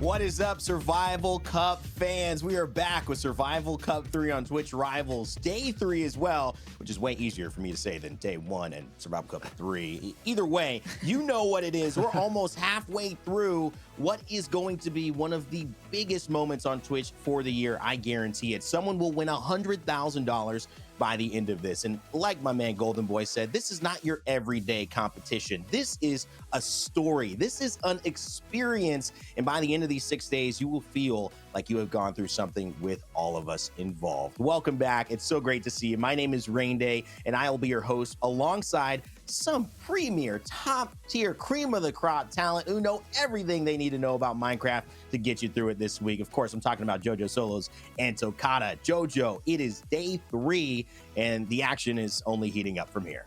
What is up, Survival Cup fans? We are back with Survival Cup 3 on Twitch Rivals. Day 3 as well, which is way easier for me to say than Day 1 and Survival Cup 3. Either way, you know what it is. We're almost halfway through what is going to be one of the biggest moments on Twitch for the year. I guarantee it. Someone will win $100,000 by the end of this. And like my man Golden Boy said, this is not your everyday competition. This is a story. This is an experience. And by the end of these 6 days, you will feel like you have gone through something with all of us involved. Welcome back. It's so great to see you. My name is Rain Day, and I will be your host alongside some premier, top tier, cream of the crop talent who know everything they need to know about Minecraft to get you through it this week. Of course, I'm talking about JoJo Solos and Tokata. JoJo, it is day 3, and the action is only heating up from here.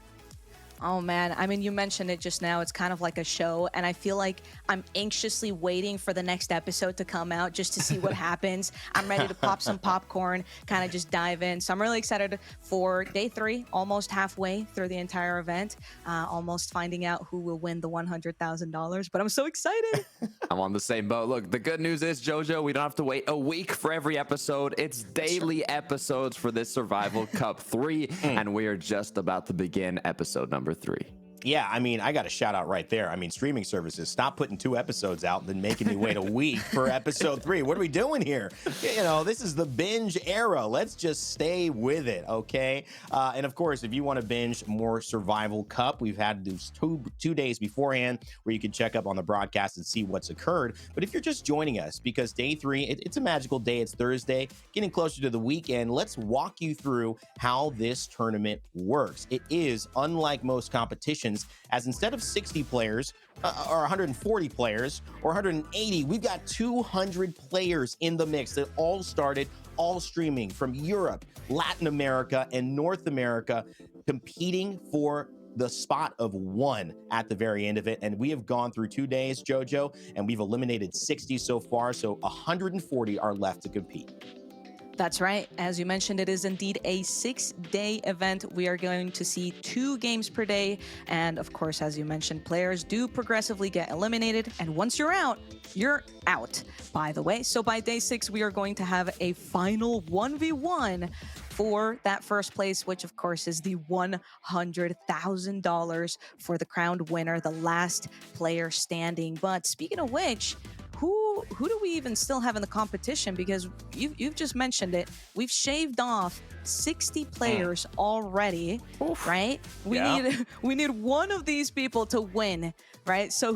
Oh man, I mean, you mentioned it just now. It's kind of like a show, and I feel like I'm anxiously waiting for the next episode to come out just to see what happens. I'm ready to pop some popcorn, kind of just dive in. So I'm really excited for day 3, almost halfway through the entire event, almost finding out who will win the $100,000. But I'm so excited. I'm on the same boat. Look, the good news is, JoJo, we don't have to wait a week for every episode. It's daily episodes for this Survival Cup 3, and we are just about to begin episode number 3. Yeah, I mean, I got a shout out right there. I mean, streaming services, stop putting 2 episodes out and then making me wait a week for episode 3. What are we doing here? You know, this is the binge era. Let's just stay with it, okay? And of course, if you want to binge more Survival Cup, we've had these two days beforehand where you can check up on the broadcast and see what's occurred. But if you're just joining us, because day 3, it's a magical day. It's Thursday, getting closer to the weekend. Let's walk you through how this tournament works. It is unlike most competitions, as instead of 60 players or 140 players or 180, we've got 200 players in the mix that all started, all streaming from Europe, Latin America, and North America, competing for the spot of 1 at the very end of it. And we have gone through 2 days, JoJo, and we've eliminated 60 so far, so 140 are left to compete. That's right. As you mentioned, it is indeed a 6-day event. We are going to see 2 games per day. And of course, as you mentioned, players do progressively get eliminated. And once you're out, by the way. So by day 6, we are going to have a final 1v1 for that first place, which of course is the $100,000 for the crowned winner, the last player standing. But speaking of which, who do we even still have in the competition? Because you've just mentioned it. We've shaved off 60 players already, right? We need one of these people to win, right? So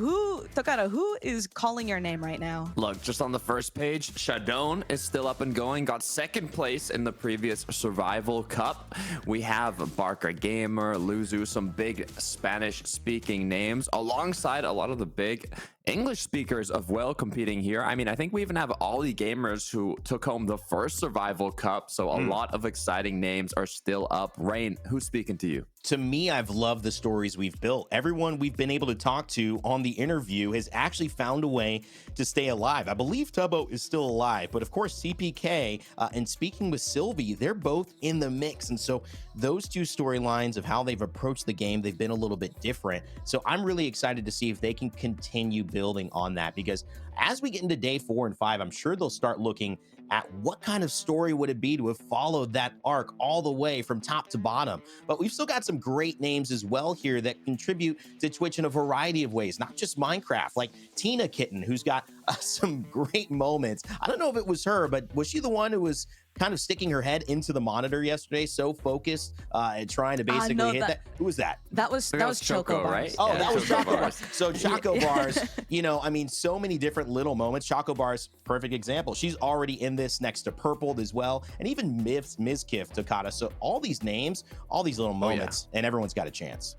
Tokata, who is calling your name right now? Look, just on the first page, Shadone is still up and going, got 2nd place in the previous Survival Cup. We have Barker Gamer, Luzu, some big Spanish-speaking names, alongside a lot of the big English speakers of well competing here. I mean, I think we even have Ollie Gamers who took home the first Survival Cup, so a lot of exciting names are still up. Rain, who's speaking to you? To me, I've loved the stories we've built. Everyone we've been able to talk to on the interview has actually found a way to stay alive. I believe Tubbo is still alive, but of course CPK and speaking with Sylvie, they're both in the mix. And so those 2 storylines of how they've approached the game, they've been a little bit different. So I'm really excited to see if they can continue building on that, because as we get into day 4 and 5, I'm sure they'll start looking at what kind of story would it be to have followed that arc all the way from top to bottom. But we've still got some great names as well here that contribute to Twitch in a variety of ways, not just Minecraft, like Tina Kitten, who's got some great moments. I don't know if it was her, but was she the one who was kind of sticking her head into the monitor yesterday, so focused and trying to basically hit that? Who was that? That was Choco, right? Oh, yeah, that was Choco Bars. Bars. So Choco Bars, you know, I mean, so many different little moments. Choco Bars, perfect example. She's already in this next to Purpled as well, and even Mizkif, Tokata. So all these names, all these little moments, and everyone's got a chance.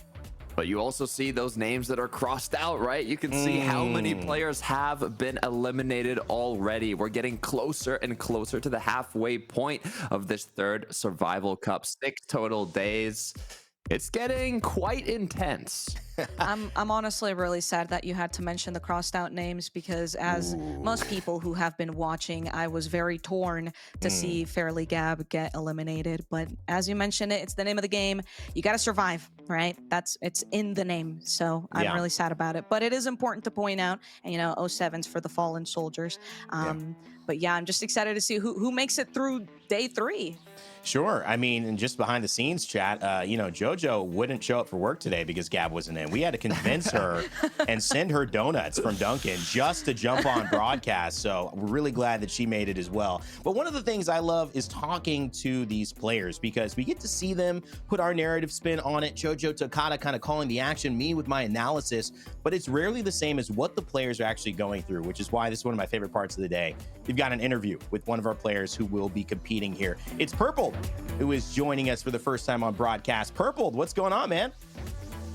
But you also see those names that are crossed out, right? You can see how many players have been eliminated already. We're getting closer and closer to the halfway point of this 3rd Survival Cup. 6 total days. It's getting quite intense. I'm honestly really sad that you had to mention the crossed out names because as most people who have been watching, I was very torn to see Fairly Gab get eliminated. But as you mentioned it's the name of the game. You got to survive, right? It's in the name. So I'm really sad about it. But it is important to point out, and you know, 07's for the fallen soldiers. But yeah, I'm just excited to see who makes it through day 3. Sure. I mean, and just behind the scenes chat, you know, JoJo wouldn't show up for work today because Gab wasn't in. We had to convince her and send her donuts from Dunkin' just to jump on broadcast. So we're really glad that she made it as well. But one of the things I love is talking to these players because we get to see them put our narrative spin on it. JoJo Takada kind of calling the action, me with my analysis, but it's rarely the same as what the players are actually going through, which is why this is one of my favorite parts of the day. We've got an interview with one of our players who will be competing here. It's Purple, who is joining us for the first time on broadcast. Purple, what's going on, man?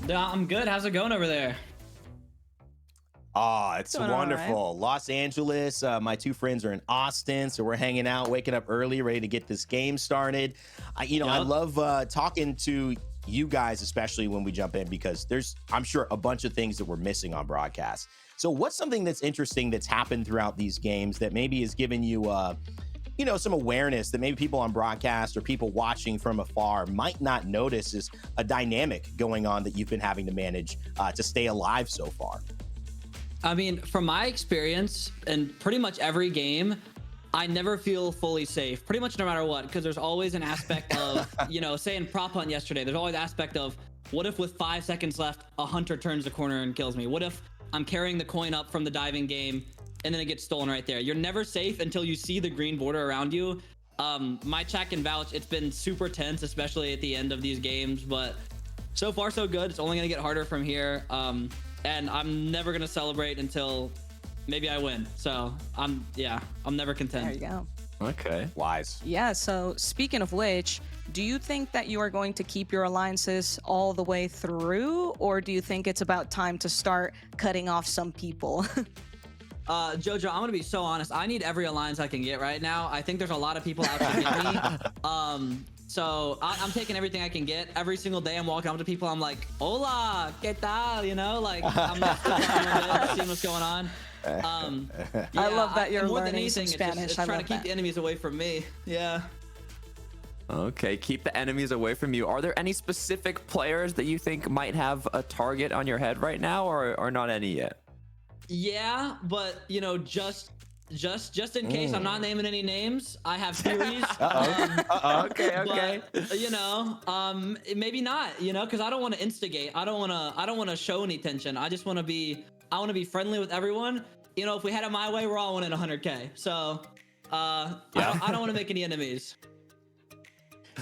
I'm good. How's it going over there? Oh, it's Doing wonderful. all right. Los Angeles. My 2 friends are in Austin, so we're hanging out, waking up early, ready to get this game started. I love talking to you guys, especially when we jump in, because there's, I'm sure, a bunch of things that we're missing on broadcast. So what's something that's interesting that's happened throughout these games that maybe has given you you know, some awareness that maybe people on broadcast or people watching from afar might not notice is a dynamic going on that you've been having to manage to stay alive so far? I mean, from my experience in pretty much every game, I never feel fully safe, pretty much no matter what, because there's always an aspect of, you know, say in prop hunt yesterday, there's always an aspect of what if with 5 seconds left, a hunter turns the corner and kills me? What if I'm carrying the coin up from the diving game and then it gets stolen right there? You're never safe until you see the green border around you. My chat can vouch, it's been super tense, especially at the end of these games, but so far so good. It's only gonna get harder from here. And I'm never gonna celebrate until maybe I win. So I'm never content. There you go. Okay. Wise. Yeah, so speaking of which, do you think that you are going to keep your alliances all the way through, or do you think it's about time to start cutting off some people? Jojo, I'm gonna be so honest. I need every alliance I can get right now. I think there's a lot of people out to get me. So I'm taking everything I can get. Every single day I'm walking up to people, I'm like, hola, ¿qué tal? You know, like I'm just seeing what's going on. I love that you're more than learning anything, some Spanish. It's I trying love to keep that. the enemies away from me. Yeah. Okay, keep the enemies away from you. Are there any specific players that you think might have a target on your head right now, or not any yet? Yeah, but you know, just in case, I'm not naming any names. I have theories. Okay. But, you know, maybe not. You know, because I don't want to instigate. I don't want to show any tension. I want to be friendly with everyone. You know, if we had it my way, we're all winning 100K. So, I don't want to make any enemies.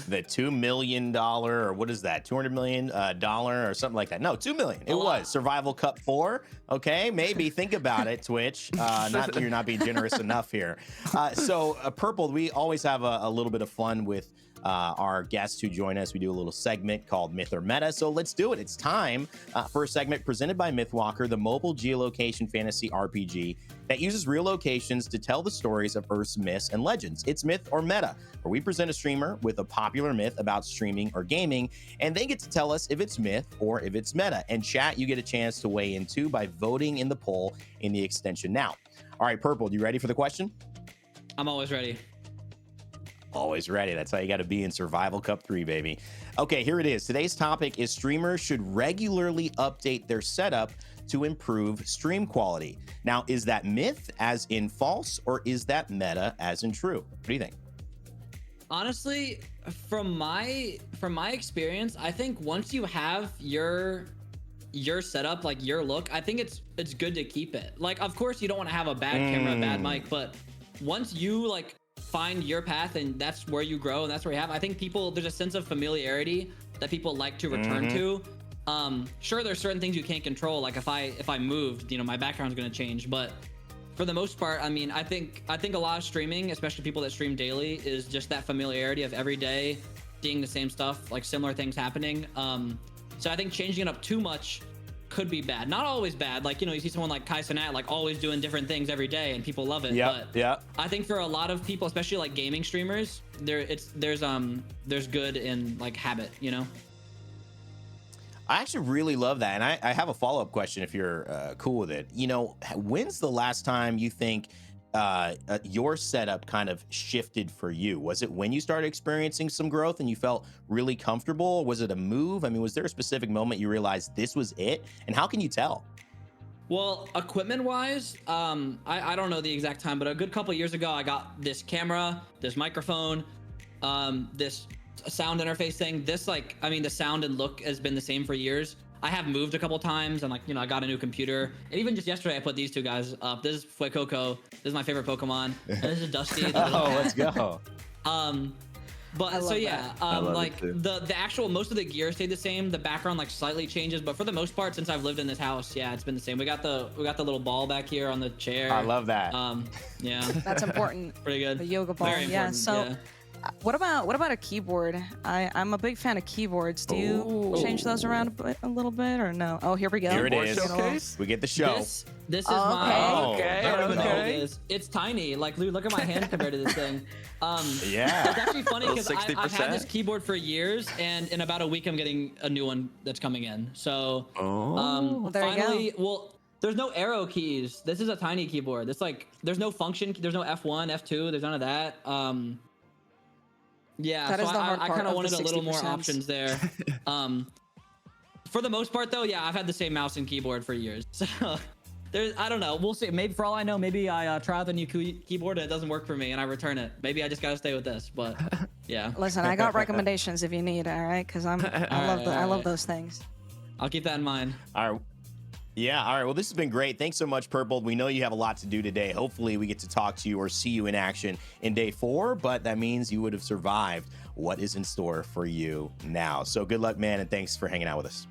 The $2 million, or what is that? $200 million or something like that. No, $2 million. It was Survival Cup 4. Okay, maybe think about it, Twitch. Not that you're not being generous enough here. So Purple, we always have a little bit of fun with our guests who join us. We do a little segment called Myth or Meta. So let's do it. It's time for a segment presented by Mythwalker, the mobile geolocation fantasy RPG that uses real locations to tell the stories of Earth's myths and legends. It's Myth or Meta, where we present a streamer with a popular myth about streaming or gaming, and they get to tell us if it's myth or if it's meta. And chat, you get a chance to weigh in too by voting in the poll in the extension now. All right, Purple, you ready for the question? I'm always ready. Always ready. That's how you got to be in Survival Cup 3, baby. Okay, here it is. Today's topic is streamers should regularly update their setup to improve stream quality. Now, is that myth as in false, or is that meta as in true? What do you think? Honestly, from my experience, I think once you have your setup, like your look, I think it's good to keep it. Like, of course, you don't want to have a bad camera, bad mic, but once you like find your path and that's where you grow and that's where you have, I think there's a sense of familiarity that people like to return to. Sure, there's certain things you can't control. Like if I moved, you know, my background's going to change, but for the most part, I mean, I think a lot of streaming, especially people that stream daily, is just that familiarity of every day seeing the same stuff, like similar things happening. So I think changing it up too much could be bad. Not always bad. Like, you know, you see someone like Kai Cenat, like always doing different things every day and people love it. But I think for a lot of people, especially like gaming streamers, there's good in like habit, you know? I actually really love that. And I have a follow-up question if you're cool with it. You know, when's the last time you think your setup kind of shifted for you? Was it when you started experiencing some growth and you felt really comfortable? Was it a move? I mean, was there a specific moment you realized this was it? And how can you tell? Well, equipment wise, I don't know the exact time, but a good couple years ago, I got this camera, this microphone, this sound interface thing. This, like, I mean, the sound and look has been the same for years. I have moved a couple times and, like, you know, I got a new computer. And even just yesterday, I put these two guys up. This is Fuecoco. This is my favorite Pokemon. And this is Dusty. Oh, let's go. But so yeah, like it the actual most of the gear stayed the same. The background like slightly changes, but for the most part, since I've lived in this house, yeah, it's been the same. We got the little ball back here on the chair. I love that. Yeah, That's important. pretty good. The yoga ball. Very Yeah. important, So. yeah. What about a keyboard? I'm a big fan of keyboards. Do you change those around a little bit or no? Oh, here we go. Here it Keyboard is. showcase? We get the show. This is Oh, my. okay, I don't even know what okay. it is. It's tiny. Like, look at my hand compared to this thing. Yeah. It's actually funny Little because I've had 60%. this keyboard for years, and in about a week, I'm getting a new one that's coming in. So, Well, there you go. finally, well, there's no arrow keys. This is a tiny keyboard. It's like there's no function. There's no F1, F2. There's none of that. Yeah, That so is the hard I part kind of of wanted the a little more 60%. options there. For the most part, though, yeah, I've had the same mouse and keyboard for years. So there's, I don't know. We'll see. Maybe for all I know, maybe I try out the new keyboard and it doesn't work for me, and I return it. Maybe I just gotta stay with this. But yeah, Listen, I got recommendations if you need. All right, because I love I love those things. I'll keep that in mind. All right. Yeah, all right. Well, this has been great. Thanks so much, Purple. We know you have a lot to do today. Hopefully, we get to talk to you or see you in action in day 4, but that means you would have survived what is in store for you now. So good luck, man, and thanks for hanging out with us.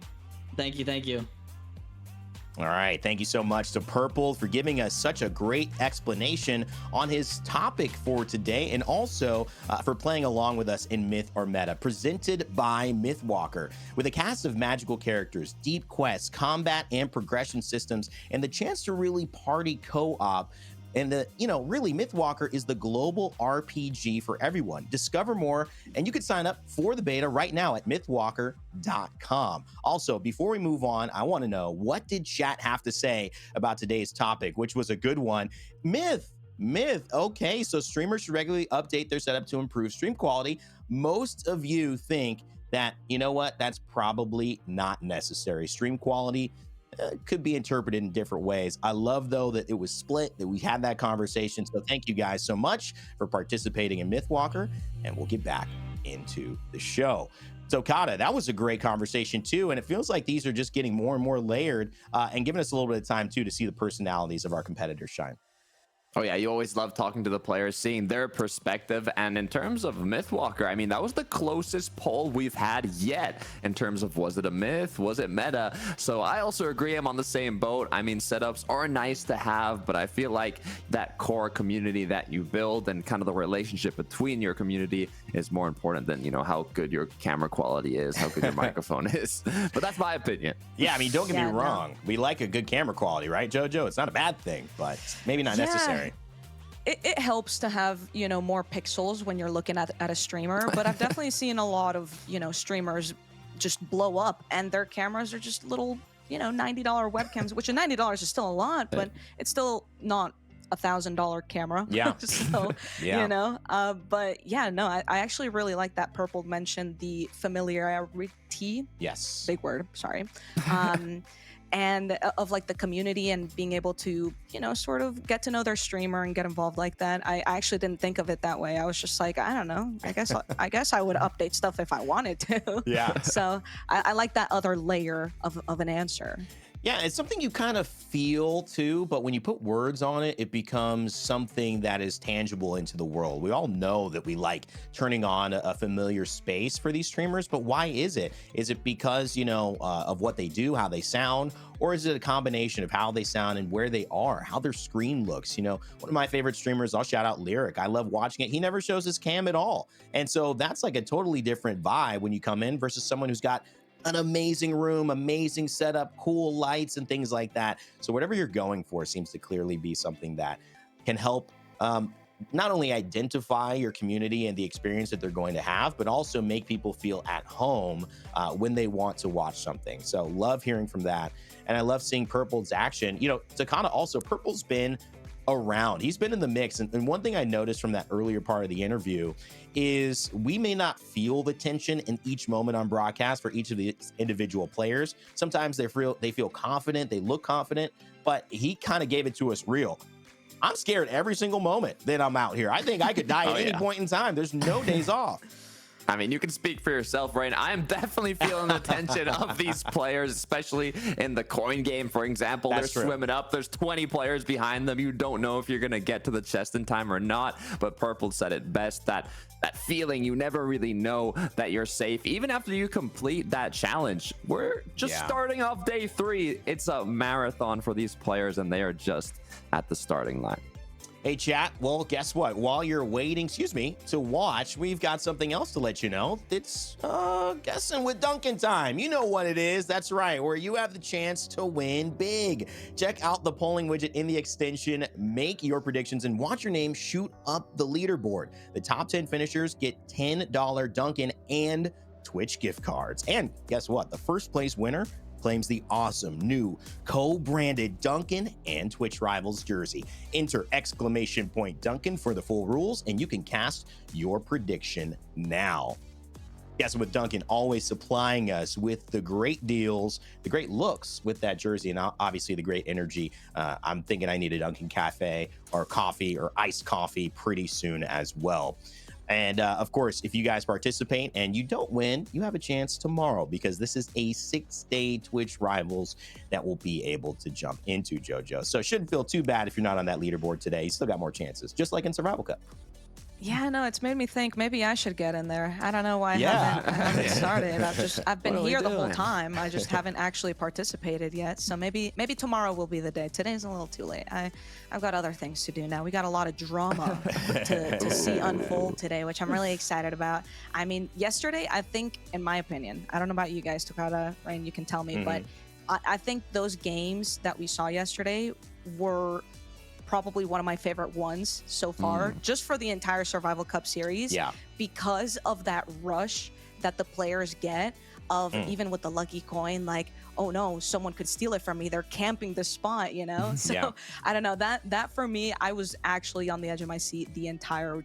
Thank you. Thank you. All right. Thank you so much to Purple for giving us such a great explanation on his topic for today, and also for playing along with us in Myth or Meta, presented by Mythwalker. With a cast of magical characters, deep quests, combat and progression systems, and the chance to really party co-op. And really, Mythwalker is the global RPG for everyone. Discover more, and you can sign up for the beta right now at mythwalker.com. Also, before we move on, I want to know, what did chat have to say about today's topic, which was a good one? Myth. Okay, so streamers should regularly update their setup to improve stream quality. Most of you think that, you know what, that's probably not necessary. Stream quality could be interpreted in different ways. I love, though, that it was split, that we had that conversation. So thank you guys so much for participating in Mythwalker, and we'll get back into the show. So Kata, that was a great conversation too, and it feels like these are just getting more and more layered and giving us a little bit of time too to see the personalities of our competitors shine. Oh yeah, you always love talking to the players, seeing their perspective. And in terms of Mythwalker, I mean, that was the closest poll we've had yet in terms of, was it a myth, was it meta? So I also agree, I'm on the same boat. I mean, setups are nice to have, but I feel like that core community that you build and kind of the relationship between your community is more important than, you know, how good your camera quality is, how good your microphone is. But that's my opinion. Yeah, I mean, don't get Yeah, me no. wrong. We like a good camera quality, right, JoJo? It's not a bad thing, but maybe not necessary. It helps to have, more pixels when you're looking at a streamer, but I've definitely seen a lot of, streamers just blow up and their cameras are just little, $90 webcams, which $90 is still a lot, but it's still not $1,000 camera. Yeah. So, Yeah. but yeah, no, I actually really like that Purple mentioned the familiarity, Yes. big word, sorry. And of like the community and being able to, sort of get to know their streamer and get involved like that. I actually didn't think of it that way. I was just like, I don't know. I guess I would update stuff if I wanted to. Yeah. So I like that other layer of an answer. Yeah, it's something you kind of feel too, but when you put words on it, it becomes something that is tangible into the world. We all know that we like turning on a familiar space for these streamers, but why is it? Is it because, of what they do, how they sound, or is it a combination of how they sound and where they are, how their screen looks? One of my favorite streamers, I'll shout out Lyric. I love watching it. He never shows his cam at all. And so that's like a totally different vibe when you come in versus someone who's got an amazing room, amazing setup, cool lights and things like that. So whatever you're going for seems to clearly be something that can help not only identify your community and the experience that they're going to have, but also make people feel at home when they want to watch something. So love hearing from that. And I love seeing Purple's action. You know, to kind of also, Purple's been around. He's been in the mix. And one thing I noticed from that earlier part of the interview is we may not feel the tension in each moment on broadcast for each of the individual players. Sometimes they feel confident, they look confident, but he kind of gave it to us real. I'm scared every single moment that I'm out here. I think I could die at any point in time. There's no days off. I mean, you can speak for yourself, right? I am definitely feeling the tension of these players, especially in the coin game, for example. They're swimming up. There's 20 players behind them. You don't know if you're going to get to the chest in time or not. But Purple said it best, that feeling, you never really know that you're safe. Even after you complete that challenge, we're just starting off day 3. It's a marathon for these players, and they are just at the starting line. Hey, chat. Well, guess what? While you're waiting, to watch, we've got something else to let you know. It's guessing with Duncan time. You know what it is. That's right, where you have the chance to win big. Check out the polling widget in the extension, make your predictions, and watch your name shoot up the leaderboard. The top 10 finishers get $10 Duncan and Twitch gift cards. And guess what? The first place winner claims the awesome new co-branded Duncan and TwitchRivals jersey. Enter !Duncan for the full rules, and you can cast your prediction now. Yes, with Duncan always supplying us with the great deals, the great looks with that jersey, and obviously the great energy. I'm thinking I need a Duncan cafe or coffee or iced coffee pretty soon as well. And of course, if you guys participate and you don't win, you have a chance tomorrow, because this is a 6-day Twitch Rivals that we'll be able to jump into, JoJo. So it shouldn't feel too bad if you're not on that leaderboard today. You still got more chances, just like in Survival Cup. Yeah, no, it's made me think maybe I should get in there. I don't know why I haven't started. I've been here the whole time. I just haven't actually participated yet. So maybe tomorrow will be the day. Today's a little too late. I've got other things to do now. We got a lot of drama to see unfold today, which I'm really excited about. I mean, yesterday, I think, in my opinion, I don't know about you guys, Takada, Rain, you can tell me, but I think those games that we saw yesterday were probably one of my favorite ones so far, just for the entire Survival Cup series, because of that rush that the players get of even with the lucky coin, like, oh no, someone could steal it from me. They're camping the spot, you know? So I don't know, that for me, I was actually on the edge of my seat the entire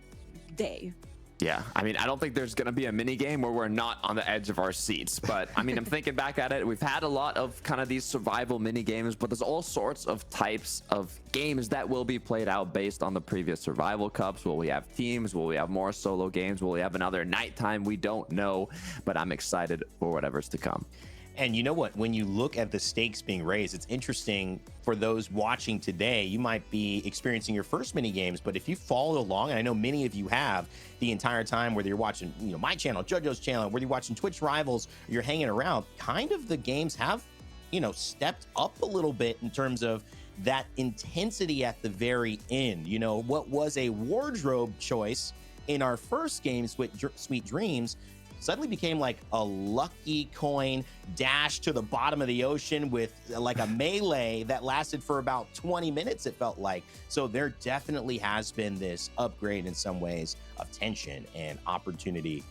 day. Yeah, I mean, I don't think there's going to be a mini game where we're not on the edge of our seats. But I mean, I'm thinking back at it. We've had a lot of kind of these survival mini games, but there's all sorts of types of games that will be played out based on the previous Survival Cups. Will we have teams? Will we have more solo games? Will we have another nighttime? We don't know, but I'm excited for whatever's to come. And you know what? When you look at the stakes being raised, it's interesting for those watching today. You might be experiencing your first mini games, but if you followed along, and I know many of you have the entire time, whether you're watching, my channel, JoJo's channel, whether you're watching Twitch Rivals, or you're hanging around, kind of the games have, stepped up a little bit in terms of that intensity at the very end. What was a wardrobe choice in our first game, Sweet Dreams, suddenly became like a lucky coin dash to the bottom of the ocean with like a melee that lasted for about 20 minutes, it felt like. So there definitely has been this upgrade in some ways of tension and opportunity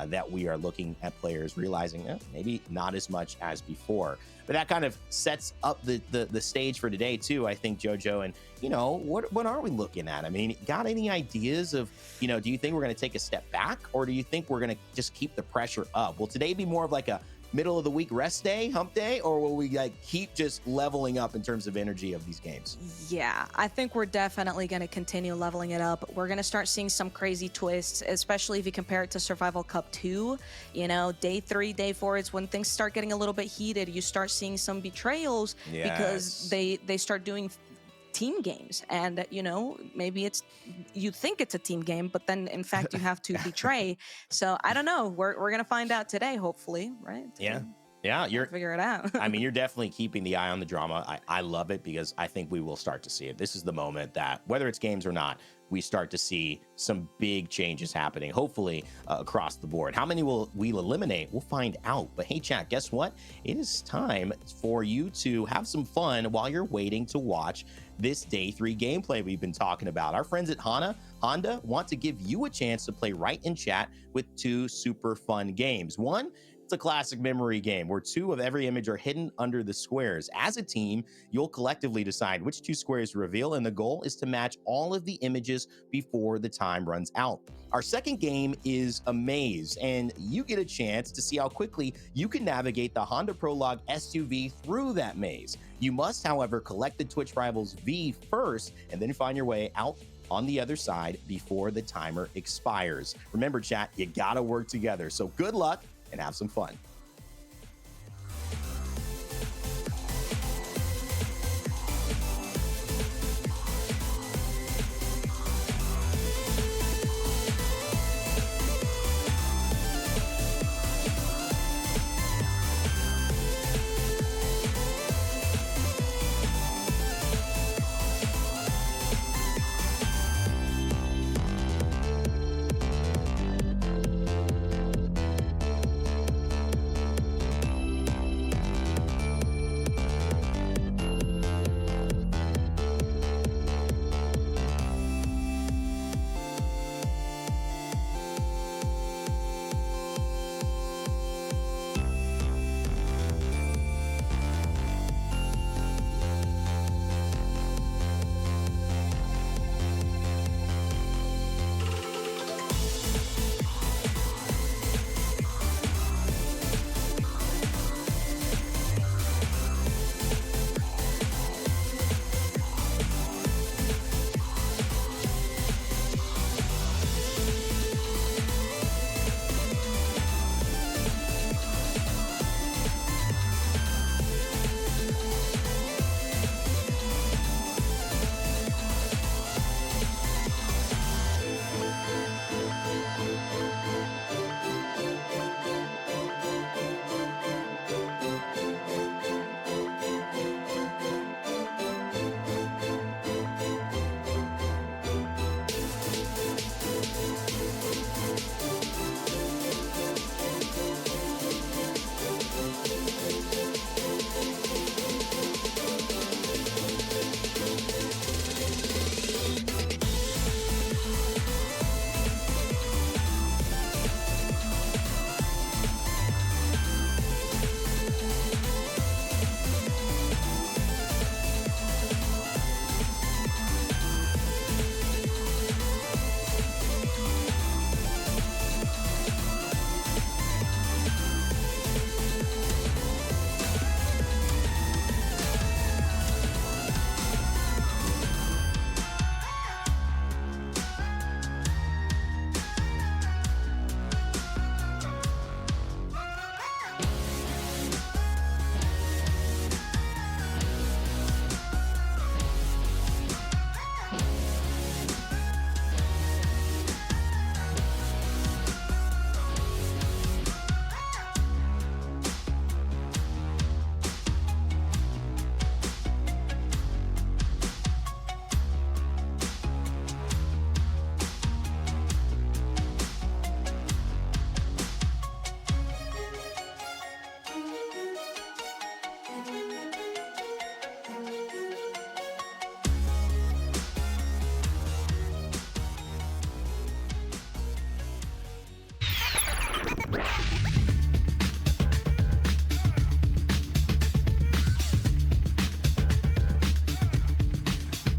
that we are looking at players realizing maybe not as much as before. But that kind of sets up the stage for today too, I think, JoJo. And what are we looking at? I mean, got any ideas of, do you think we're going to take a step back, or do you think we're going to just keep the pressure up? Will today be more of like a middle of the week rest day, hump day, or will we keep just leveling up in terms of energy of these games? Yeah, I think we're definitely going to continue leveling it up. We're going to start seeing some crazy twists, especially if you compare it to Survival Cup 2. Day 3, day 4, it's when things start getting a little bit heated. You start seeing some betrayals because they start doing team games, and maybe you think it's a team game, but then in fact you have to betray. So I don't know, we're gonna find out today, hopefully, right? Yeah, Yeah, We'll figure it out. I mean, you're definitely keeping the eye on the drama. I love it because I think we will start to see it. This is the moment that, whether it's games or not, we start to see some big changes happening, hopefully across the board. How many will we eliminate? We'll find out. But hey, chat, guess what? It is time for you to have some fun while you're waiting to watch this day 3 gameplay we've been talking about. Our friends at Honda want to give you a chance to play right in chat with 2 super fun games. One, it's a classic memory game where 2 of every image are hidden under the squares. As a team, you'll collectively decide which 2 squares to reveal, and the goal is to match all of the images before the time runs out. Our second game is a maze, and you get a chance to see how quickly you can navigate the Honda Prologue SUV through that maze. You must, however, collect the TwitchRivals V first, and then find your way out on the other side before the timer expires. Remember, chat, you gotta work together. So good luck and have some fun.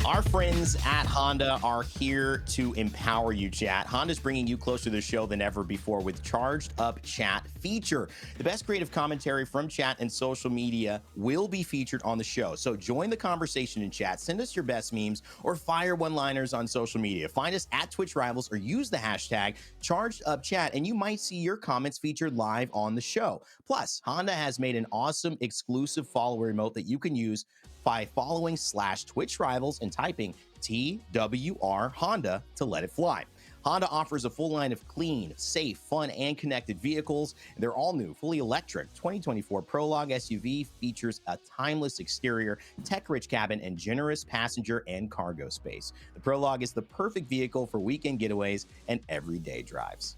Our friends at Honda are here to empower you, chat. Honda's bringing you closer to the show than ever before with Charged Up Chat feature. The best creative commentary from chat and social media will be featured on the show. So join the conversation in chat, send us your best memes, or fire one-liners on social media. Find us at TwitchRivals or use the hashtag Charged Up Chat, and you might see your comments featured live on the show. Plus, Honda has made an awesome exclusive follower emote that you can use by following /TwitchRivals and typing TWR Honda to let it fly. Honda offers a full line of clean, safe, fun, and connected vehicles. They're all new, fully electric. 2024 Prologue SUV features a timeless exterior, tech-rich cabin, and generous passenger and cargo space. The Prologue is the perfect vehicle for weekend getaways and everyday drives.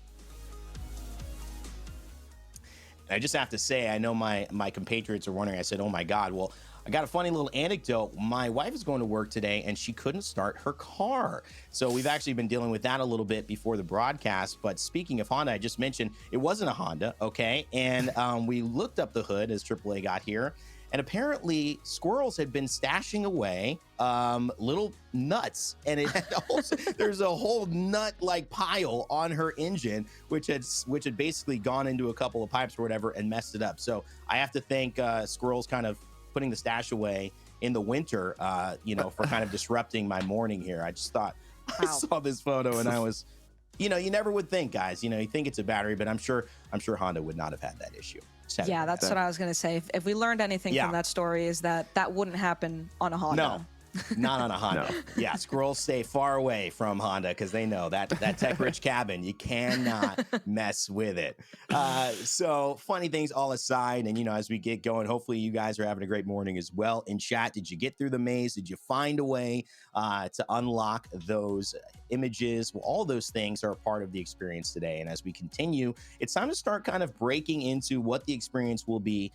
I just have to say, I know my compatriots are wondering. I said, oh my God. Well, I got a funny little anecdote. My wife is going to work today and she couldn't start her car. So we've actually been dealing with that a little bit before the broadcast. But speaking of Honda, I just mentioned it wasn't a Honda, okay? And we looked up the hood as AAA got here. And apparently squirrels had been stashing away little nuts. And it had also, there's a whole nut-like pile on her engine, which had basically gone into a couple of pipes or whatever and messed it up. So I have to thank squirrels kind of putting the stash away in the winter, for kind of disrupting my morning here. I just thought, I saw this photo and I was, you never would think, guys, you think it's a battery, but I'm sure Honda would not have had that issue. Yeah, that's what I was going to say. If we learned anything from that story is that wouldn't happen on a Honda. No. Not on a Honda. No. Yeah, squirrels stay far away from Honda because they know that tech-rich cabin, you cannot mess with it. So funny things all aside, and as we get going, hopefully you guys are having a great morning as well. In chat, did you get through the maze? Did you find a way to unlock those images? Well, all those things are a part of the experience today. And as we continue, it's time to start kind of breaking into what the experience will be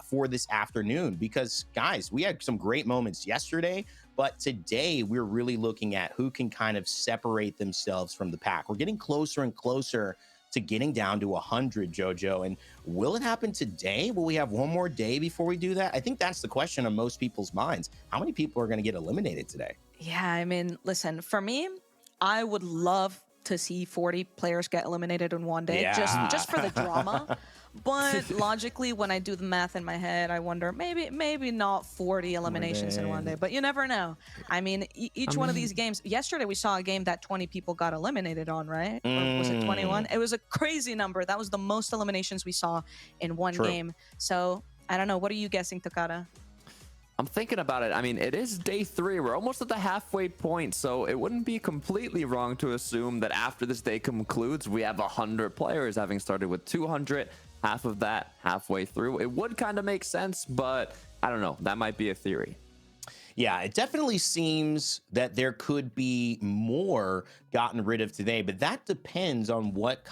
for this afternoon, because guys, we had some great moments yesterday, but today we're really looking at who can kind of separate themselves from the pack. We're getting closer and closer to getting down to 100, Jojo. And will it happen today? Will we have one more day before we do that? I think that's the question on most people's minds. How many people are going to get eliminated today? Yeah, I mean, listen, for me, I would love to see 40 players get eliminated in one day, just for the drama. But logically, when I do the math in my head, I wonder maybe not 40 eliminations in one day, but you never know. I mean, each one of these games. Yesterday, we saw a game that 20 people got eliminated on, right? Or was it 21? It was a crazy number. That was the most eliminations we saw in one game. So I don't know. What are you guessing, Takada? I'm thinking about it. I mean, it is day 3. We're almost at the halfway point, so it wouldn't be completely wrong to assume that after this day concludes, we have 100 players, having started with 200. Half of that halfway through. It would kind of make sense, but I don't know. That might be a theory. Yeah, it definitely seems that there could be more gotten rid of today, but that depends on what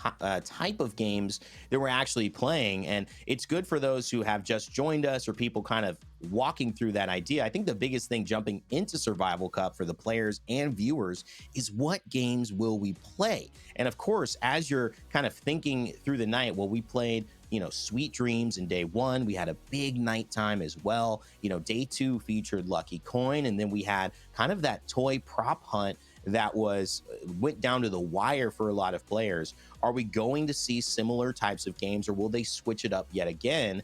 type of games that we're actually playing. And it's good for those who have just joined us or people kind of walking through that idea. I think the biggest thing jumping into Survival Cup for the players and viewers is what games will we play? And of course, as you're kind of thinking through the night, well, we played Sweet Dreams in day 1. We had a big nighttime as well. Day 2 featured Lucky Coin. And then we had kind of that toy prop hunt that went down to the wire for a lot of players. Are we going to see similar types of games, or will they switch it up yet again?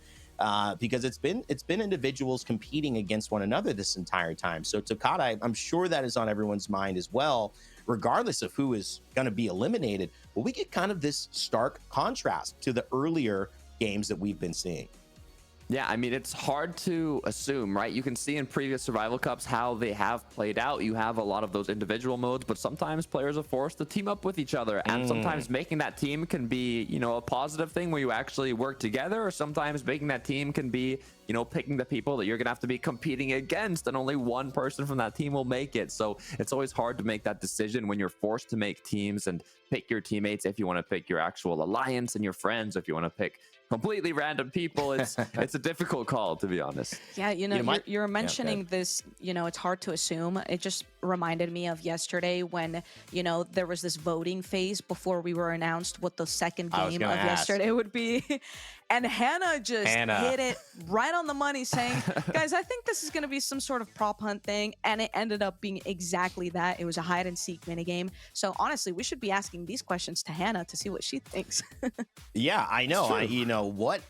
Because it's been individuals competing against one another this entire time. So Takada, I'm sure that is on everyone's mind as well, regardless of who is going to be eliminated. Well, we get kind of this stark contrast to the earlier games that we've been seeing. Yeah, I mean, it's hard to assume, right? You can see in previous Survival Cups how they have played out. You have a lot of those individual modes, but sometimes players are forced to team up with each other. And sometimes making that team can be, a positive thing where you actually work together, or sometimes making that team can be, picking the people that you're going to have to be competing against, and only one person from that team will make it. So it's always hard to make that decision when you're forced to make teams and pick your teammates if you want to pick your actual alliance and your friends, if you want to pick completely random people. It's a difficult call, to be honest. Yeah, you're mentioning this, it's hard to assume. It just reminded me of yesterday when, there was this voting phase before we were announced what the second game of yesterday would be. And Hannah just hit it right on the money, saying, guys, I think this is going to be some sort of prop hunt thing. And it ended up being exactly that. It was a hide and seek minigame. So honestly, we should be asking these questions to Hannah to see what she thinks. Yeah, I know. What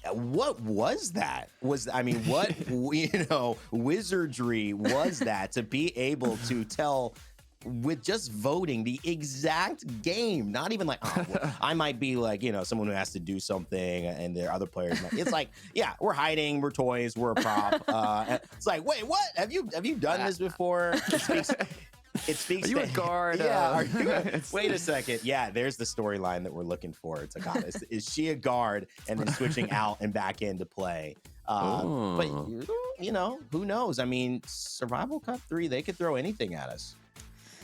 was that? What wizardry was that to be able to tell with just voting the exact game? Not even like, I might be like, someone who has to do something and there are other players. It's like, yeah, we're hiding, we're toys, we're a prop. It's like, wait, what? Have you done this before? It speaks Are you to a guard? Yeah. Are you wait a second. Yeah, there's the storyline that we're looking for. It's like, is she a guard and then switching out and back in to play? But you know, who knows? I mean, Survival Cup 3, they could throw anything at us.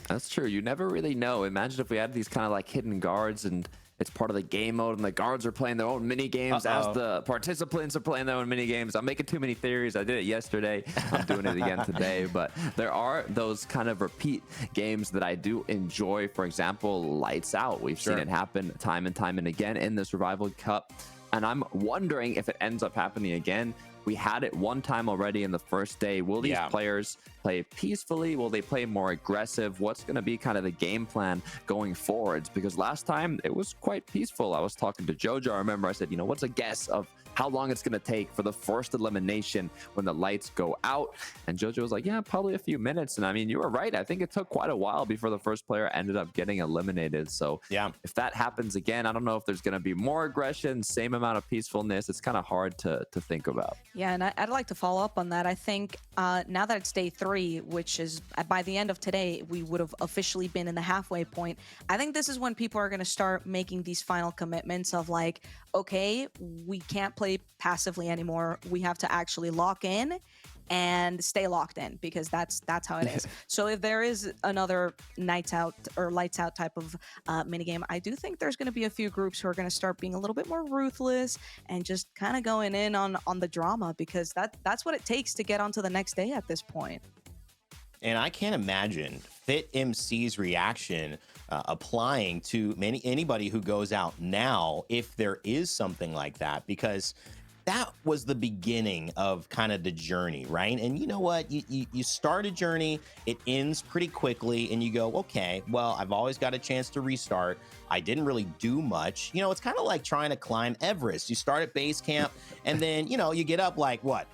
That's true. You never really know. Imagine if we had these kind of like hidden guards and it's part of the game mode and the guards are playing their own mini games as the participants are playing their own mini games. I'm making too many theories. I did it yesterday. I'm doing it again today. But there are those kind of repeat games that I do enjoy. For example, Lights Out. We've seen it happen time and again in the Survival Cup. And I'm wondering if it ends up happening again. We had it one time already in the first day. Will these players play peacefully? Will they play more aggressive? What's going to be kind of the game plan going forwards? Because last time it was quite peaceful. I was talking to Jojo. I remember I said, you know, what's a guess of how long it's going to take for the first elimination when the lights go out? And Jojo was like, yeah, probably a few minutes. And I mean, you were right. I think it took quite a while before the first player ended up getting eliminated. So if that happens again, I don't know if there's going to be more aggression, same amount of peacefulness. It's kind of hard to think about. Yeah, and I'd like to follow up on that. I think now that it's day 3, which is by the end of today, we would have officially been in the halfway point. I think this is when people are going to start making these final commitments of like, okay, we can't play passively anymore. We have to actually lock in and stay locked in, because that's how it is. So if there is another nights out or lights out type of minigame, I do think there's going to be a few groups who are going to start being a little bit more ruthless and just kind of going in on the drama, because that's what it takes to get onto the next day at this point. And I can't imagine Fit MC's reaction applying to anybody who goes out now if there is something like that, because that was the beginning of kind of the journey, right? And you know what? You start a journey, it ends pretty quickly, and you go, okay, well, I've always got a chance to restart. I didn't really do much. You know, it's kind of like trying to climb Everest. You start at base camp, and then, you know, you get up like, what,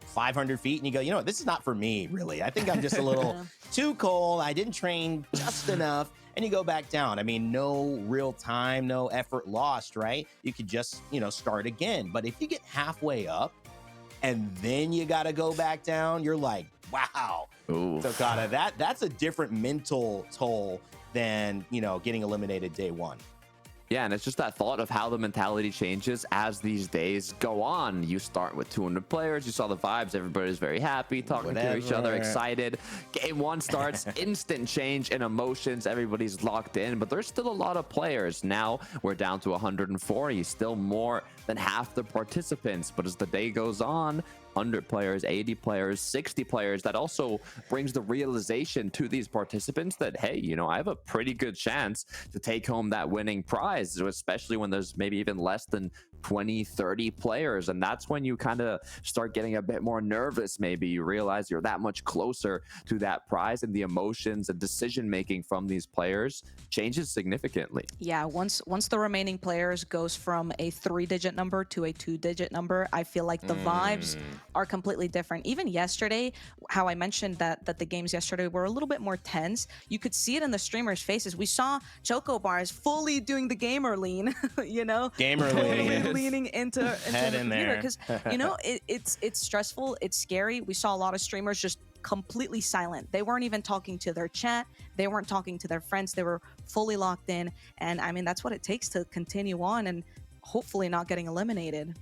500 feet, and you go, you know what, this is not for me, really. I think I'm just a little too cold. I didn't train just enough. And you go back down. I mean, no real time, no effort lost, right? You could just, start again. But if you get halfway up and then you got to go back down, you're like, wow. Oof. So, Kata, that's a different mental toll than, getting eliminated day 1. Yeah, and it's just that thought of how the mentality changes as these days go on. You start with 200 players. You saw the vibes. Everybody's very happy, talking to each other, excited. Game 1 starts, instant change in emotions. Everybody's locked in, but there's still a lot of players. Now we're down to 140, still more than half the participants. But as the day goes on, 100 players, 80 players, 60 players, that also brings the realization to these participants that, hey, I have a pretty good chance to take home that winning prize, especially when there's maybe even less than 20, 30 players. And that's when you kind of start getting a bit more nervous. Maybe you realize you're that much closer to that prize, and the emotions and decision making from these players changes significantly. Yeah, once the remaining players goes from a 3-digit number to a 2-digit number, I feel like the vibes are completely different. Even yesterday, how I mentioned that the games yesterday were a little bit more tense, you could see it in the streamers' faces. We saw Choco Bars fully doing the gamer lean, Gamer lean. Leaning into Head the in computer, there. because it's stressful, it's scary. We saw a lot of streamers just completely silent. They weren't even talking to their chat, they weren't talking to their friends, they were fully locked in. And I mean, that's what it takes to continue on and hopefully not getting eliminated.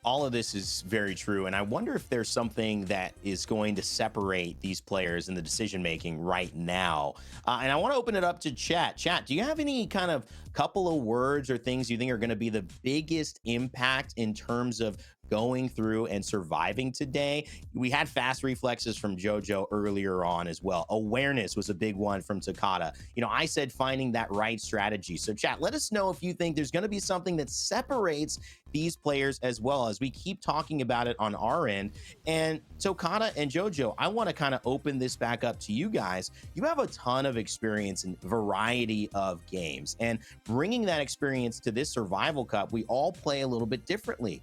All of this is very true, and I wonder if there's something that is going to separate these players in the decision making right now. And I want to open it up to chat. Chat, do you have any kind of couple of words or things you think are going to be the biggest impact in terms of going through and surviving today? We had fast reflexes from Jojo earlier on as well. Awareness was a big one from Takata. I said finding that right strategy. So chat, let us know if you think there's going to be something that separates these players as well, as we keep talking about it on our end. And Takata and Jojo, I want to kind of open this back up to you guys. You have a ton of experience in a variety of games, and bringing that experience to this Survival Cup, we all play a little bit differently.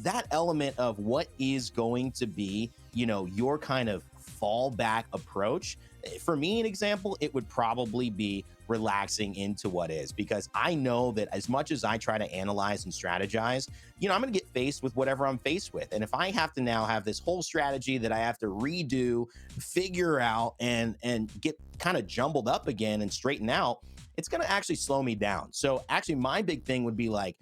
That element of what is going to be, your kind of fallback approach. For me, an example, it would probably be relaxing into what is, because I know that as much as I try to analyze and strategize, you know, I'm going to get faced with whatever I'm faced with. And if I have to now have this whole strategy that I have to redo, figure out, and get kind of jumbled up again and straighten out, it's going to actually slow me down. So actually my big thing would be like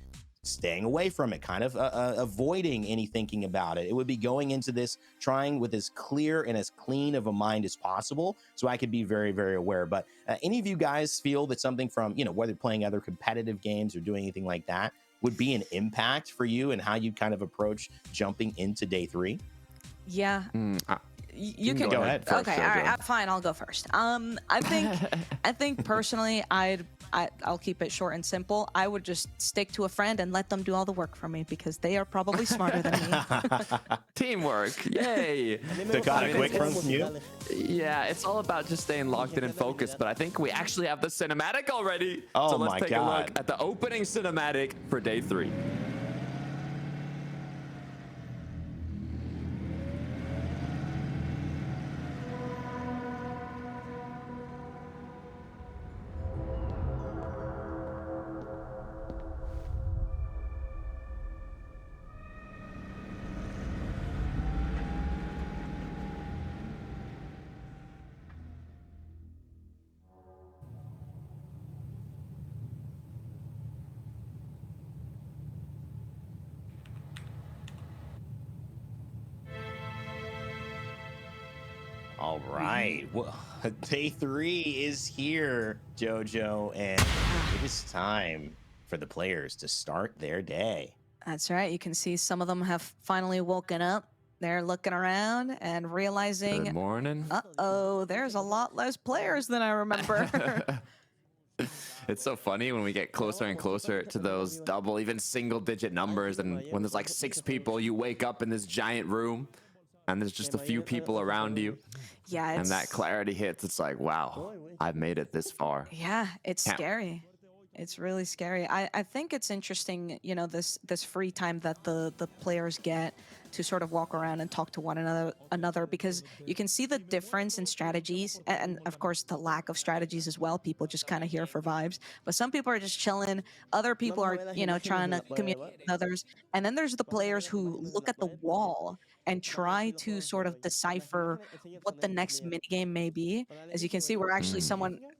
staying away from it, kind of avoiding any thinking about it. It would be going into this trying with as clear and as clean of a mind as possible, so I could be very, very aware. But any of you guys feel that something from, you know, whether playing other competitive games or doing anything like that would be an impact for you and how you kind of approach jumping into day 3? Yeah. You can go ahead first. Okay, all right, fine. I'll go first. I think personally, I'll keep it short and simple. I would just stick to a friend and let them do all the work for me, because they are probably smarter than me. Teamwork, yay! Dakota, quick from you. Yeah, it's all about just staying locked in and focused. But I think we actually have the cinematic already. Oh, so let's my take God. a look at the opening cinematic for day 3. All right. Well, day 3 is here, Jojo, and it is time for the players to start their day. That's right. You can see some of them have finally woken up. They're looking around and realizing, Good morning. uh-oh, there's a lot less players than I remember. It's so funny when we get closer and closer to those double, even single-digit numbers, and when there's like 6 people, you wake up in this giant room, and there's just a few people around you. Yeah, And that clarity hits. It's like, wow, I've made it this far. Yeah, it's scary. It's really scary. I think it's interesting, you know, this free time that the players get to sort of walk around and talk to one another, because you can see the difference in strategies, and of course the lack of strategies as well. People just kind of here for vibes, but some people are just chilling. Other people are, you know, trying to communicate with others. And then there's the players who look at the wall and try to sort of decipher what the next minigame may be. As you can see, we're actually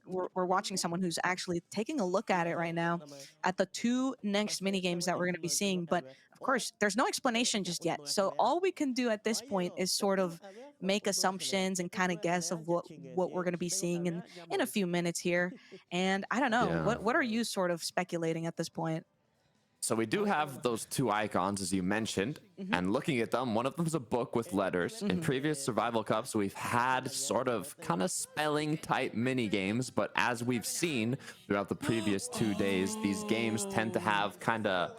we're watching someone who's actually taking a look at it right now, at the 2 next minigames that we're going to be seeing. But of course, there's no explanation just yet. So all we can do at this point is sort of make assumptions and kind of guess of what we're going to be seeing in a few minutes here. And I don't know, Yeah. what are you sort of speculating at this point? So we do have those 2 icons, as you mentioned, and looking at them, one of them is a book with letters. In previous survival cups, we've had sort of kind of spelling type mini games, but as we've seen throughout the previous 2 days, these games tend to have kind of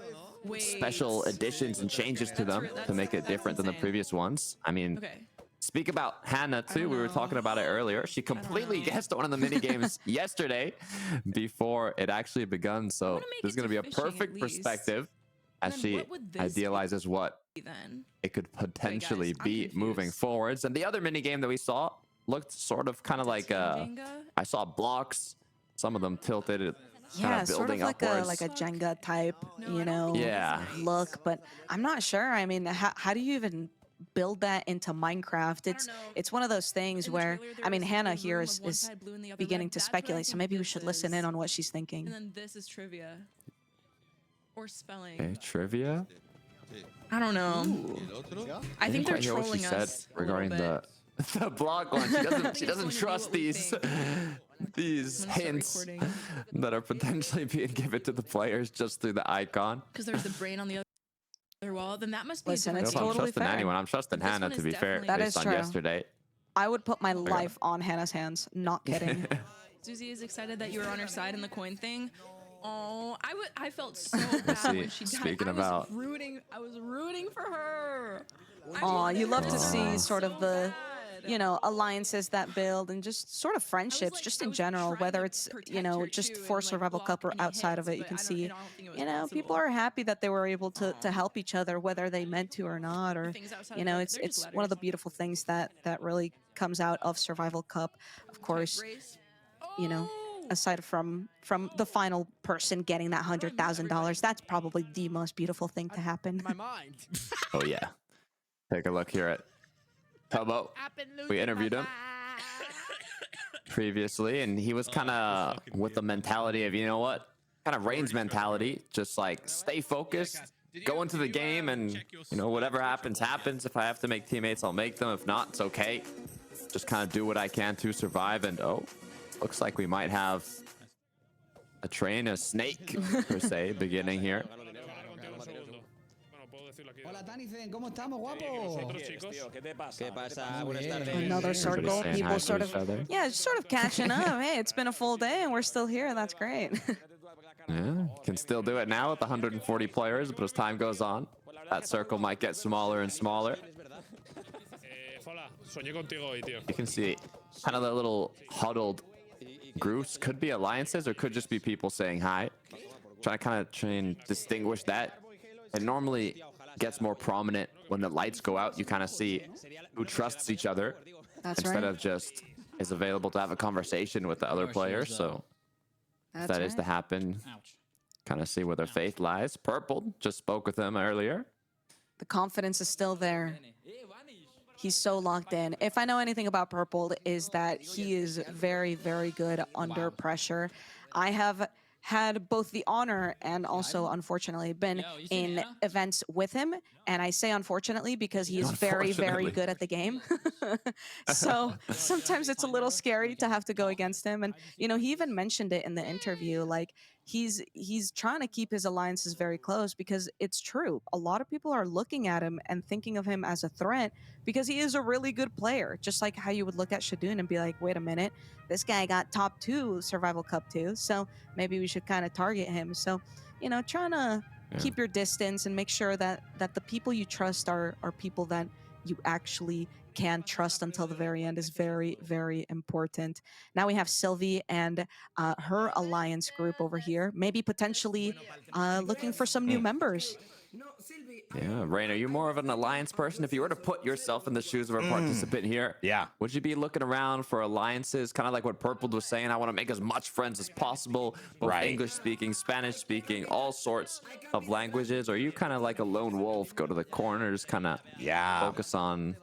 special additions and changes to them to make it different than the previous ones. I mean, speak about Hannah too. We were talking about it earlier. She completely guessed one of the mini games yesterday before it actually begun. So this is going to be a perfect perspective as she idealizes what it could potentially be moving forwards. And the other mini game that we saw looked sort of kind of like I saw blocks, some of them tilted. Yeah, sort of like a Jenga type, you know, look. But I'm not sure. I mean, how do you even build that into Minecraft? It's one of those things where, I mean, Hannah here is beginning to speculate, so maybe we should listen in on what she's thinking. And then this is trivia or spelling. Okay, trivia. I don't know. I think they're quite hear what she trolling said us regarding the block one. She doesn't trust these hints that are potentially being given to the players just through the icon. Because there's the brain on the other wall. Then that must be. Listen, I don't it's know if I'm totally trusting fair. anyone. I'm trusting This Hannah, one to is be fair, definitely- That based is on true. yesterday. I would put my life on Hannah's hands. Not kidding. Susie is excited that you were on her side in the coin thing. Oh, I felt so bad See, when she died. speaking I was about- rooting for her. Aw, you love to see Aw. sort of So the, bad. you know, alliances that build and just sort of friendships, like- just I in was general, trying whether to it's, you protect know, her just too for and, like, Survival block Cup or any outside of hits, it. You but can I don't see, think it was you know, people possible. are happy that they were able to help each other, whether they meant to or not, or, Things outside you of know, that, it's they're just one of the letters. beautiful things that really comes out of Survival Cup. Of course, Race. you know. Oh, aside from the final person getting that $100,000, that's probably the most beautiful thing to happen. My mind. Oh yeah. Take a look here at Tobo. We interviewed him previously, and he was kind of with the mentality of, you know what, kind of Rain's mentality, just like stay focused, go into the game, and you know, whatever happens happens. If I have to make teammates, I'll make them. If not, it's okay. Just kind of do what I can to survive. And oh, looks like we might have a train, a snake per se, beginning here. Hola Tanisen, ¿cómo estamos, guapo? ¿Qué pasa? Buenas tardes. Another circle, saying hi people to sort each of, other. yeah, just sort of catching up. Hey, it's been a full day and we're still here. That's great. Yeah, can still do it now with 140 players, but as time goes on, that circle might get smaller and smaller. You can see kind of the little huddled groups. Could be alliances or could just be people saying hi. Trying to try and distinguish that. It normally gets more prominent when the lights go out. You kind of see who trusts each other That's instead right. of just is available to have a conversation with the other players. So if That's that is to right. happen, kind of see where their faith lies. Purple just spoke with him earlier. The confidence is still there. He's so locked in. If I know anything about Purple, is that he is very, very good under pressure. I have had both the honor and also, unfortunately, been in events with him. And I say unfortunately because he is very, very Unfortunately. good at the game. So sometimes it's a little scary to have to go against him. And, you know, he even mentioned it in the interview, like, he's trying to keep his alliances very close because it's true. A lot of people are looking at him and thinking of him as a threat because he is a really good player. Just like how you would look at Shadoon and be like, wait a minute, this guy got top 2 Survival Cup 2, so maybe we should kind of target him. So, you know, trying to keep your distance and make sure that the people you trust are people that you actually can trust until the very end is very, very important. Now we have Sylvie and her alliance group over here, maybe potentially looking for some new members. Yeah, Rain, are you more of an alliance person? If you were to put yourself in the shoes of a participant here, Yeah. would you be looking around for alliances? Kind of like what Purple was saying, I want to make as much friends as possible, both Right. English speaking, Spanish speaking, all sorts of languages. Or are you kind of like a lone wolf, go to the corners, kind of focus on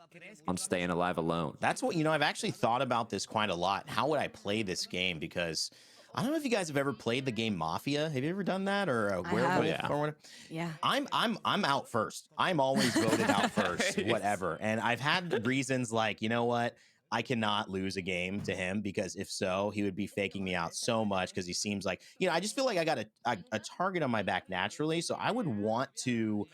staying alive alone? That's what, you know, I've actually thought about this quite a lot. How would I play this game? Because I don't know if you guys have ever played the game Mafia. Have you ever done that, or Werewolf have. or whatever? Yeah. I'm out first. I'm always voted out first, whatever. And I've had reasons like, you know what? I cannot lose a game to him because if so, he would be faking me out so much because he seems like, you know, I just feel like I got a target on my back naturally. So I would want to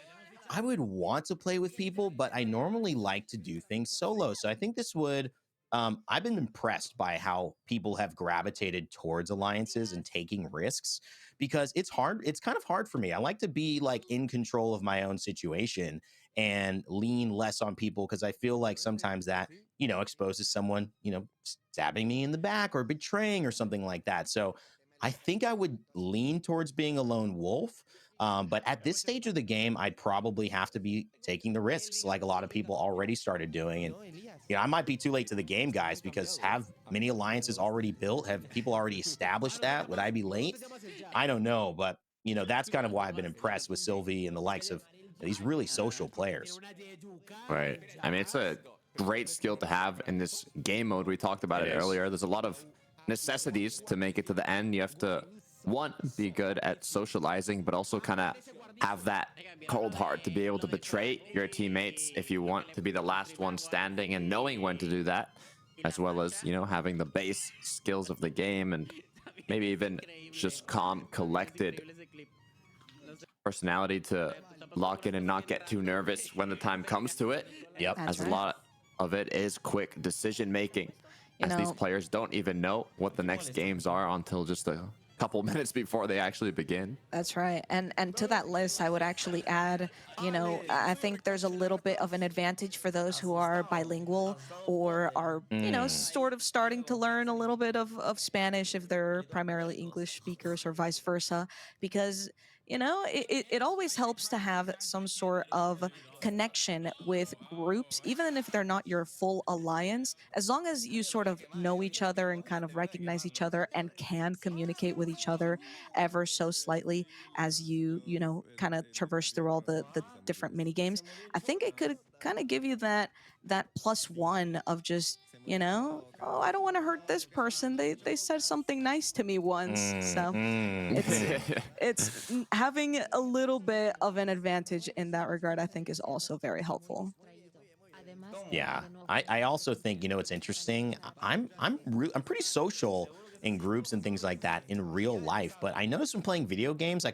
play with people, but I normally like to do things solo. So I think this would, I've been impressed by how people have gravitated towards alliances and taking risks because it's hard. It's kind of hard for me. I like to be like in control of my own situation and lean less on people because I feel like sometimes that, you know, exposes someone, you know, stabbing me in the back or betraying or something like that. So I think I would lean towards being a lone wolf. But at this stage of the game, I'd probably have to be taking the risks like a lot of people already started doing. And, you know, I might be too late to the game, guys, because have many alliances already built? Have people already established that? Would I be late? I don't know. But, you know, that's kind of why I've been impressed with Sylvie and the likes of these really social players. Right. I mean, it's a great skill to have in this game mode. We talked about it earlier. There's a lot of necessities to make it to the end. You have to, one, be good at socializing, but also kind of have that cold heart to be able to betray your teammates if you want to be the last one standing, and knowing when to do that, as well as, you know, having the base skills of the game and maybe even just calm, collected personality to lock in and not get too nervous when the time comes to it. Yep. That's As a right. lot of it is quick decision making, You as these know- players don't even know what the next games are until just a couple minutes before they actually begin. That's right. And to that list, I would actually add, you know, I think there's a little bit of an advantage for those who are bilingual or are, you know, sort of starting to learn a little bit of Spanish if they're primarily English speakers or vice versa. Because, you know, it always helps to have some sort of connection with groups, even if they're not your full alliance, as long as you sort of know each other and kind of recognize each other and can communicate with each other ever so slightly as you know, kind of traverse through all the different mini games. I think it could kind of give you that plus one of just, you know, oh, I don't want to hurt this person. They said something nice to me once. So it's having a little bit of an advantage in that regard, I think, is also very helpful. Yeah, I also think, you know, it's interesting. I'm pretty social in groups and things like that in real life, but I notice when playing video games, I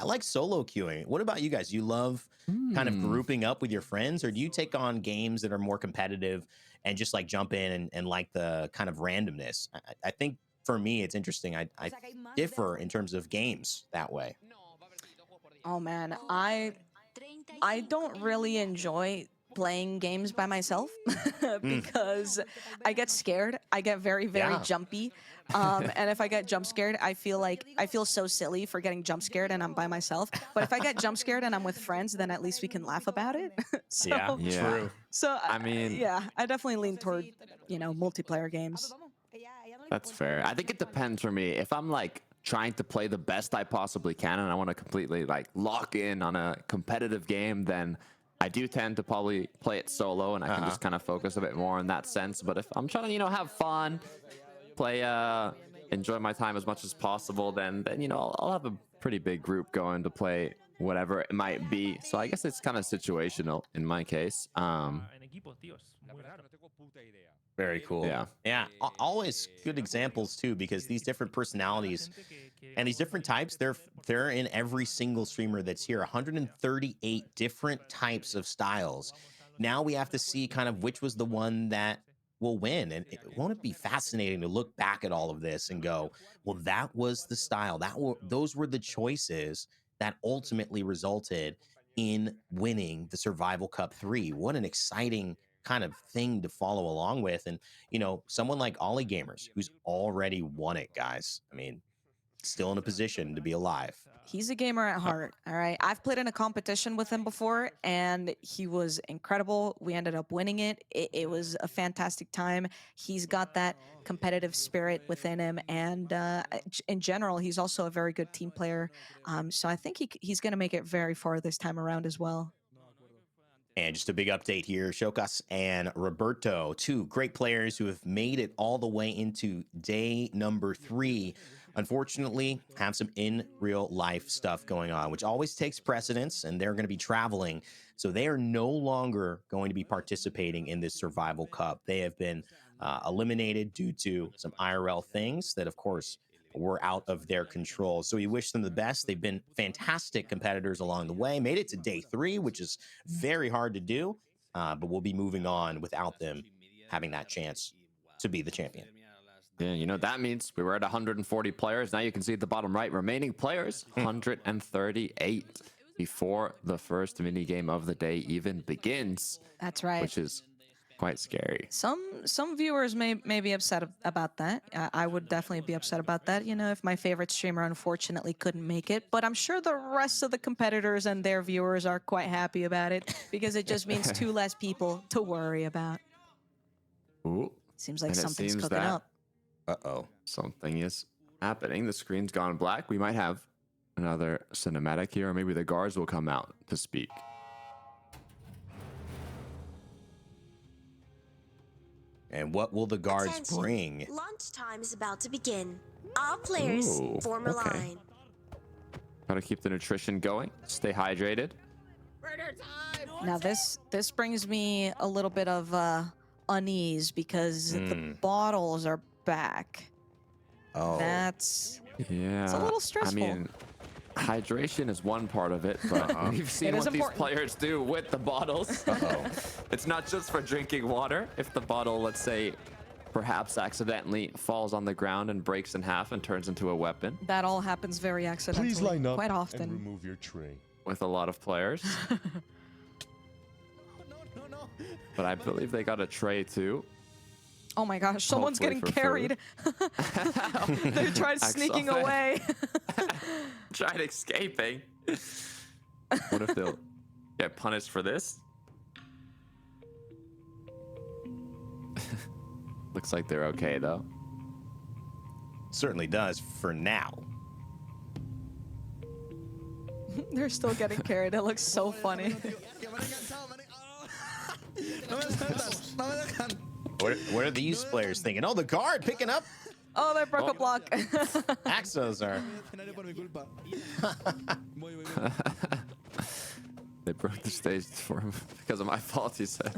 like solo queuing. What about you guys? You love kind of Hmm. grouping up with your friends, or do you take on games that are more competitive and just like jump in and like the kind of randomness? I think for me, it's interesting. I differ in terms of games that way. Oh man, I don't really enjoy playing games by myself Mm, because I get scared. I get very yeah. jumpy. And if I get jump scared, I feel so silly for getting jump scared and I'm by myself. But if I get jump scared and I'm with friends, then at least we can laugh about it. Yeah, so Yeah. true. so I mean, yeah, I definitely lean toward, you know, multiplayer games. that's fair. I think it depends for me. If I'm like trying to play the best I possibly can and I want to completely like lock in on a competitive game, then I do tend to probably play it solo and I can Uh-huh. just kind of focus a bit more in that sense. But if I'm trying to, you know, have fun, play, enjoy my time as much as possible, then you know, I'll have a pretty big group going to play whatever it might be. So I guess it's kind of situational in my case. Very cool. Yeah. Yeah, always good examples too, because these different personalities and these different types, they're in every single streamer that's here. 138 different types of styles. Now we have to see kind of which was the one that will win, and won't it be fascinating to look back at all of this and go, well, that was the style. Those were the choices that ultimately resulted in winning the Survival Cup 3. What an exciting kind of thing to follow along with. And, you know, someone like Ollie Gamers, who's already won it, guys. I mean, still in a position to be alive. He's a gamer at heart. All right. I've played in a competition with him before and he was incredible. We ended up winning it. It was a fantastic time. He's got that competitive spirit within him. And in general, he's also a very good team player. So I think he's going to make it very far this time around as well. And just a big update here, Shokas and Roberto, two great players who have made it all the way into day number 3. Unfortunately, have some in real life stuff going on, which always takes precedence, and they're going to be traveling. So they are no longer going to be participating in this Survival Cup. They have been eliminated due to some IRL things that, of course, were out of their control. So we wish them the best. They've been fantastic competitors along the way, made it to day 3, which is very hard to do, but we'll be moving on without them having that chance to be the champion. Yeah, you know, that means we were at 140 players. Now you can see at the bottom right, remaining players, 138 before the first mini game of the day even begins. That's right. Which is quite scary. Some viewers may be upset about that. I would definitely be upset about that, you know, if my favorite streamer unfortunately couldn't make it. But I'm sure the rest of the competitors and their viewers are quite happy about it because it just means 2 less people to worry about. Ooh. Seems like And it something's seems cooking that up. Uh-oh. Something is happening. The screen's gone black. We might have another cinematic here, or maybe the guards will come out to speak. And what will the guards Attention. bring? Lunchtime is about to begin. All players Ooh, form a okay. line. Gotta keep the nutrition going. Stay hydrated. Now this brings me a little bit of unease because the bottles are back. Oh. That's Yeah. it's a little stressful. I mean, hydration is one part of it, but we've seen It is what important. these players do with the bottles. It's not just for drinking water. If the bottle, let's say, perhaps accidentally falls on the ground and breaks in half and turns into a weapon. That all happens very accidentally. Please line up quite and often. remove your tray. With a lot of players. But I believe they got a tray too. Oh my gosh, someone's Hopefully getting for carried. They're trying sneaking XOF. away. Tried escaping. What if they'll get punished for this? Looks like they're okay though. Certainly does for now. They're still getting carried. It looks so funny. What are these players thinking? Oh, the guard picking up. Oh, they broke a block. Axos are. They broke the stage for him because of my fault, he said.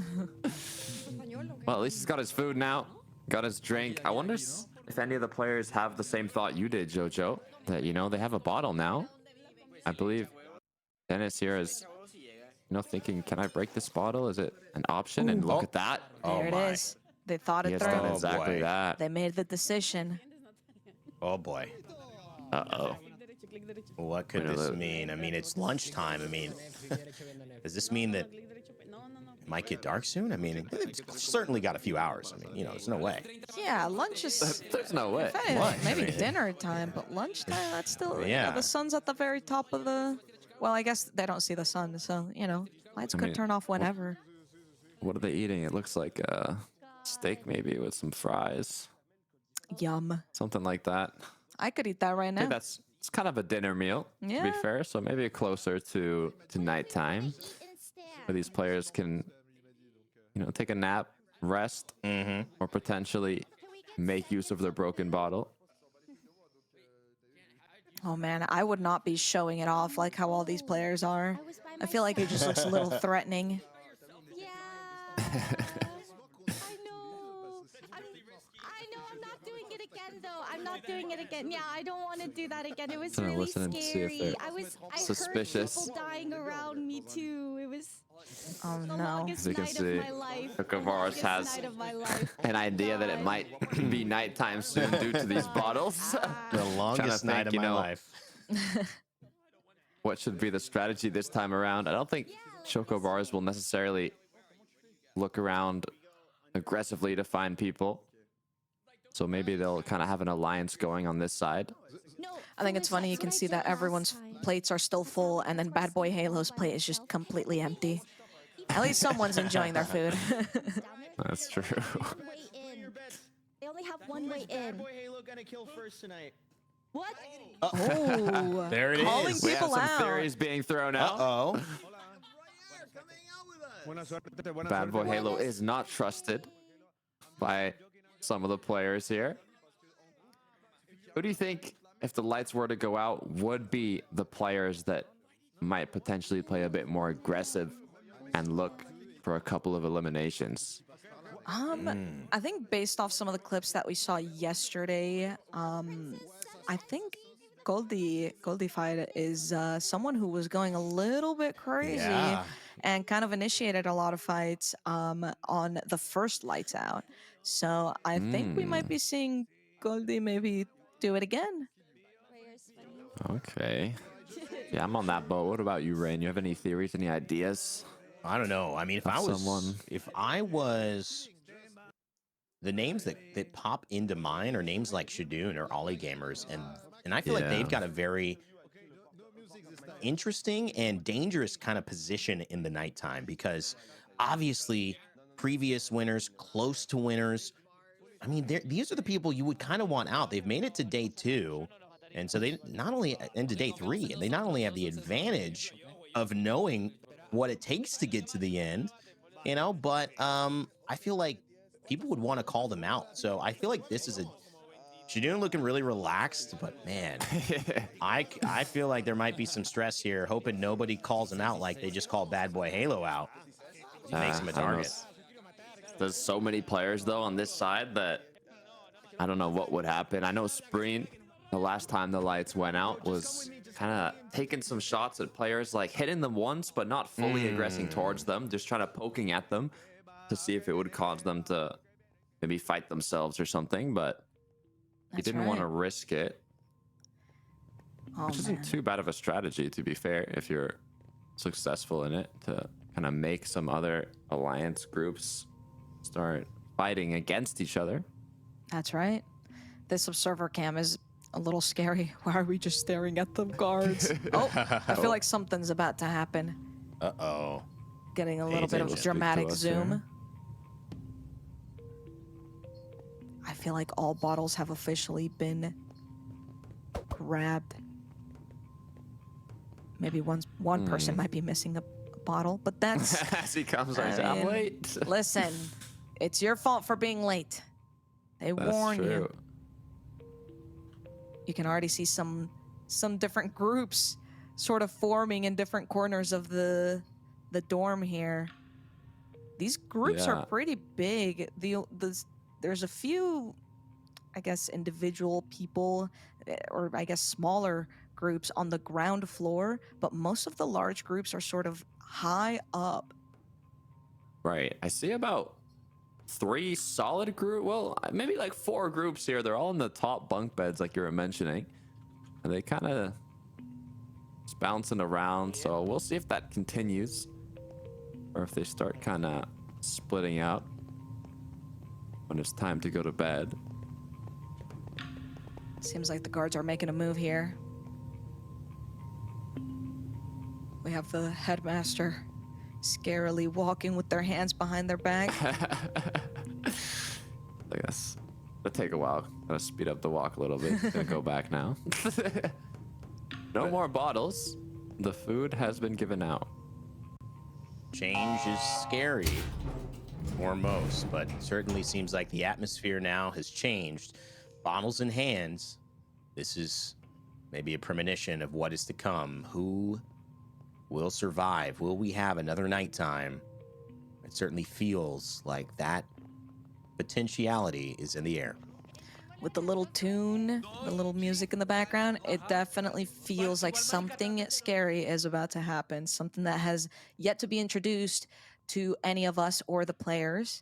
Well, at least he's got his food now. Got his drink. I wonder if any of the players have the same thought you did, Jojo. That, you know, they have a bottle now. I believe Dennis here is, you know, thinking, can I break this bottle? Is it an option? And look at that. There it is. They thought He it has done through. exactly that. They made the decision. Oh boy. Uh-oh. What could this mean? I mean, it's lunchtime. I mean, does this mean that it might get dark soon? I mean, it's certainly got a few hours. I mean, you know, there's no way. Yeah, lunch is. There's no way. If anything, Lunch, maybe I mean. dinner time, but lunchtime, that's still. Yeah. Yeah. The sun's at the very top of the. Well, I guess they don't see the sun, so, you know, lights could mean, turn off whenever. What are they eating? It looks like steak maybe with some fries. Yum. Something like that. I could eat that right I now. think it's kind of a dinner meal, to be Yeah. fair. So maybe closer to nighttime, where these players can, you know, take a nap, rest, or potentially make use of their broken bottle. Oh man, I would not be showing it off like how all these players are. I feel like it just looks a little threatening. Yeah. I know. I'm not doing it again though. I'm not doing it again. Yeah, I don't want to do that again. It was Gonna really listen and see if scary. they're I suspicious. heard people dying around me too. It was Oh the no. longest As you can night see, of my life. the The Kavaris longest has night of my life. an idea that it might be nighttime soon due to these bottles. The longest night of think, my you know, life. What should be the strategy this time around? I don't think Choco Bars will necessarily look around aggressively to find people. So maybe they'll kind of have an alliance going on this side. I think it's funny you can see that everyone's plates are still full and then Bad Boy Halo's plate is just completely empty. At least someone's enjoying their food. That's true. They only have one way in. Boy Halo gonna kill first tonight. What? Oh, There it is. calling We have people some out. theories being thrown out. Uh-oh. Bad Boy Halo is not trusted by some of the players here. Who do you think, if the lights were to go out, would be the players that might potentially play a bit more aggressive and look for a couple of eliminations? I think based off some of the clips that we saw yesterday, I think Goldie Fight is someone who was going a little bit crazy Yeah. and kind of initiated a lot of fights on the first lights out. So I think we might be seeing Goldie maybe do it again. Okay. Yeah, I'm on that boat. What about you, Rain? You have any theories, any ideas? I don't know. I mean, if I was, the names that pop into mind are names like Shadoon or Ollie Gamers, and I feel like they've got a very interesting and dangerous kind of position in the nighttime because obviously previous winners, close to winners. I mean, these are the people you would kind of want out. They've made it to day 2, and so they not only into day 3, and they not only have the advantage of knowing what it takes to get to the end, you know, but I feel like people would want to call them out. So I feel like this is a Shadoon looking really relaxed, but man, I feel like there might be some stress here, hoping nobody calls him out like they just called Bad Boy Halo out. Makes him a target. There's so many players though on this side that I don't know what would happen. I know Spreen, the last time the lights went out, was kind of taking some shots at players, like hitting them once, but not fully aggressing towards them, just trying to poking at them to see if it would cause them to maybe fight themselves or something, but he didn't want to risk it. Which isn't too bad of a strategy, to be fair, if you're successful in it, to kind of make some other alliance groups start fighting against each other. That's right. This observer cam is a little scary. Why are we just staring at the guards? Oh, I feel like something's about to happen. Uh-oh. Getting a little bit of Agent. dramatic Speak to us zoom. here. I feel like all bottles have officially been grabbed. Maybe one person might be missing a bottle, but that's... As he comes, I I'm mean, late. Listen, it's your fault for being late. They warn you. You can already see some different groups sort of forming in different corners of the dorm here. These groups are pretty big. There's a few, I guess, individual people, or I guess smaller groups on the ground floor, but most of the large groups are sort of high up. Right. I see about 3 solid group. Well, maybe like 4 groups here. They're all in the top bunk beds, like you were mentioning, and they kind of just bouncing around. So we'll see if that continues, or if they start kind of splitting out when it's time to go to bed. Seems like the guards are making a move here. We have the headmaster scarily walking with their hands behind their back. I guess it'll take a while. Gotta speed up the walk a little bit. Gonna go back now. No more bottles. The food has been given out. Change is scary for most, but it certainly seems like the atmosphere now has changed. Bottles in hands. This is maybe a premonition of what is to come. Who will survive? Will we have another nighttime? It certainly feels like that potentiality is in the air. With the little tune, the little music in the background, it definitely feels like something scary is about to happen. Something that has yet to be introduced to any of us or the players.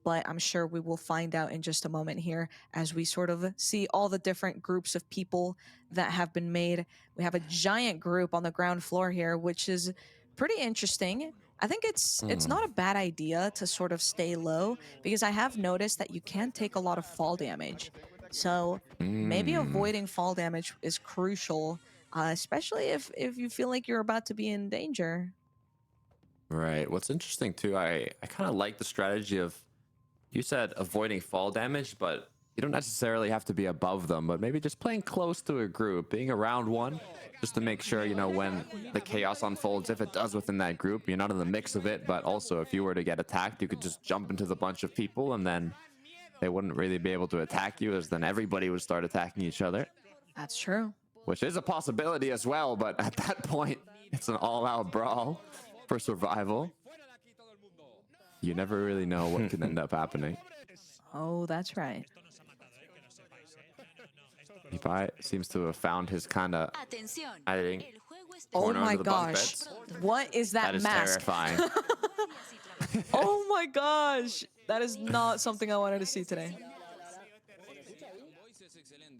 But I'm sure we will find out in just a moment here as we sort of see all the different groups of people that have been made. We have a giant group on the ground floor here, which is pretty interesting. I think it's not a bad idea to sort of stay low, because I have noticed that you can take a lot of fall damage. So maybe avoiding fall damage is crucial, especially if you feel like you're about to be in danger. Right. What's interesting too, I kind of like the strategy of, you said avoiding fall damage, but you don't necessarily have to be above them, but maybe just playing close to a group, being around one, just to make sure, you know, when the chaos unfolds, if it does within that group, you're not in the mix of it, but also if you were to get attacked, you could just jump into the bunch of people and then they wouldn't really be able to attack you, as then everybody would start attacking each other. That's true. Which is a possibility as well, but at that point, it's an all-out brawl for survival. You never really know what can end up happening. Oh, that's right. Levi seems to have found his kind of hiding Oh corner my under the bunk gosh. beds. What is that That is mask? terrifying. Oh my gosh. That is not something I wanted to see today.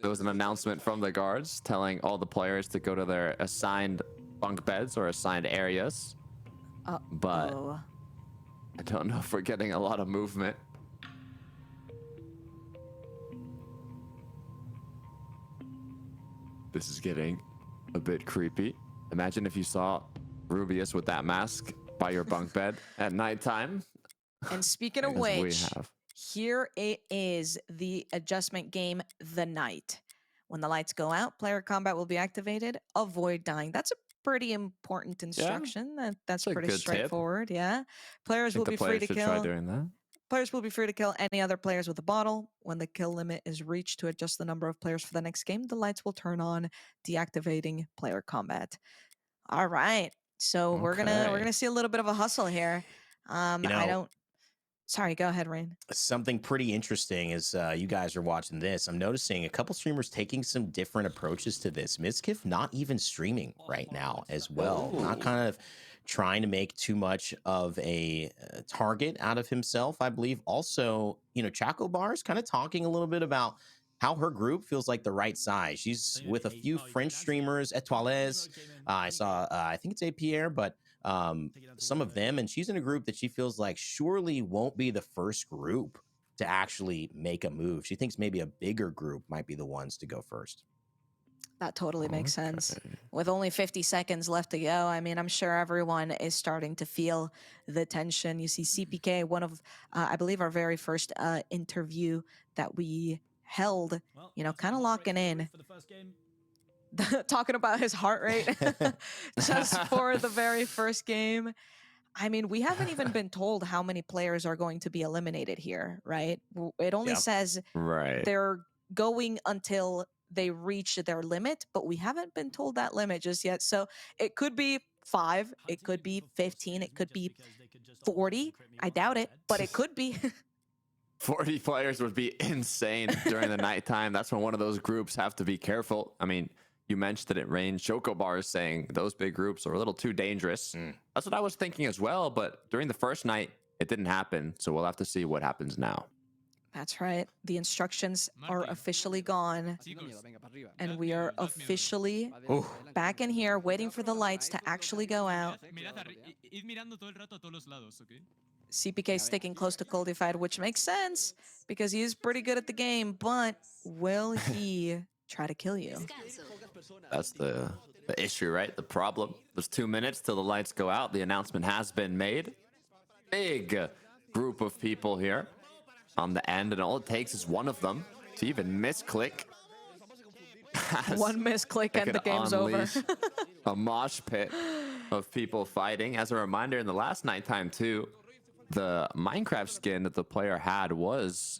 There was an announcement from the guards telling all the players to go to their assigned bunk beds or assigned areas. But I don't know if we're getting a lot of movement. This is getting a bit creepy. Imagine if you saw Rubius with that mask by your bunk bed at nighttime. And speaking of As we which, have. here it is, the adjustment game, The Night. When the lights go out, player combat will be activated. Avoid dying. That's a pretty important instruction. That's a pretty good tip. straightforward. Yeah. Players will be free to Try kill. doing that. Players will be free to kill any other players with a bottle. When the kill limit is reached, to adjust the number of players for the next game, the lights will turn on, deactivating player combat. All right. So we're gonna see a little bit of a hustle here. Sorry, go ahead, Rain. Something pretty interesting as you guys are watching this. I'm noticing a couple streamers taking some different approaches to this. Mizkif not even streaming right now as well. Not kind of trying to make too much of a target out of himself, I believe. Also, you know, Choco Bar's kind of talking a little bit about how her group feels like the right size. She's with a few French streamers, Etoiles. I saw, I think it's A. Pierre, but some of them, and she's in a group that she feels like surely won't be the first group to actually make a move. She thinks maybe a bigger group might be the ones to go first. That totally makes sense. With only 50 seconds left to go, I mean, I'm sure everyone is starting to feel the tension. You see CPK, one of, I believe, our very first interview that we held, you know, kind of locking in, talking about his heart rate just for the very first game. I mean, we haven't even been told how many players are going to be eliminated here, right? It only says they're going until they reach their limit, but we haven't been told that limit just yet. So it could be 5, it could be 15, it could be 40. I doubt it, but it could be. 40 players would be insane during the nighttime. That's when one of those groups have to be careful. I mean, you mentioned that it rained. Chocobar is saying those big groups are a little too dangerous. That's what I was thinking as well, but during the first night, it didn't happen. So we'll have to see what happens now. That's right. The instructions are officially gone. And we are officially back in here waiting for the lights to actually go out. CPK sticking close to Coldified, which makes sense because he is pretty good at the game, but will he try to kill you? That's the issue, right? The problem. There's 2 minutes till the lights go out. The announcement has been made. Big group of people here on the end, and all it takes is one of them to even misclick. One misclick and the game's over. A mosh pit of people fighting. As a reminder, in the last nighttime too, the Minecraft skin that the player had was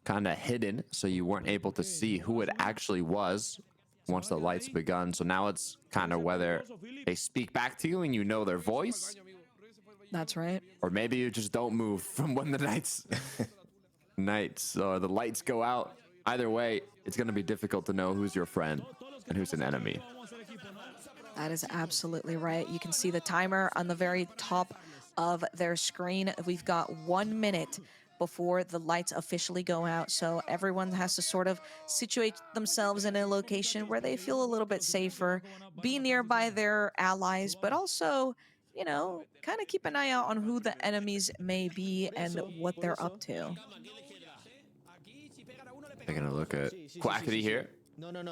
kind of hidden, so you weren't able to see who it actually was once the lights begun. So now it's kind of whether they speak back to you and you know their voice. That's right. Or maybe you just don't move from when the the lights go out. Either way, it's going to be difficult to know who's your friend and who's an enemy. That is absolutely right. You can see the timer on the very top of their screen. We've got 1 minute before the lights officially go out, so everyone has to sort of situate themselves in a location where they feel a little bit safer, be nearby their allies, but also, you know, kind of keep an eye out on who the enemies may be and what they're up to. Taking a look at Quackity here.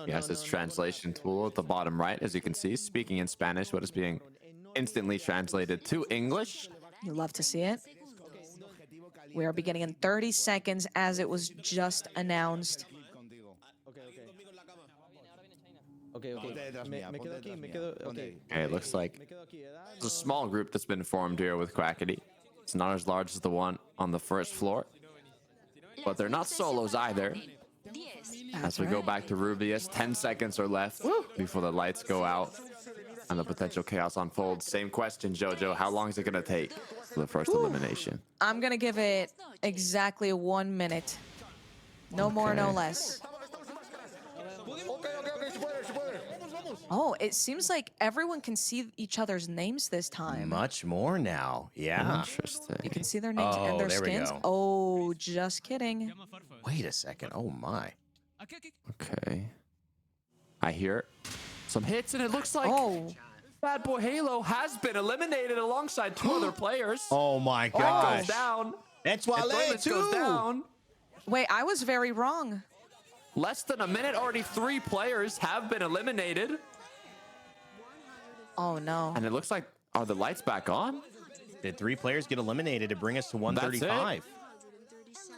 He has this translation tool at the bottom right, as you can see, speaking in Spanish, what is being instantly translated to English. You love to see it. We are beginning in 30 seconds as it was just announced. Okay, it looks like there's a small group that's been formed here with Quackity. It's not as large as the one on the first floor, but they're not solos either. As we go back to Rubius, 10 seconds are left before the lights go out and the potential chaos unfolds. Same question, Jojo. How long is it going to take for the first elimination? I'm going to give it exactly 1 minute. No more, no less. Oh, it seems like everyone can see each other's names this time. Much more now. Yeah. Interesting. You can see their names and their skins. Oh, just kidding. Wait a second. Oh, my. Okay. I hear some hits, and it looks like Bad Boy Halo has been eliminated alongside 2 other players. Oh, my gosh. That goes down. That's why it goes down. Wait, I was very wrong. Less than a minute, already 3 players have been eliminated. Oh, no. And it looks like, are the lights back on? Did 3 players get eliminated to bring us to 135?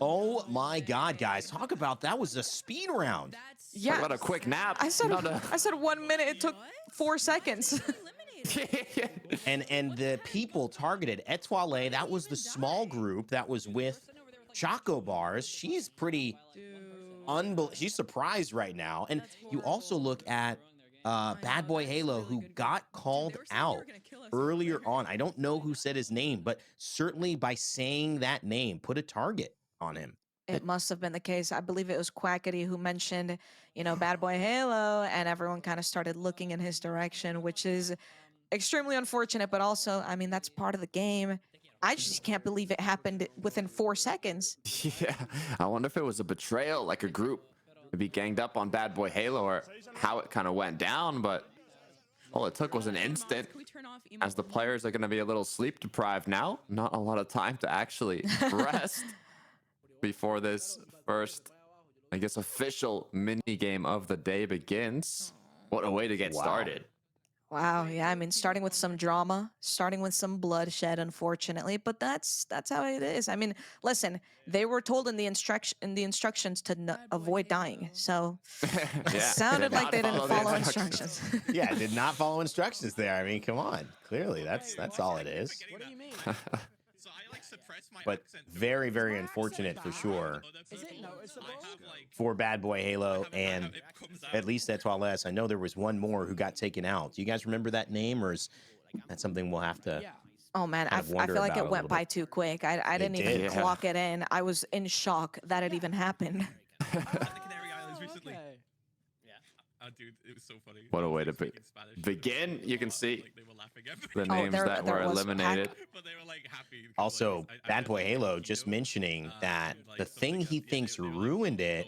Oh my God, guys. Talk about that was a speed round. Yeah. What a quick nap. I said 1 minute. It took 4 seconds. and the people targeted, Etoile, that was the small group that was with Choco Bars. She's pretty she's surprised right now. And you also look at Bad Boy Halo, who got called out earlier on. I don't know who said his name, but certainly by saying that name, put a target on him. It must have been the case. I believe it was Quackity who mentioned, you know, Bad Boy Halo, and everyone kind of started looking in his direction, which is extremely unfortunate, but also, I mean, that's part of the game. I just can't believe it happened within 4 seconds. Yeah, I wonder if it was a betrayal, like a group maybe ganged up on Bad Boy Halo, or how it kind of went down, but all it took was an instant, as the players are going to be a little sleep deprived now. Not a lot of time to actually rest. before this first, I guess, official mini game of the day begins. What a way to get started. Wow, yeah, I mean, starting with some drama, starting with some bloodshed, unfortunately, but that's how it is. I mean, listen, they were told in the instructions to avoid dying, so it sounded like they didn't follow instructions. Yeah, did not follow instructions there. I mean, come on. Clearly, that's all it is. What do you mean? But very, very unfortunate for sure Is it noticeable? for Bad Boy Halo and at least Etoiles. I know there was one more who got taken out. Do you guys remember that name, or is that something we'll have to? Oh man, I kind of feel wonder like about it a went little by bit. too quick. I didn't even did. clock it in. I was in shock that it even happened. Dude, it was so funny. What a way to begin. You can see the Oh, names that there were was eliminated. But they were like happy. Also, Bad Boy Halo just mentioning that the thing he thinks ruined it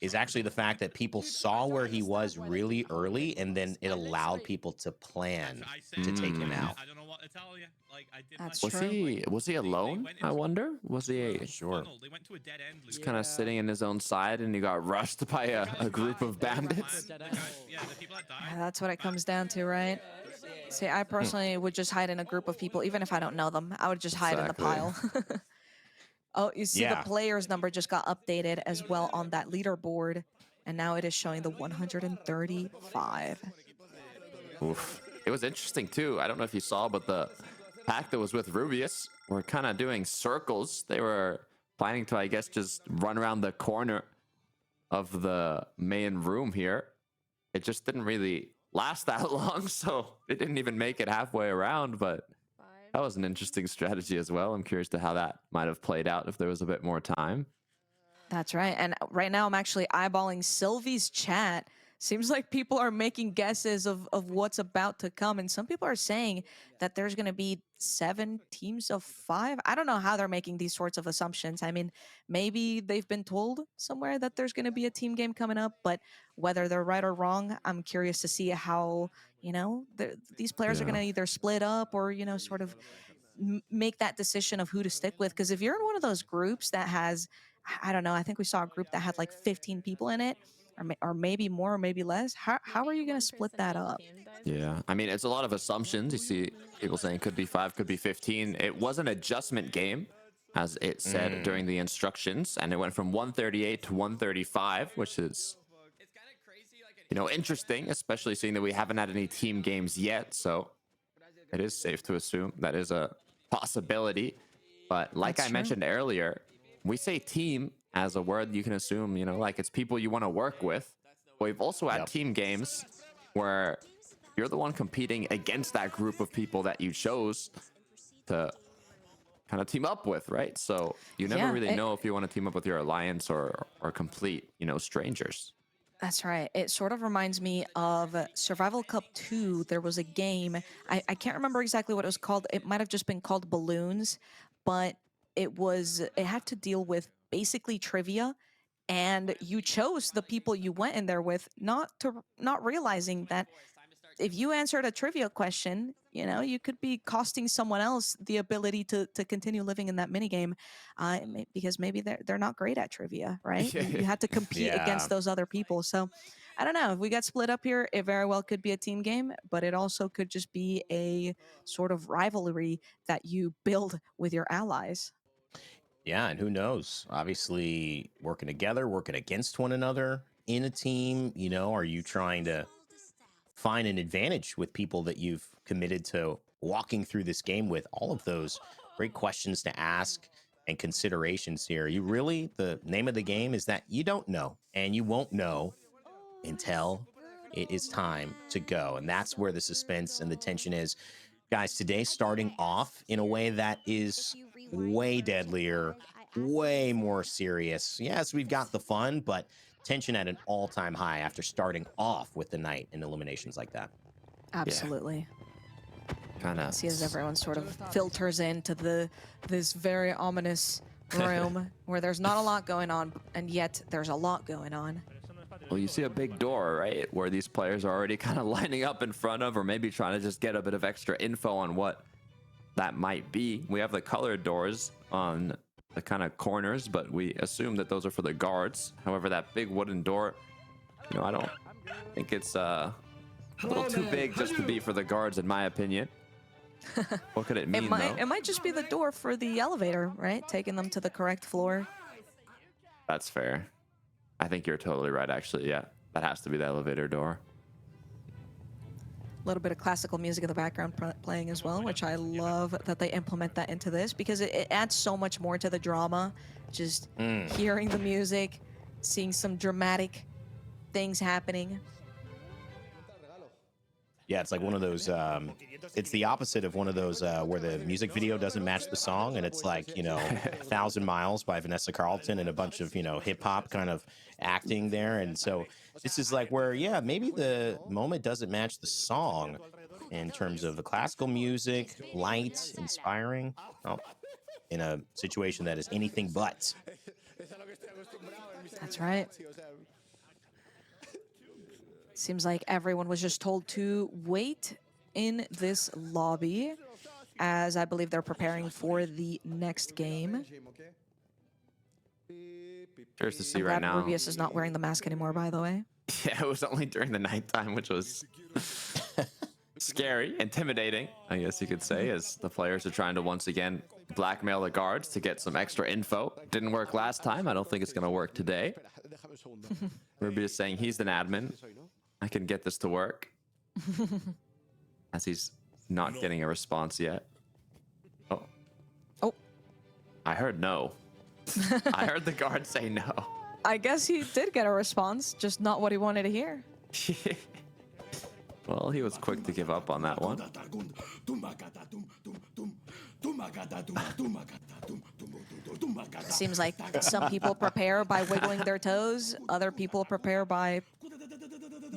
is actually the fact that people saw where he was really early, and then it allowed people to plan to take him out. I don't know what to tell you. Like, I did That's Was true. he alone? I wonder. Was he Sure. They went to a dead end. just kind of sitting in his own side and he got rushed by a group of bandits? Yeah, the people that died. Yeah, that's what it comes down to, right? See, I personally would just hide in a group of people, even if I don't know them. I would just hide in the pile. Oh, you see, Yeah. the player's number just got updated as well on that leaderboard, and now it is showing the 135. Oof. It was interesting too. I don't know if you saw, but the pack that was with Rubius were kind of doing circles. They were planning to, I guess, just run around the corner of the main room here. It just didn't really last that long, so it didn't even make it halfway around, but that was an interesting strategy as well. I'm curious to how that might have played out if there was a bit more time. That's right. And right now I'm actually eyeballing Sylvie's chat. Seems like people are making guesses of what's about to come. And some people are saying that there's going to be 7 teams of 5. I don't know how they're making these sorts of assumptions. I mean, maybe they've been told somewhere that there's going to be a team game coming up, but whether they're right or wrong, I'm curious to see how, these players are going to either split up or, sort of make that decision of who to stick with. Because if you're in one of those groups that has, I don't know, I think we saw a group that had like 15 people in it, or maybe more or maybe less. How are you going to split that up? Yeah, I mean, it's a lot of assumptions. You see people saying could be 5, could be 15. It was an adjustment game, as it said during the instructions, and it went from 138 to 135, which is, interesting, especially seeing that we haven't had any team games yet. So it is safe to assume that is a possibility. But like That's I true. mentioned earlier, we say team as a word you can assume, like it's people you want to work with. But we've also had team games where you're the one competing against that group of people that you chose to kind of team up with, right? So you never really know if you want to team up with your alliance or complete, strangers. That's right. It sort of reminds me of Survival Cup 2. There was a game. I can't remember exactly what it was called. It might have just been called Balloons, but it had to deal with basically trivia, and you chose the people you went in there with, not realizing that if you answered a trivia question, you could be costing someone else the ability to continue living in that minigame, because maybe they're not great at trivia, right? You had to compete against those other people. So I don't know. If we got split up here, it very well could be a team game, but it also could just be a sort of rivalry that you build with your allies. Yeah, and who knows? Obviously, working together, working against one another in a team. Are you trying to find an advantage with people that you've committed to walking through this game with? All of those great questions to ask and considerations here. The name of the game is that you don't know, and you won't know until it is time to go. And that's where the suspense and the tension is. Guys, today starting off in a way that is way deadlier, way more serious. Yes, we've got the fun, but tension at an all-time high after starting off with the night in eliminations like that. Absolutely. Kind of. See, as everyone sort of filters into this very ominous room where there's not a lot going on, and yet there's a lot going on. Well, you see a big door, right, where these players are already kind of lining up in front of, or maybe trying to just get a bit of extra info on what that might be. We have the colored doors on the kind of corners, but we assume that those are for the guards. However, that big wooden door, you know, I don't think it's a little too big just to be for the guards, in my opinion. What could it mean, though? It might just be the door for the elevator, right? Taking them to the correct floor. That's fair. I think you're totally right, actually. Yeah, that has to be the elevator door. A little bit of classical music in the background playing as well, which I love that they implement that into this because it adds so much more to the drama. Just hearing the music, seeing some dramatic things happening. Yeah, it's like one of those, it's the opposite of one of those where the music video doesn't match the song, and it's like, you know, 1,000 Miles by Vanessa Carlton and a bunch of, you know, hip-hop kind of acting there. And so this is like where, yeah, maybe the moment doesn't match the song in terms of the classical music, light, inspiring, in a situation that is anything but. That's right. Seems like everyone was just told to wait in this lobby, as I believe they're preparing for the next game. Curious to see I'm right glad now. Rubius is not wearing the mask anymore, by the way. Yeah, it was only during the nighttime, which was scary, intimidating, I guess you could say, as the players are trying to once again blackmail the guards to get some extra info. Didn't work last time. I don't think it's going to work today. Rubius saying he's an admin. I can get this to work. As he's not getting a response yet. Oh. Oh. I heard no. I heard the guard say no. I guess he did get a response, just not what he wanted to hear. Well, he was quick to give up on that one. Seems like some people prepare by wiggling their toes, other people prepare by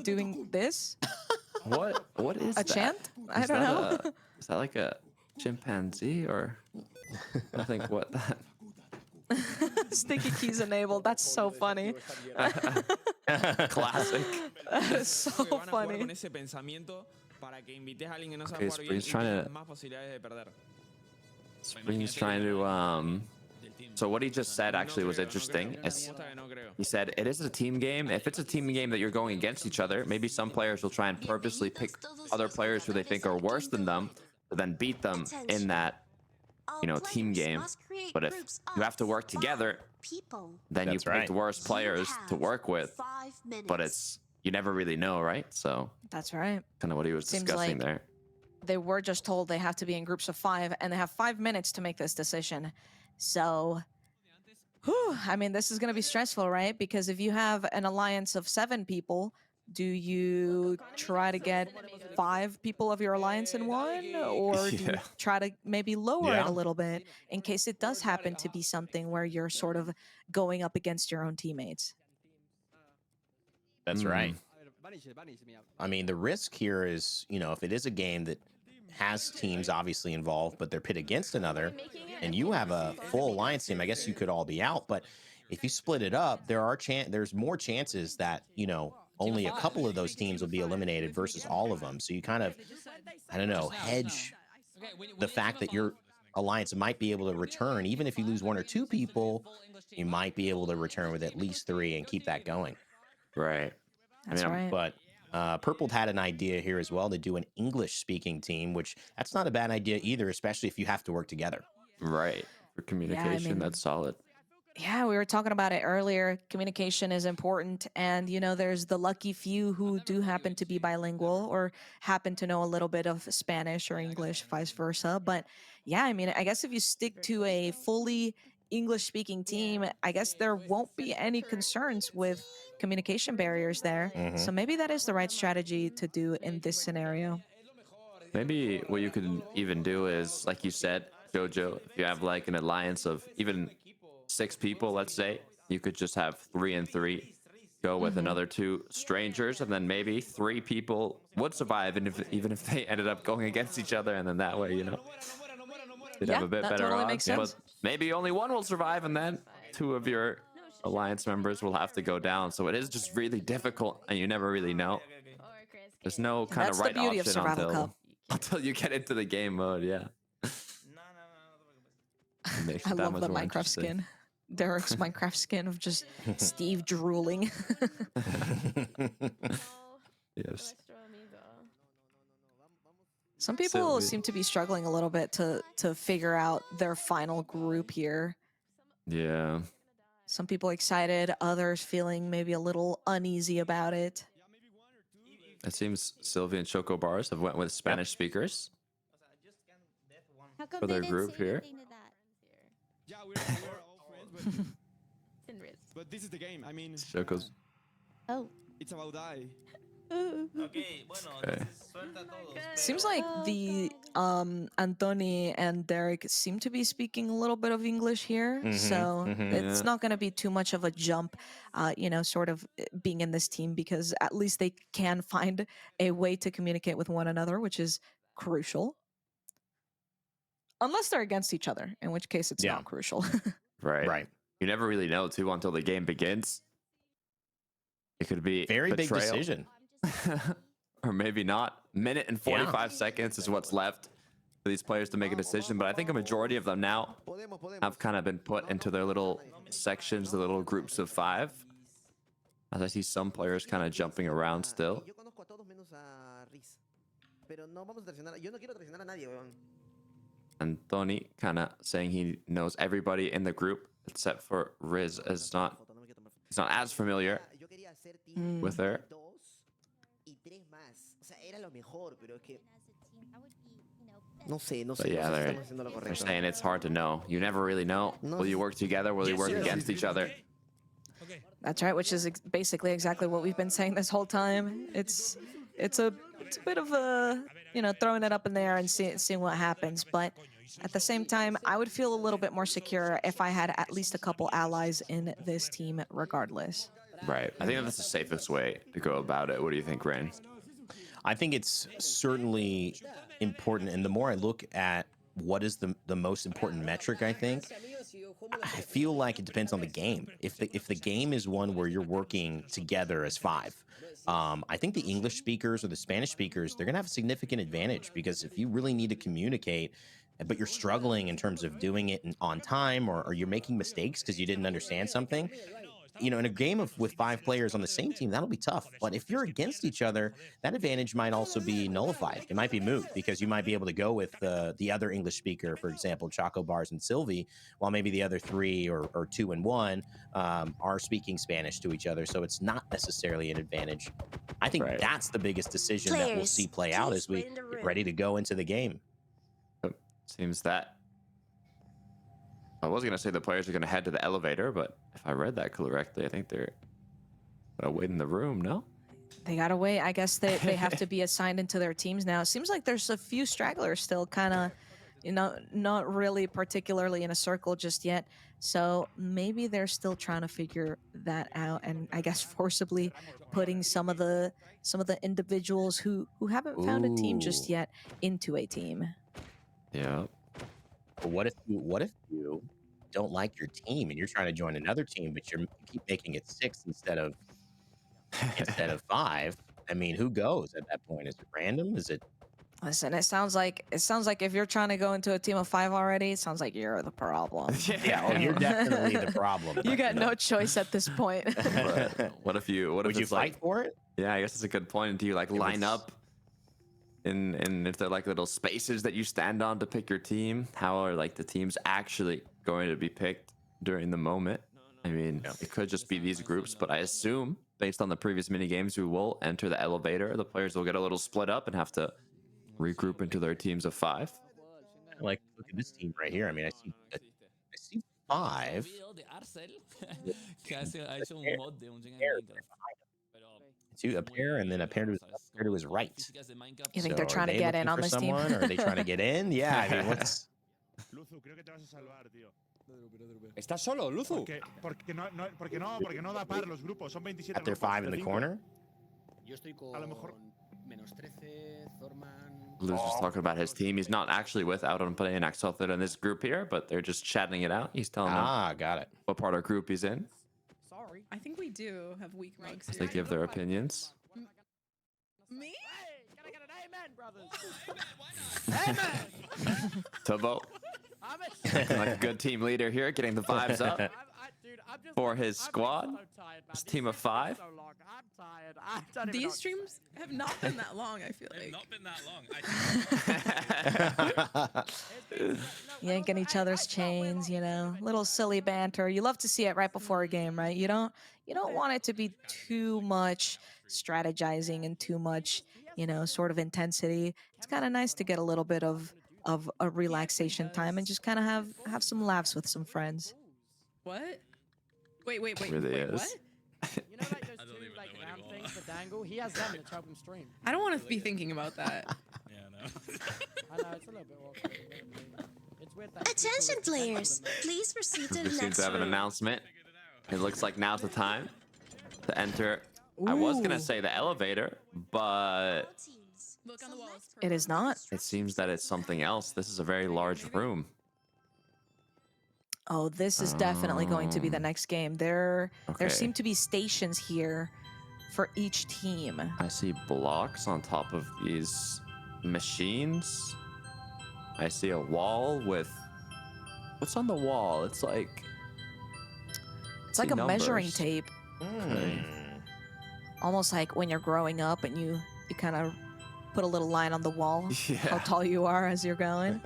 doing this. What is a that? chant? I Is don't that know. Is that like a chimpanzee or I think what that Sticky keys enabled. That's so funny. classic. That is so funny. Okay, Spring's trying to so what he just said actually was interesting. He said it is a team game. If it's a team game that you're going against each other, maybe some players will try and purposely pick other players who they think are worse than them, but then beat them in that, you know, team game. But if you have to work together, then you pick the worst players to work with. But it's, you never really know, right? So that's right. Kind of what he was discussing there. They were just told they have to be in groups of 5, and they have 5 minutes to make this decision. So, I mean, this is going to be stressful, right? Because if you have an alliance of 7 people, do you try to get 5 people of your alliance in one? Or do you try to maybe lower it a little bit in case it does happen to be something where you're sort of going up against your own teammates? That's right. I mean, the risk here is, you know, if it is a game that has teams obviously involved, but they're pit against another, and you have a full alliance team, I guess you could all be out. But if you split it up, there's more chances that, you know, only a couple of those teams will be eliminated versus all of them. So you kind of, I don't know, hedge the fact that your alliance might be able to return. Even if you lose 1 or 2 people, you might be able to return with at least 3 and keep that going. Right. That's right. But Purple had an idea here as well to do an English-speaking team, which that's not a bad idea either, especially if you have to work together. Right. For communication, that's solid. Yeah, we were talking about it earlier. Communication is important. And, you know, there's the lucky few who do happen to be bilingual or happen to know a little bit of Spanish or English, vice versa. But yeah, I mean, I guess if you stick to a fully English-speaking team, I guess there won't be any concerns with communication barriers there. So maybe that is the right strategy to do in this scenario. Maybe what you could even do is, like you said, Jojo, if you have like an alliance of even 6 people, let's say, you could just have 3 and 3, go with another 2 strangers, and then maybe 3 people would survive, and even if they ended up going against each other, and then that way, you know, you'd have a bit better totally odds. makes sense. But maybe only 1 will survive, and then 2 of your alliance members will have to go down. So it is just really difficult, and you never really know. There's no kind of right option until you get into the game mode. Yeah. Makes I it that love much the more Minecraft interesting. skin. Derek's Minecraft skin of just Steve drooling. Yes. Some people Sylvie. seem to be struggling a little bit to figure out their final group here. Yeah. Some people excited, others feeling maybe a little uneasy about it. It seems Sylvie and Choco Bars have went with Spanish speakers How come for they their didn't group say here. anything to that? Yeah, we're all friends, but this is the game. I mean, Choco's. Oh. it's about die. Okay. Seems like Oh, the God. Anthony and Derek seem to be speaking a little bit of English here, so it's Yeah. not going to be too much of a jump, sort of being in this team, because at least they can find a way to communicate with one another, which is crucial. Unless they're against each other, in which case it's Yeah. not crucial. Right. Right. You never really know too until the game begins. It could be Very big betrayal. decision. Or maybe not. Minute and 45 seconds is what's left for these players to make a decision. But I think a majority of them now have kind of been put into their little sections, the little groups of 5. As I see some players kind of jumping around still. And Tony kind of saying he knows everybody in the group except for Riz. He's not as familiar with her. But yeah, they're saying it's hard to know. You never really know. Will you work together? Will you work against each other? That's right, which is basically exactly what we've been saying this whole time. It's a bit of a, throwing it up in the air and seeing what happens. But at the same time, I would feel a little bit more secure if I had at least a couple allies in this team regardless. Right. I think that's the safest way to go about it. What do you think, Rain? I think it's certainly important. And the more I look at what is the most important metric, I feel like it depends on the game. If the game is one where you're working together as 5, I think the English speakers or the Spanish speakers, they're going to have a significant advantage, because if you really need to communicate, but you're struggling in terms of doing it on time, or you're making mistakes because you didn't understand something, in a game with 5 players on the same team, that'll be tough. But if you're against each other, that advantage might also be nullified. It might be moot, because you might be able to go with the other English speaker, for example, Choco Bars and Sylvie, while maybe the other 3 or 2 and 1 are speaking Spanish to each other. So it's not necessarily an advantage. I think that's the biggest decision that we'll see play out as we get ready to go into the game. Seems that I was going to say the players are going to head to the elevator, but if I read that correctly, I think they're going to wait in the room, no? They got to wait. I guess they have to be assigned into their teams now. It seems like there's a few stragglers still kind of, not really particularly in a circle just yet. So maybe they're still trying to figure that out, and I guess forcibly putting some of the individuals who haven't found a team just yet into a team. Yeah. But what if you don't like your team and you're trying to join another team, but you keep making it 6 instead of 5? I mean, who goes at that point? Is it random? Is it? Listen, it sounds like if you're trying to go into a team of 5 already, it sounds like you're the problem. Yeah, well, you're definitely the problem. You got no choice at this point. What if would you fight for it? Yeah, I guess that's a good point. Do you line up? And if they're little spaces that you stand on to pick your team, how are the teams actually going to be picked during the moment? I mean, it could just be these groups, but I assume based on the previous mini games, who will enter the elevator, the players will get a little split up and have to regroup into their teams of 5. Look at this team right here. I mean, I see 5. To a pair, and then a pair to his right. You think they're trying to get in on this team? Or are they trying to get in? Yeah, I mean, what's... ¿Estás solo, Luzu? Porque no da par los grupos, son 27 At their 5 in the corner? Yo estoy con -13, Thorman. Lou's just talking about his team. He's not actually with Out on Play and Axelthid in this group here, but they're just chatting it out. He's telling them got it. what part of group he's in. Sorry. I think we do have weak mics. As they give their opinions. Me? Can I get an amen, brothers? To vote. Looking like a good team leader here, getting the vibes up Dude, I'm just, for his I'm squad. so tired, man. His These team of streams are 5. so long. I'm tired. I don't even know These what to streams have not been that long, I feel like. Not been that long. Yanking each other's chains, you know, little silly banter. You love to see it right before a game, right? You don't want it to be too much strategizing and too much, you know, sort of intensity. It's kind of nice to get a little bit of a relaxation time and just kind of have some laughs with some friends. What? Wait, Really wait, is. what? You know, like those two like round things for Dangle. He has them that help him stream. I don't want to be thinking about that. Yeah, no. I know it's a little bit awkward. It's weird that Attention players, please proceed to We the seem next to have an room. announcement. It looks like now's the time to enter. I was gonna say the elevator, but All teams, Look on the walls. It is not. it seems that it's something else. This is a very large room. Oh, this is definitely going to be the next game. There Okay. seem to be stations here for each team. I see blocks on top of these machines. I see a wall with... What's on the wall? It's like... It's like a measuring numbers. tape, Okay. almost like when you're growing up and you kind of put a little line on the wall, how Yeah. tall you are as you're going.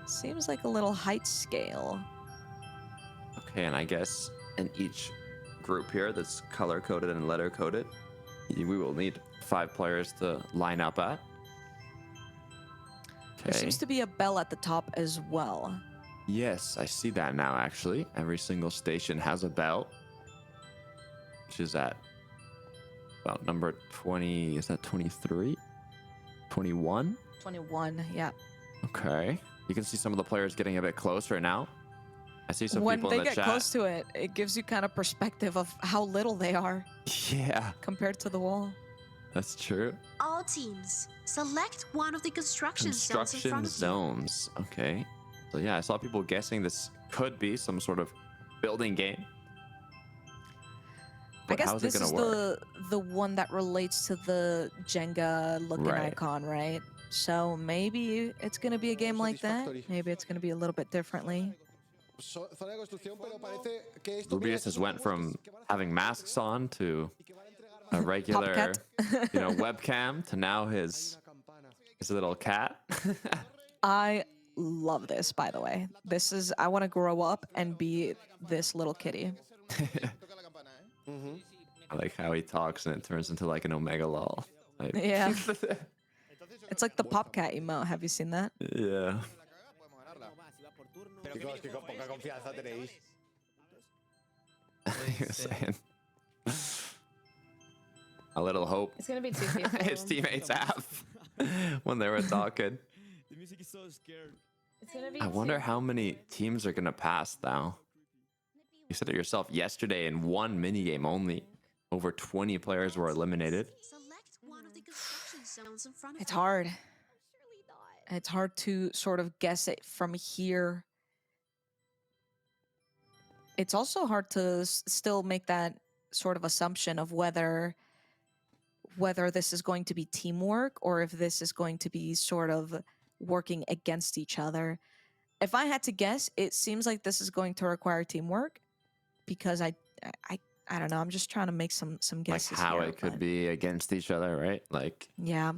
Seems like a little height scale. Okay, and I guess in each group here that's color-coded and letter-coded, we will need 5 players to line up at. There Okay. seems to be a bell at the top as well. Yes, I see that now, actually. Every single station has a bell, which is at about number 20. Is that 23? 21? 21, yeah. Okay. You can see some of the players getting a bit closer now. I see some When people they in the get chat. close to it, it gives you kind of perspective of how little they are Yeah, compared to the wall. that's true. All teams, select one of the construction zones in Construction front of you. zones. Okay. So yeah, I saw people guessing this could be some sort of building game. I But guess how's this it is gonna work? the one that relates to the Jenga looking Right. icon, right? So maybe it's gonna be a game like that. Maybe it's gonna be a little bit differently. Rubius has went from having masks on to a regular, cat. webcam to now his little cat. I love this, by the way. I want to grow up and be this little kitty. I like how he talks and it turns into like an Omega lol. Like, Yeah. It's like the pop cat emote. Have you seen that? yeah. Chicos, qué poca confianza tenéis. He was saying. A little hope It's gonna be too peaceful. his teammates have when they were talking. The music is so scared. It's gonna be I wonder how many teams are gonna pass now. You said it yourself yesterday in one minigame only. Over 20 players were eliminated. Select one of the construction zones in front of It's you. hard. Surely not. It's hard to sort of guess it from here. It's also hard to still make that sort of assumption of whether this is going to be teamwork or if this is going to be sort of working against each other. If I had to guess, it seems like this is going to require teamwork because I don't know. I'm just trying to make some Like guesses. how here, it could but be against each other, right? Like yeah.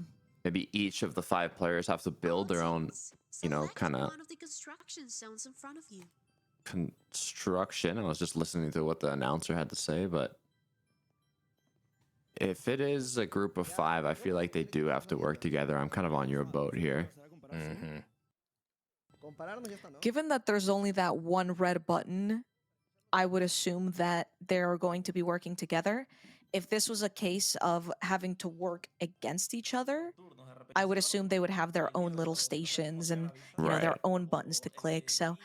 maybe each of the 5 players have to build their own, Select kind of one of the construction zones in front of you. construction. I was just listening to what the announcer had to say, but if it is a group of 5, I feel like they do have to work together. I'm kind of on your boat here. Given that there's only that one red button, I would assume that they're going to be working together. If this was a case of having to work against each other, I would assume they would have their own little stations and their Right. own buttons to click. So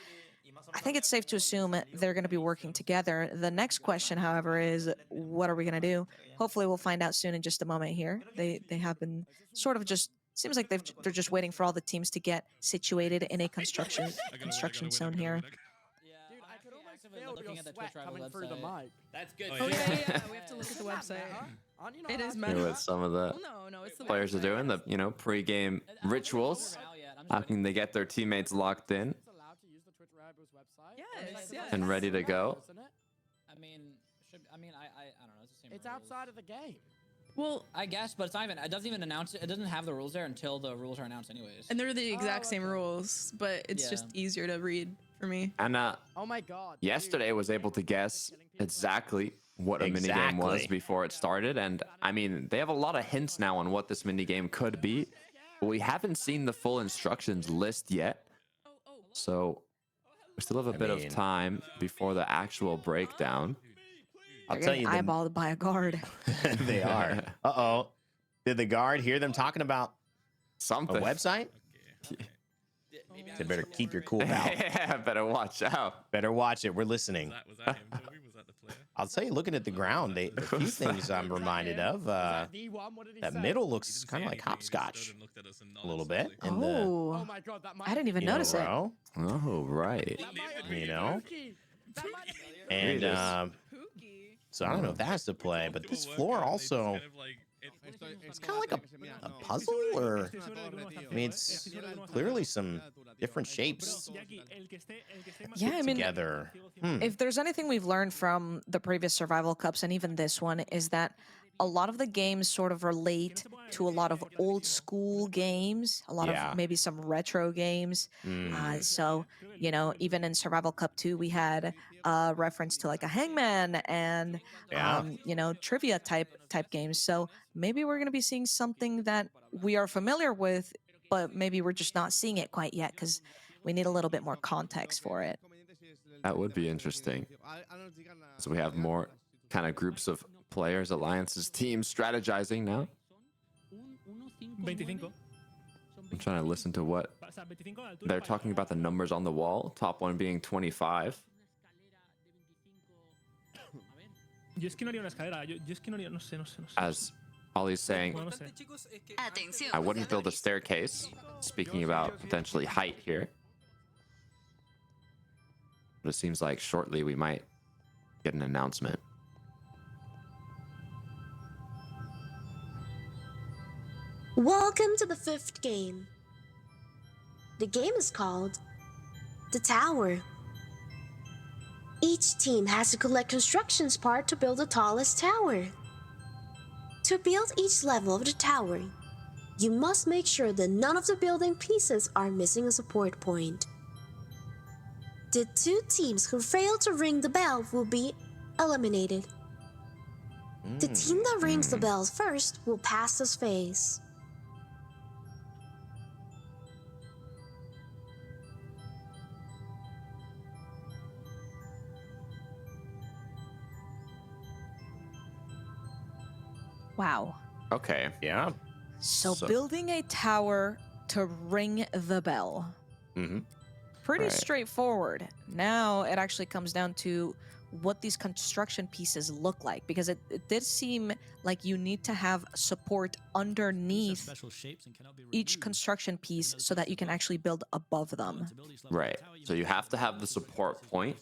I think it's safe to assume they're going to be working together. The next question, however, is what are we going to do? Hopefully we'll find out soon in just a moment here. They have been sort of just seems like they're just waiting for all the teams to get situated in a construction zone here. Dude, I could almost feel your sweat coming through the mic. That's good. Oh, yeah. We have to look at the website. Aren't you not It is happy? Hear meta. what some of the Well, no, it's the players are website. doing, the pre-game rituals. How can they get their teammates locked in? Yes, yes. And ready to go. I mean, I don't know. It's the same. It's rules. outside of the game. Well, I guess, but it's not even. It doesn't even announce it. It doesn't have the rules there until the rules are announced, anyways. and they're the exact same okay. rules, but it's just Yeah. easier to read for me. And Oh my god. yesterday I was able to guess exactly what a minigame was Exactly. before it started. And I mean, they have a lot of hints now on what this minigame could be. But we haven't seen the full instructions list yet. So we still have a bit mean- of time before the actual breakdown. I'll They're tell getting you, eyeballed by a guard. they are. Uh-oh. Did the guard hear them talking about a Something. website? They better keep your cool out. Yeah, better watch out. Better watch it. We're listening. Was that him, Toby? Was that the player? I'll tell you, looking at the ground, a few things I'm reminded of. That middle looks kind of like hopscotch a little bit. In the, Oh, my god, that I didn't even you know, notice it. row, Oh, right. you know? Here it And is. so I don't know if that has to play, but this floor also, it's kind of like a puzzle, or I mean, it's clearly some different shapes Yeah, I mean, together. if there's anything we've learned from the previous survival cups and even this one, is that a lot of the games sort of relate to a lot of old school games, a lot Yeah. of maybe some retro games. So, you know, even in Survival Cup 2, we had a reference to like a Hangman and, Yeah. you know, trivia type games. So maybe we're going to be seeing something that we are familiar with, but maybe we're just not seeing it quite yet because we need a little bit more context for it. That would be interesting. So we have more kind of groups of players, alliances, teams strategizing now. 25. I'm trying to listen to what they're talking about, the numbers on the wall. Top one being 25. Yo es que no haría una escalera. Yo es que no haría, no sé. As Ollie's saying, No sé. I wouldn't build a staircase. Speaking about potentially height here. But it seems like shortly we might get an announcement. Welcome to the 5th game. The game is called The Tower. Each team has to collect constructions part to build the tallest tower. To build each level of the tower, you must make sure that none of the building pieces are missing a support point. The 2 teams who fail to ring the bell will be eliminated. The team that rings the bell first will pass this phase. Wow. Okay. Yeah. So, So- building a tower to ring the bell. Mm-hmm. Pretty Right. straightforward. Now it actually comes down to what these construction pieces look like, because it did seem like you need to have support underneath each construction piece so that you can actually build above them. Right. So you have to have the support point.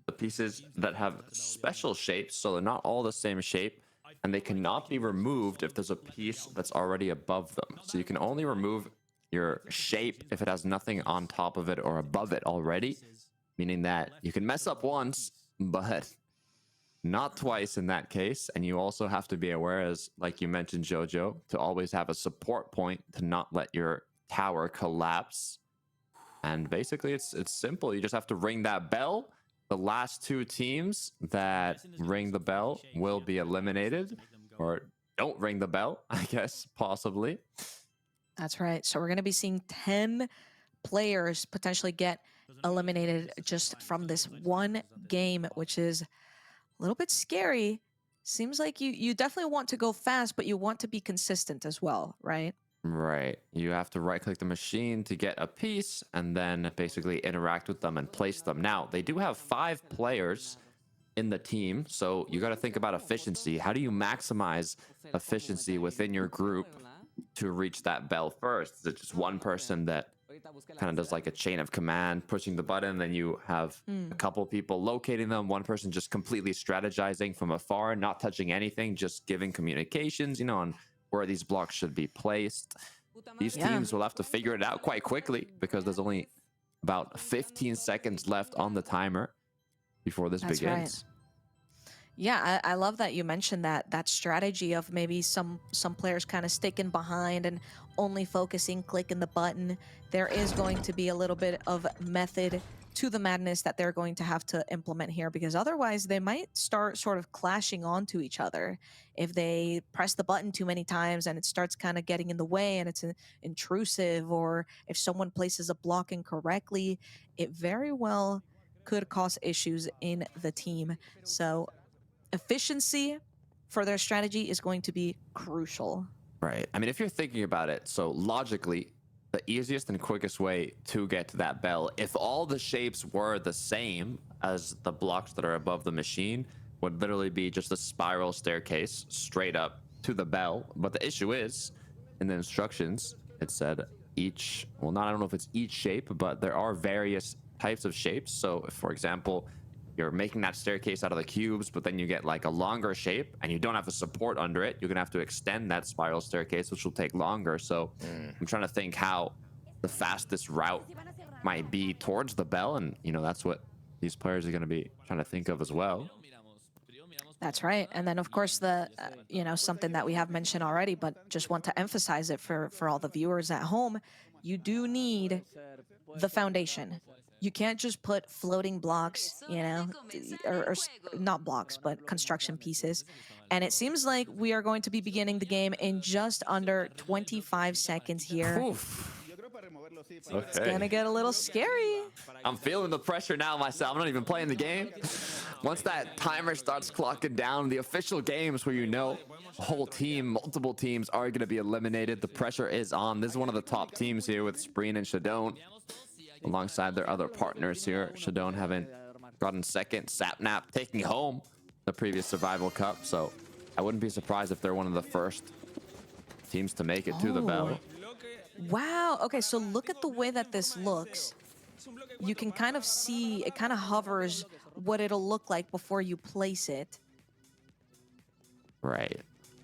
The pieces that have special shapes, so they're not all the same shape, and they cannot be removed if there's a piece that's already above them. So you can only remove your shape if it has nothing on top of it or above it already, meaning that you can mess up once, but not twice in that case. And you also have to be aware, as like you mentioned, Jojo, to always have a support point to not let your tower collapse. And basically it's simple. You just have to ring that bell. The last 2 teams that ring the bell will be eliminated, or don't ring the bell, I guess, possibly. That's right. So we're going to be seeing 10 players potentially get eliminated just from this one game, which is a little bit scary. Seems like you definitely want to go fast, but you want to be consistent as well, right? Right. You have to right click the machine to get a piece and then basically interact with them and place them. Now, they do have 5 players in the team, so you got to think about efficiency. How do you maximize efficiency within your group to reach that bell first? Is it just one person that kind of does like a chain of command, pushing the button, then you have a couple people locating them, one person just completely strategizing from afar, not touching anything, just giving communications, you know, on where these blocks should be placed? These teams will have to figure it out quite quickly because there's only About 15 seconds left on the timer before this That's begins. Yeah, I love that you mentioned that strategy of maybe some players kind of sticking behind and only focusing, clicking the button. There is going to be a little bit of method to the madness that they're going to have to implement here, because otherwise they might start sort of clashing onto each other if they press the button too many times and it starts kind of getting in the way and it's intrusive, or if someone places a block incorrectly, it very well could cause issues in the team. So efficiency for their strategy is going to be crucial. Right. I mean, if you're thinking about it, so logically, the easiest and quickest way to get to that bell, if all the shapes were the same as the blocks that are above the machine, would literally be just a spiral staircase straight up to the bell. But the issue is, in the instructions, it said each, well, not, I don't know if it's each shape, but there are various types of shapes. So if, for example, you're making that staircase out of the cubes, but then you get like a longer shape and you don't have a support under it, you're gonna have to extend that spiral staircase, which will take longer. So I'm trying to think how the fastest route might be towards the bell, and you know, that's what these players are gonna be trying to think of as well. That's right. And then of course the you know, something that we have mentioned already, but just want to emphasize it for all the viewers at home, you do need the foundation. You can't just put floating blocks, you know, or not blocks, but construction pieces. And it seems like we are going to be beginning the game in just under 25 seconds here. Oof. It's gonna get a little scary. I'm feeling the pressure now myself. I'm not even playing the game. Once that timer starts clocking down, the official games where you know a whole team, multiple teams are going to be eliminated, the pressure is on. This is one of the top teams here with Spreen and Shadone alongside their other partners here. Shadone having gotten second, Sapnap taking home the previous Survival Cup. So I wouldn't be surprised if they're one of the first teams to make it to the bell. Wow. Okay, so look at the way that this looks. You can kind of see, it kind of hovers what it'll look like before you place it. Right.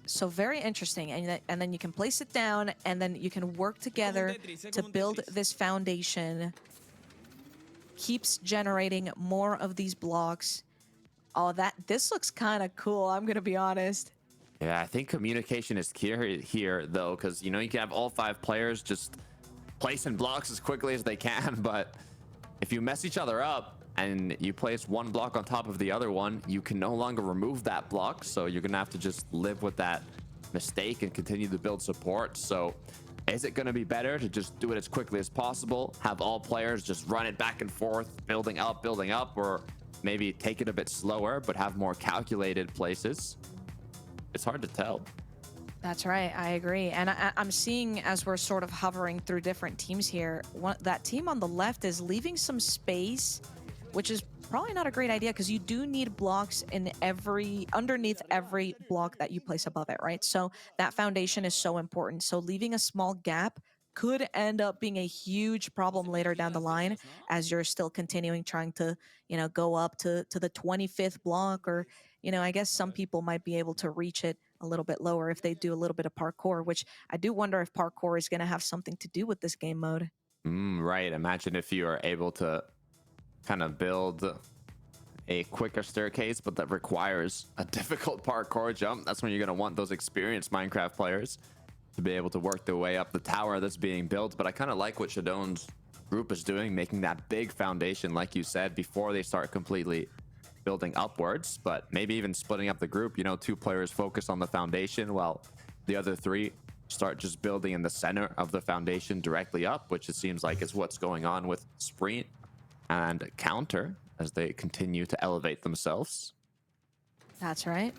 So very interesting. And then you can place it down, and then you can work together to build this foundation. Keeps generating more of these blocks. Oh, this looks kind of cool, I'm gonna be honest. Yeah, I think communication is key here, though, because, you know, you can have all 5 players just placing blocks as quickly as they can, but if you mess each other up and you place one block on top of the other one, you can no longer remove that block, so you're gonna have to just live with that mistake and continue to build support. So is it gonna be better to just do it as quickly as possible, have all players just run it back and forth, building up, or maybe take it a bit slower but have more calculated places? It's hard to tell. That's right, I agree. And I'm seeing, as we're sort of hovering through different teams here, that team on the left is leaving some space, which is probably not a great idea, because you do need blocks in underneath every block that you place above it, right? So that foundation is so important. So leaving a small gap could end up being a huge problem later down the line, as you're still continuing trying to, you know, go up to the 25th block, or, you know, I guess some people might be able to reach it a little bit lower if they do a little bit of parkour, which I do wonder if parkour is going to have something to do with this game mode. Right. Imagine if you are able to kind of build a quicker staircase, but that requires a difficult parkour jump. That's when you're going to want those experienced Minecraft players to be able to work their way up the tower that's being built. But I kind of like what Shadone's group is doing, making that big foundation, like you said, before they start completely building upwards. But maybe even splitting up the group, you know, 2 players focus on the foundation while the other 3 start just building in the center of the foundation directly up, which it seems like is what's going on with Sprint and Counter as they continue to elevate themselves. That's right.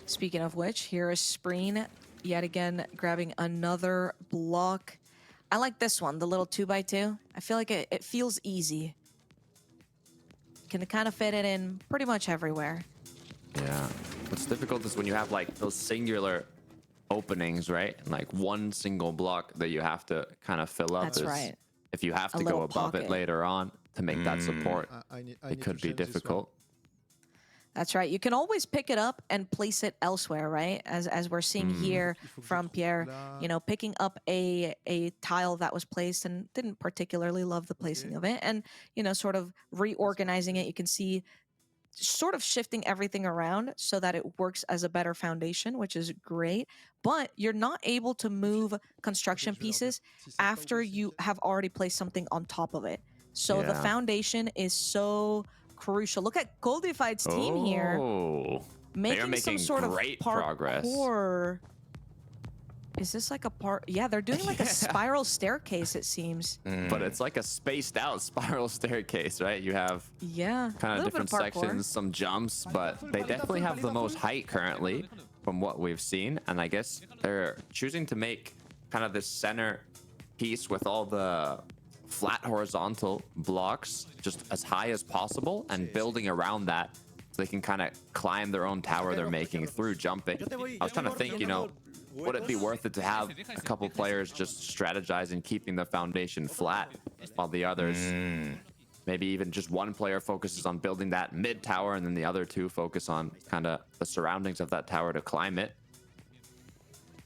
Speaking of which, here is Spreen yet again grabbing another block. I like this one, the little 2x2. I feel like it feels easy. You can kind of fit it in pretty much everywhere. Yeah. What's difficult is when you have like those singular openings, right? And like one single block that you have to kind of fill up. That's right. If you have to go above it later on to make that support, it could be difficult. That's right. You can always pick it up and place it elsewhere, right? As we're seeing here from Pierre, you know, picking up a tile that was placed and didn't particularly love the placing of it, and you know, sort of reorganizing it. You can see sort of shifting everything around so that it works as a better foundation, which is great. But you're not able to move construction pieces after you have already placed something on top of it. So the foundation is so crucial. Look at Goldified's team here, making some sort of great parkour. Is this like a part? Yeah, they're doing like a spiral staircase, it seems. But it's like a spaced out spiral staircase, right? You have kind of different sections, some jumps, but they definitely have the most height currently from what we've seen. And I guess they're choosing to make kind of this center piece with all the flat horizontal blocks just as high as possible and building around that so they can kind of climb their own tower they're making through jumping. I was trying to think, you know, would it be worth it to have a couple players just strategizing keeping the foundation flat while the others, maybe even just one player focuses on building that mid tower and then the other two focus on kind of the surroundings of that tower to climb it?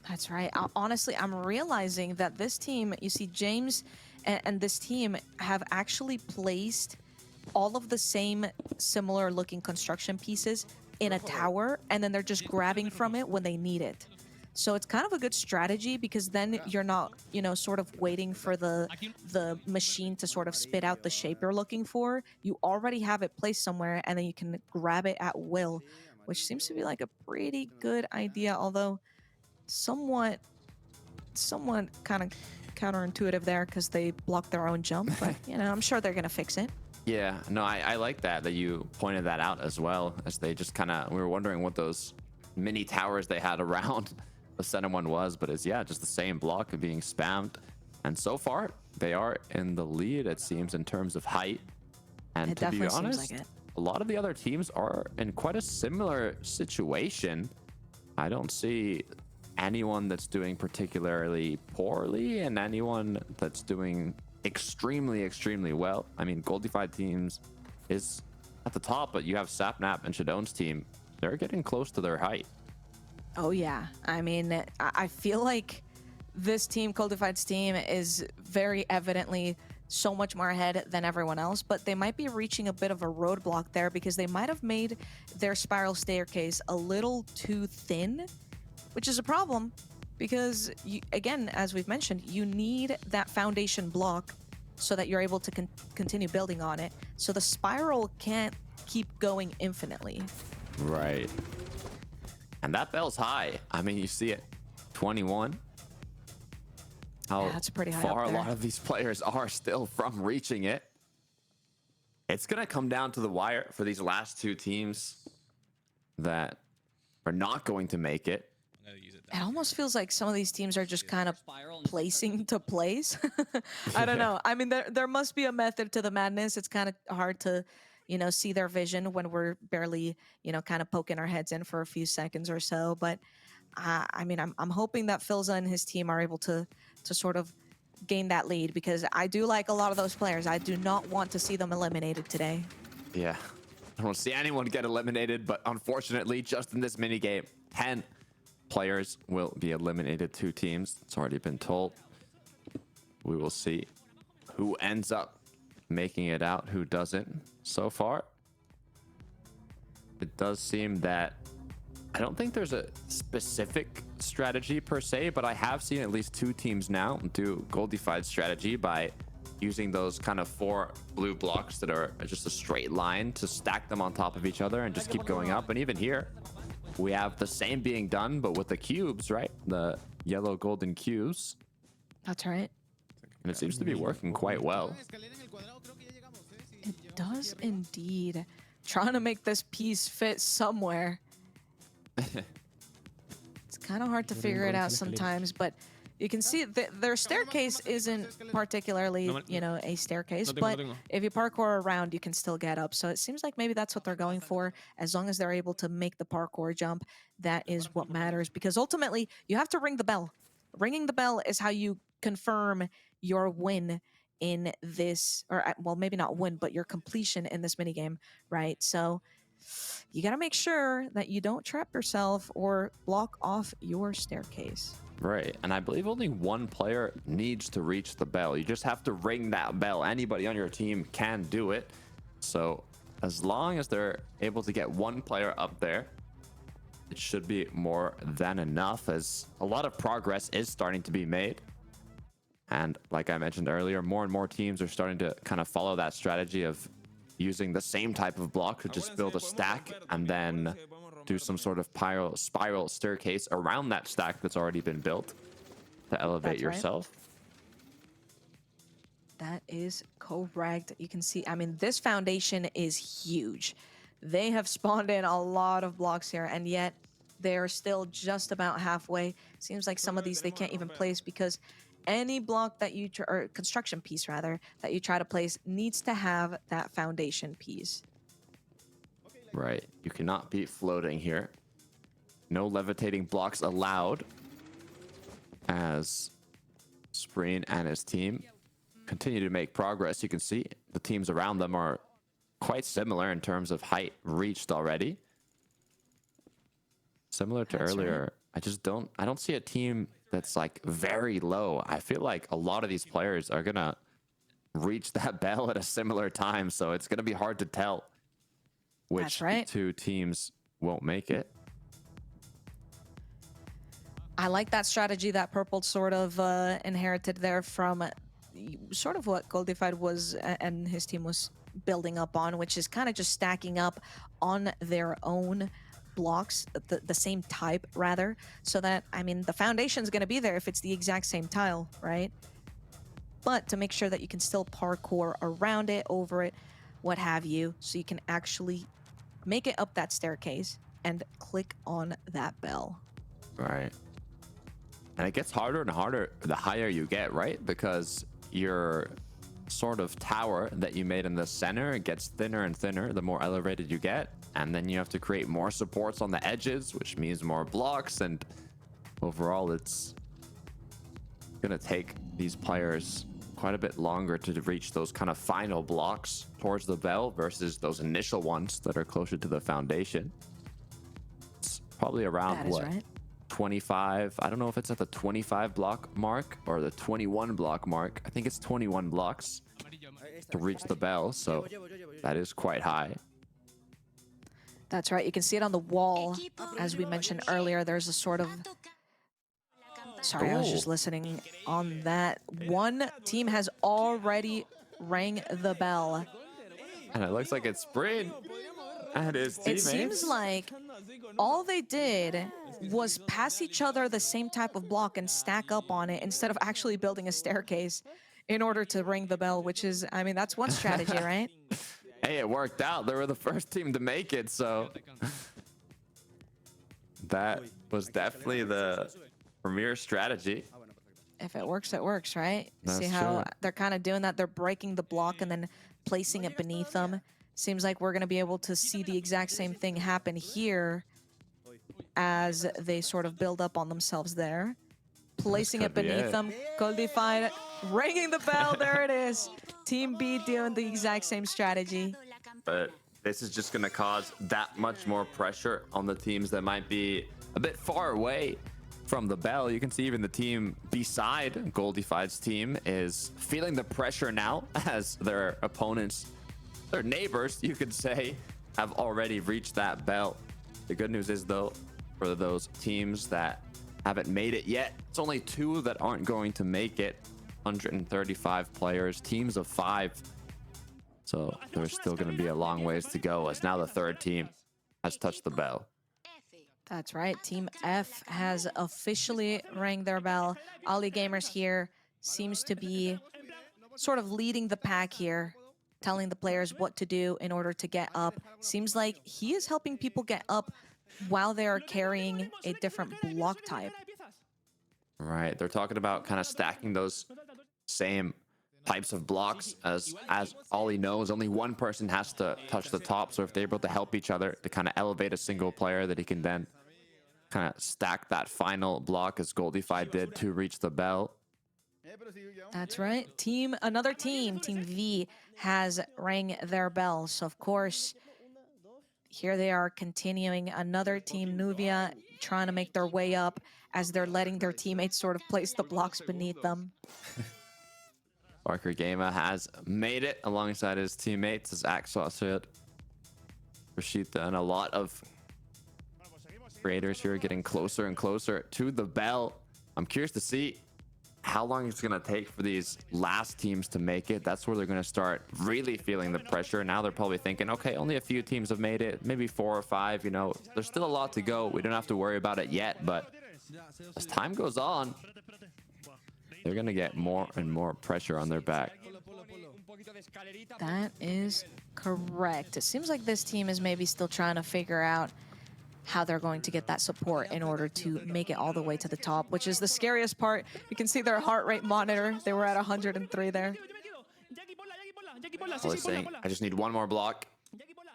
That's right. Honestly, I'm realizing that this team, you see James and this team have actually placed all of the same similar looking construction pieces in a tower, and then they're just grabbing from it when they need it. So it's kind of a good strategy because then you're not, you know, sort of waiting for the machine to sort of spit out the shape you're looking for. You already have it placed somewhere, and then you can grab it at will, which seems to be like a pretty good idea, although somewhat kind of counterintuitive there because they blocked their own jump, but you know, I'm sure they're gonna fix it. Yeah, no, I like that you pointed that out as well, as they just kind of, we were wondering what those mini towers they had around the center one was, but it's just the same block being spammed. And so far, they are in the lead, it seems, in terms of height. And to be honest, a lot of the other teams are in quite a similar situation. I don't see anyone that's doing particularly poorly and anyone that's doing extremely well. I mean, Goldified teams is at the top, but you have Sapnap and Shadow's team. They're getting close to their height. Oh yeah, I mean, I feel like this team, Goldified's team, is very evidently so much more ahead than everyone else, but they might be reaching a bit of a roadblock there because they might have made their spiral staircase a little too thin, which is a problem because, again, as we've mentioned, you need that foundation block so that you're able to continue building on it. So the spiral can't keep going infinitely. Right. And that bell's high. I mean, you see it, 21. How that's pretty high far up there. A lot of these players are still from reaching it. It's going to come down to the wire for these last two teams that are not going to make it. It almost feels like some of these teams are just kind of placing to place. I don't know. I mean, there must be a method to the madness. It's kind of hard to, you know, see their vision when we're barely, you know, kind of poking our heads in for a few seconds or so. But I mean, I'm hoping that Philza and his team are able to sort of gain that lead because I do like a lot of those players. I do not want to see them eliminated today. Yeah, I don't see anyone get eliminated, but unfortunately, just in this mini game, 10 players will be eliminated. 2 teams. It's already been told. We will see who ends up making it out, who doesn't. So far, it does seem that I don't think there's a specific strategy per se, but I have seen at least 2 teams now do Goldified strategy by using those kind of 4 blue blocks that are just a straight line to stack them on top of each other and just keep going up. And even here, we have the same being done, but with the cubes, right? The yellow golden cubes. That's right. And it seems to be working quite well. It does indeed. Trying to make this piece fit somewhere. It's kind of hard to figure it out sometimes, but you can see their staircase isn't particularly, you know, a staircase, but if you parkour around, you can still get up. So it seems like maybe that's what they're going for. As long as they're able to make the parkour jump, that is what matters, because ultimately you have to ring the bell. Ringing the bell is how you confirm your win in this, or well, maybe not win, but your completion in this minigame, right? So you got to make sure that you don't trap yourself or block off your staircase. Right, and I believe only one player needs to reach the bell. You just have to ring that bell. Anybody on your team can do it. So as long as they're able to get one player up there, it should be more than enough, as a lot of progress is starting to be made. And like I mentioned earlier, more and more teams are starting to kind of follow that strategy of using the same type of block to just build a stack and then do some sort of spiral staircase around that stack that's already been built to elevate yourself. That is correct. You can see, I mean, this foundation is huge. They have spawned in a lot of blocks here, and yet they're still just about halfway. Seems like some of these they can't even place because any block that you, or construction piece rather, that you try to place needs to have that foundation piece. Right, you cannot be floating here. No levitating blocks allowed, as Spreen and his team continue to make progress. You can see the teams around them are quite similar in terms of height reached already. Similar to earlier, right. I don't see a team that's like very low. I feel like a lot of these players are gonna reach that bell at a similar time, so it's gonna be hard to tell which two teams won't make it. I like that strategy that Purple sort of inherited there from sort of what Goldified was and his team was building up on, which is kind of just stacking up on their own blocks, the same type rather, so that, I mean, the foundation's going to be there if it's the exact same tile, right? But to make sure that you can still parkour around it, over it, what have you, so you can actually make it up that staircase and click on that bell. Right. And it gets harder and harder the higher you get, right? Because your sort of tower that you made in the center gets thinner and thinner the more elevated you get. And then you have to create more supports on the edges, which means more blocks. And overall, it's going to take these players quite a bit longer to reach those kind of final blocks towards the bell versus those initial ones that are closer to the foundation. It's probably around, what, 25? I don't know if it's at the 25 block mark or the 21 block mark. I think it's 21 blocks to reach the bell, so that is quite high. That's right. You can see it on the wall. As we mentioned earlier, there's a sort of... Sorry, I was just listening on that. One team has already rang the bell. And it looks like it's Spreen and his teammates. It seems like all they did was pass each other the same type of block and stack up on it instead of actually building a staircase in order to ring the bell, which is, I mean, that's one strategy, right? Hey, it worked out. They were the first team to make it, so that was definitely the premier strategy. If it works, it works, right? That's See how true. they're kind of doing that? They're breaking the block and then placing it beneath them. Seems like we're going to be able to see the exact same thing happen here as they sort of build up on themselves there. Placing it beneath them. Goldified ringing the bell. There it is. Team B doing the exact same strategy. But this is just going to cause that much more pressure on the teams that might be a bit far away from the bell. You can see even the team beside Goldified's team is feeling the pressure now as their opponents, their neighbors, you could say, have already reached that bell. The good news is, though, for those teams that haven't made it yet, it's only 2 that aren't going to make it. 135 players, teams of 5. So there's still going to be a long ways to go, as now the 3rd team has touched the bell. That's right. Team F has officially rang their bell. Ali Gamers here seems to be sort of leading the pack here, telling the players what to do in order to get up. Seems like he is helping people get up while they are carrying a different block type. Right. They're talking about kind of stacking those same types of blocks. As Ollie knows, only one person has to touch the top. So if they're able to help each other to kind of elevate a single player, that he can then kind of stack that final block as Goldified did to reach the bell. That's right. Another team, Team V, has rang their bell. So of course, here they are continuing. Another team, Nuvia, trying to make their way up as they're letting their teammates sort of place the blocks beneath them. Barker Gamer has made it alongside his teammates, as Axel said. Rashida and a lot of creators here getting closer and closer to the bell. I'm curious to see how long it's going to take for these last teams to make it. That's where they're going to start really feeling the pressure. Now they're probably thinking, okay, only a few teams have made it, maybe 4 or 5. You know, there's still a lot to go. We don't have to worry about it yet, but as time goes on, they're going to get more and more pressure on their back. That is correct. It seems like this team is maybe still trying to figure out how they're going to get that support in order to make it all the way to the top, which is the scariest part. You can see their heart rate monitor. They were at 103 there. All he's saying, I just need one more block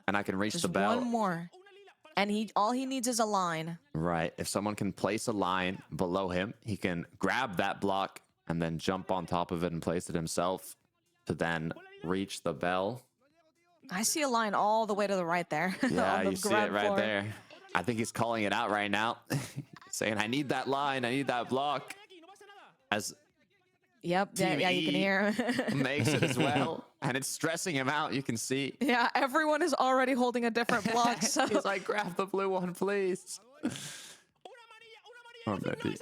and I can reach the bell. One more. And all he needs is a line. Right. If someone can place a line below him, he can grab that block and then jump on top of it and place it himself to then reach the bell. I see a line all the way to the right there. Yeah, you see it right there. I think he's calling it out right now. Saying, I need that line. I need that block. As yep, yeah, you can hear him. Makes it as well. And it's stressing him out, you can see. Yeah, everyone is already holding a different block. So he's like, grab the blue one, please. Or maybe.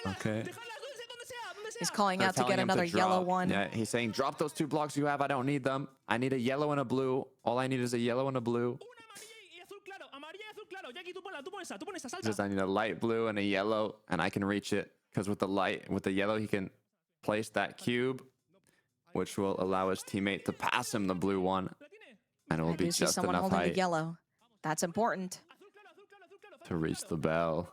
Okay. He's calling out to get another yellow one. Yeah, he's saying, drop those 2 blocks you have. I don't need them. I need a yellow and a blue. All I need is a yellow and a blue. He says, I need a light blue and a yellow, and I can reach it. Because with the yellow, he can place that cube, which will allow his teammate to pass him the blue one. And it will be just someone enough holding height the yellow. That's important. to reach the bell.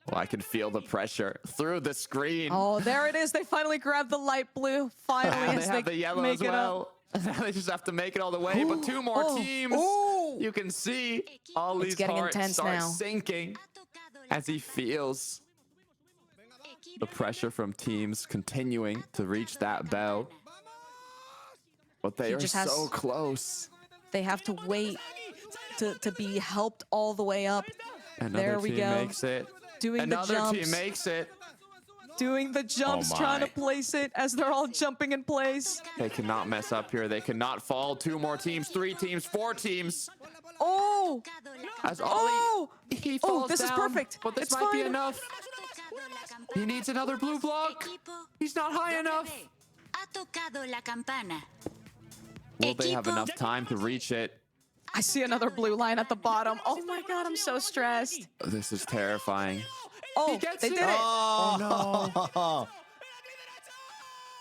Well, I can feel the pressure through the screen. Oh, there it is. They finally grabbed the light blue. Finally, they have the yellow as well. Now they just have to make it all the way. But 2 more teams. You can see all these hearts start sinking as he feels the pressure from teams continuing to reach that bell. But they are so close. They have to wait to be helped all the way up. Another team makes it. Doing the jumps. Another team makes it. Doing the jumps, trying to place it as they're all jumping in place. They cannot mess up here. They cannot fall. 2 more teams, 3 teams, 4 teams. Oh! As Ollie, he falls this is perfect. But this might be enough. He needs another blue block. He's not high enough. Will they have enough time to reach it? I see another blue line at the bottom. Oh my god, I'm so stressed. This is terrifying. Oh, they did it. Oh no.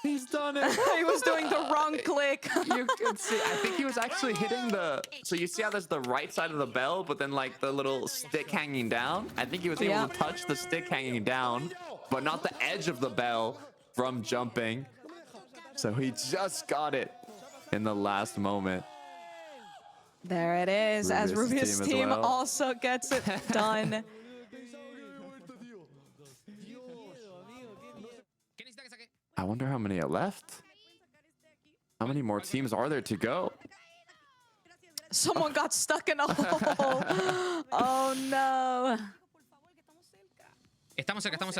He's done it. He was doing the wrong click. You can see, I think he was actually hitting the, so you see how there's the right side of the bell, but then like the little stick hanging down? I think he was able to touch the stick hanging down, but not the edge of the bell from jumping. So he just got it in the last moment. There it is, as Rubius' team also gets it done. I wonder how many are left. How many more teams are there to go? Someone got stuck in a hole. Oh no.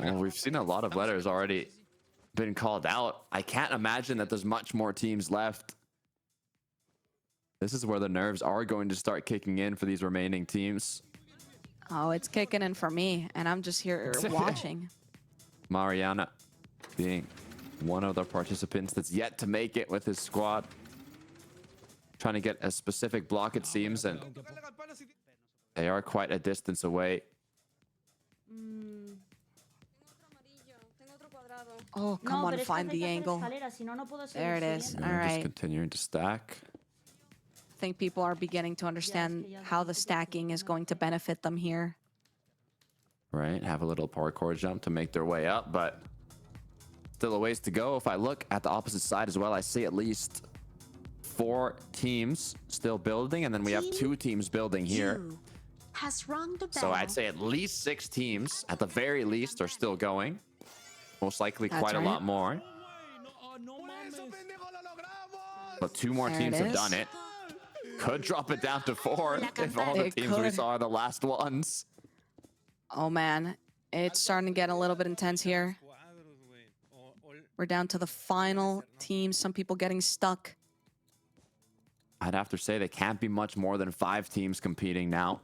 Well, we've seen a lot of letters already been called out. I can't imagine that there's much more teams left. This is where the nerves are going to start kicking in for these remaining teams. Oh, it's kicking in for me, and I'm just here watching. Mariana being one of the participants that's yet to make it with his squad. Trying to get a specific block, it seems, and they are quite a distance away. Oh, come on, find the angle. There it is. All right. Just continuing to stack. I think people are beginning to understand how the stacking is going to benefit them here. Right, have a little parkour jump to make their way up, but still a ways to go. If I look at the opposite side as well, I see at least 4 teams still building, and then we have 2 teams building here. So I'd say at least 6 teams, at the very least, are still going. Most likely quite a lot more. But 2 more teams have done it. Could drop it down to 4th if all the It teams we could. saw are the last ones. Oh man, it's starting to get a little bit intense here. We're down to the final team. Some people getting stuck. I'd have to say they can't be much more than 5 teams competing now.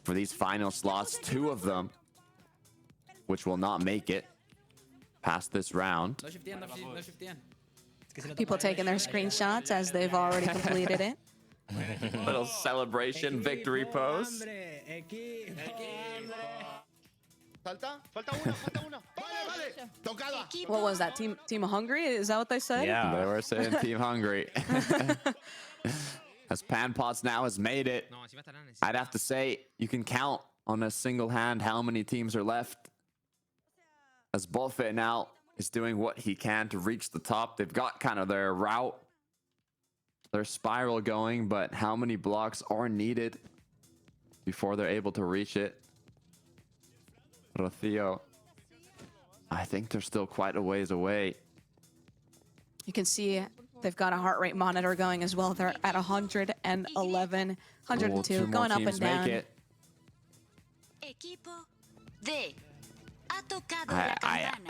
For these final slots, 2 of them, which will not make it past this round. People taking their screenshots as they've already completed it. Little celebration victory pose. What was that? Team Hungry? Is that what they said? Yeah. They were saying Team Hungry. As Panpots now has made it, I'd have to say you can count on a single hand how many teams are left. As Buffet now is doing what he can to reach the top. They've got kind of their route, their spiral going, but how many blocks are needed before they're able to reach it? Rocio, I think they're still quite a ways away. You can see they've got a heart rate monitor going as well. They're at 111, 102, Two more going up teams and down. make it.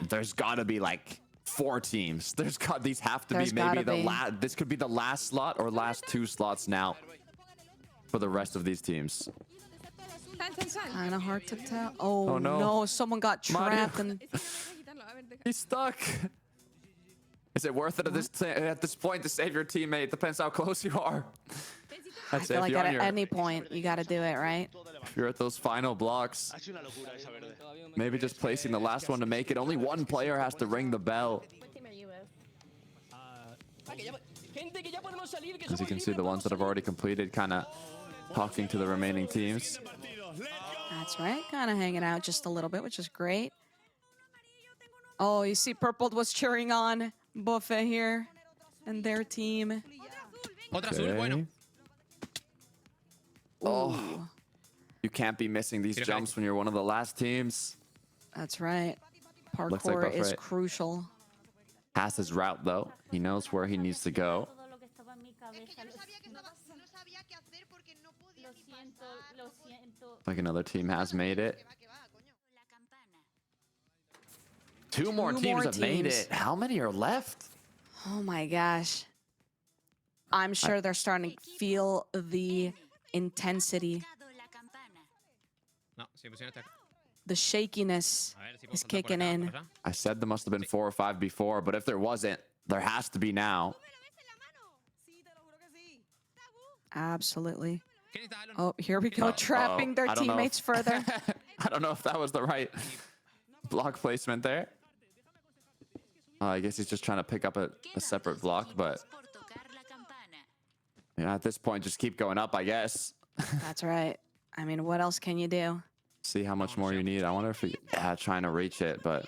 There's got to be like 4 teams. These have to There's be maybe gotta the be. last. This could be the last slot or last 2 slots now for the rest of these teams. Kind of hard to tell. Oh, Oh, no. no, someone got Mario. trapped. And He's stuck. Is it worth it at this point to save your teammate? Depends how close you are. I That's feel it. like If you're, at any point, you got to do it, right? if you're at those final blocks, maybe just placing the last one to make it. Only one player has to ring the bell. As you can see, the ones that have already completed kind of talking to the remaining teams. That's right. Kind of hanging out just a little bit, which is great. Oh, you see Purple was cheering on Buffet here and their team. Okay. Oh, you can't be missing these jumps when you're one of the last teams. That's right. Looks like Parkour is Buffet crucial. has his route, though. He knows where he needs to go. Like another team has made it. 2 more Two teams more have made teams. it. How many are left? Oh my gosh. I'm sure they're starting to feel the intensity. The shakiness is kicking in. I said there must have been 4 or 5 before, but if there wasn't, there has to be now. Absolutely. Oh, here we go, trapping their I don't know. teammates further. I don't know if that was the right block placement there. I guess he's just trying to pick up a separate block, but yeah, at this point, just keep going up, I guess. That's right. I mean, what else can you do? See how much more you need. I wonder if trying to reach it, but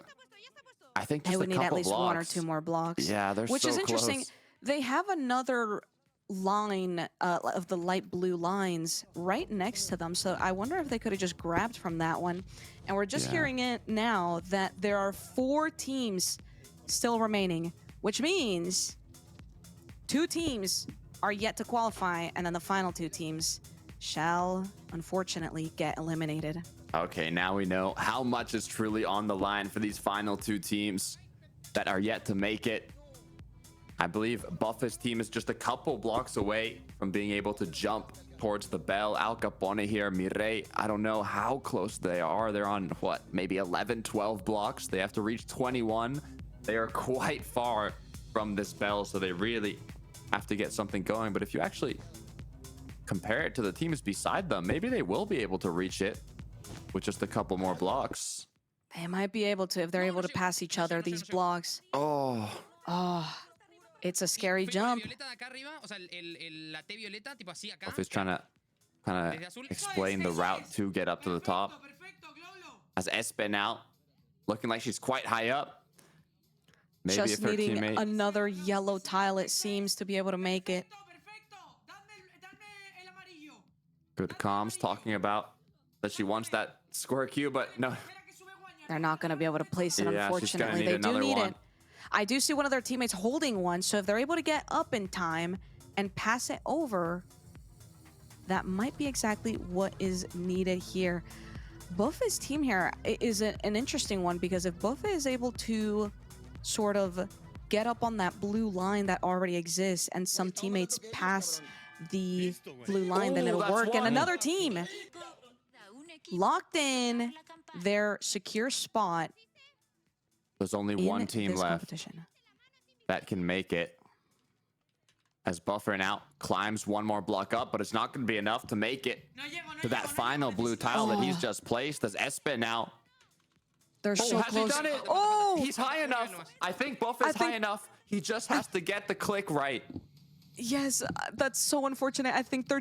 I think just They would a need couple at least blocks. 1 or 2 more blocks. Yeah, they're Which so is interesting. close. They have another line of the light blue lines right next to them. So I wonder if they could have just grabbed from that one. And we're just hearing it now that there are 4 teams still remaining, which means 2 teams are yet to qualify, and then the final 2 teams shall unfortunately get eliminated. Okay, now we know how much is truly on the line for these final 2 teams that are yet to make it. I believe Buffet's team is just a couple blocks away from being able to jump towards the bell. Al Capone here, Mireille, I don't know how close they are. They're on, what, maybe 11, 12 blocks. They have to reach 21. They are quite far from this bell, so they really have to get something going. But if you actually compare it to the teams beside them, maybe they will be able to reach it with just a couple more blocks. They might be able to if they're able to pass each other these blocks. Oh. It's a scary jump. Buffet's trying to kind of explain the route to get up to the top. As Espe now looking like she's quite high up. Maybe Just if her needing teammate... another yellow tile, it seems, to be able to make it. Good comms talking about that she wants that square cube, but no. They're not going to be able to place it, Yeah, she's gonna unfortunately. need They do another need one. it. I do see one of their teammates holding one, so if they're able to get up in time and pass it over, that might be exactly what is needed here. Buffet's team here is an interesting one, because if Buffet is able to sort of get up on that blue line that already exists and some teammates pass the blue line, then it'll work. And another team locked in their secure spot. There's only one team left that can make it. As Buffer now climbs one more block up, but it's not going to be enough to make it to that final blue tile that he's just placed. As Espe now. They're so has close. He done it? Oh, he's high enough. I think Buffet's high enough. He just has to get the click right. Yes, that's so unfortunate. I think they're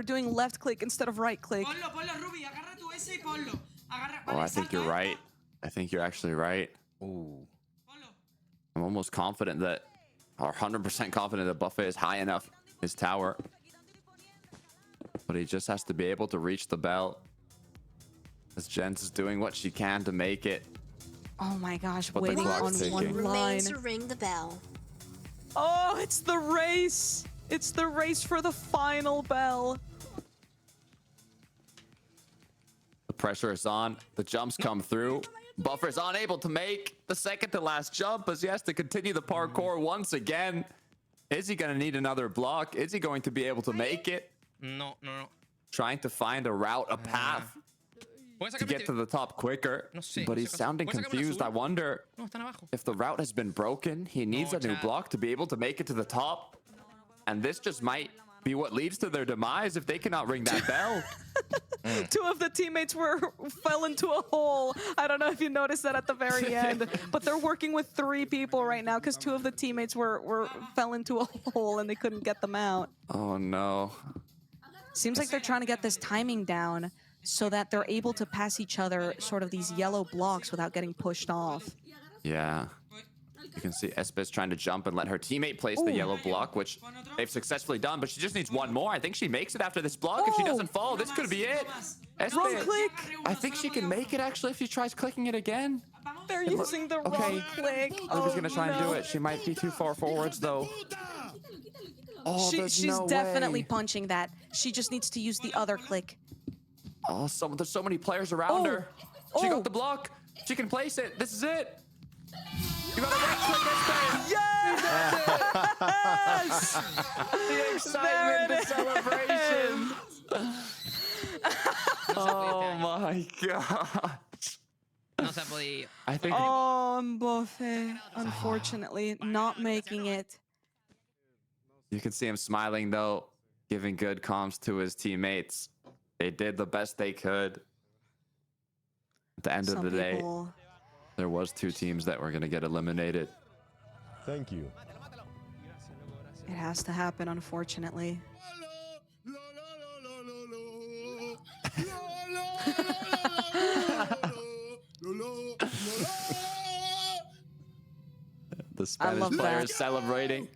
doing left click instead of right click. Oh, I think you're right. I think you're actually right. Ooh. I'm almost confident that, or 100% confident that Buffet is high enough his tower. But he just has to be able to reach the bell. As Jens is doing what she can to make it. Oh my gosh, But the waiting clock's on one ticking. line. Remains to ring the bell. Oh, it's the race. It's the race for the final bell. The pressure is on. The jumps come through. Buffer's unable to make the second to last jump as he has to continue the parkour once again. Is he going to need another block? Is he going to be able to make it? No. Trying to find a route, a path to get to the top quicker. But he's sounding confused. I wonder if the route has been broken. He needs a new block to be able to make it to the top. And this just might be what leads to their demise if they cannot ring that bell. Two of the teammates fell into a hole. I don't know if you noticed that at the very end, but they're working with 3 people right now because 2 of the teammates fell into a hole and they couldn't get them out. Oh no. Seems like they're trying to get this timing down so that they're able to pass each other sort of these yellow blocks without getting pushed off. Yeah. You can see Espe's trying to jump and let her teammate place the yellow block, which they've successfully done, but she just needs one more. I think she makes it after this block. If she doesn't fall, this could be it. Espe, Wrong click. I think she can make it, actually, if she tries clicking it again. They're using the wrong click. Luca's going to try and do it. She might be too far forwards, though. Oh, She's definitely punching that. She just needs to use the other click. Oh, there's so many players around her. She got the block. She can place it. This is it. You got a right click, Espe. Yes! The excitement, the celebration. Oh my god. I think. Oh, Buffet, unfortunately, not making it. You can see him smiling though, giving good comms to his teammates. They did the best they could. At the end of the day, there was 2 teams that were going to get eliminated. Thank you. It has to happen, unfortunately. The Spanish players celebrating.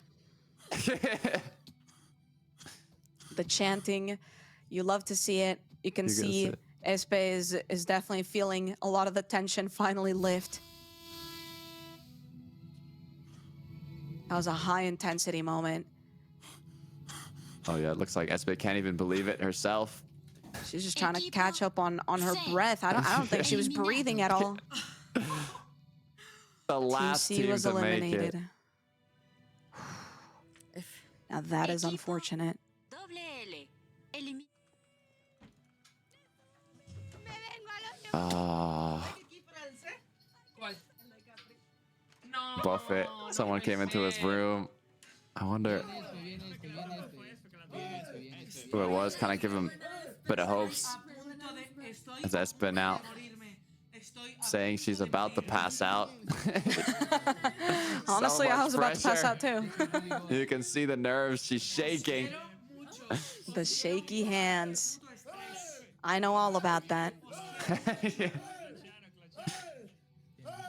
The chanting, you love to see it. You can see Espe is definitely feeling a lot of the tension finally lift. That was a high intensity moment. Oh yeah, it looks like Espe can't even believe it herself. She's just trying to catch up on her breath. I don't think she was breathing at all. The last team was to make eliminated. it. Now that is unfortunate. Buffet. Someone came into his room. I wonder who it was. Kind of give him a bit of hopes. As Espe now saying she's about to pass out. Honestly, I was about to pass pressure. out too. You can see the nerves. She's shaking. The shaky hands. I know all about that.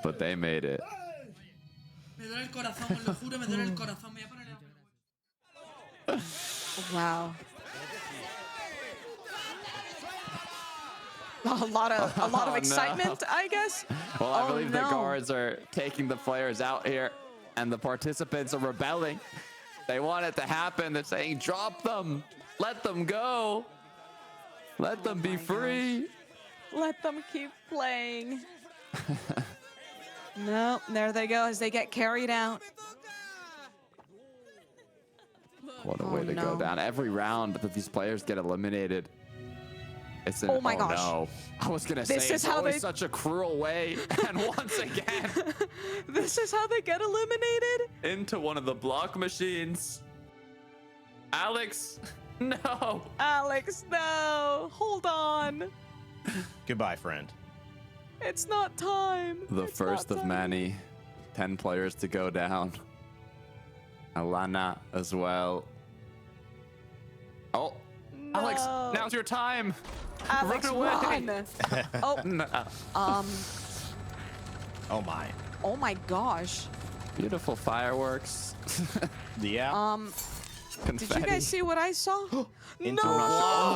But they made it. Wow. A lot of excitement, no. I guess. Well, I believe the guards are taking the players out here, and the participants are rebelling. They want it to happen. They're saying, drop them. Let them go. Let them be free. Let them keep playing. No, there they go as they get carried out. What a way to go down. Every round that these players get eliminated. It's an, oh my gosh. No. I was going to say, it's always such a cruel way. And once again. This is how they get eliminated? Into one of the block machines. Alex, no. Alex, no. Hold on. Goodbye, friend. It's not time. The first of many. 10 players to go down. Alana as well. Oh, no. Alex, now's your time. Alex, run away. Run. Oh, no. Oh my. Oh my gosh. Beautiful fireworks. Yeah. Did you guys see what I saw? Into no.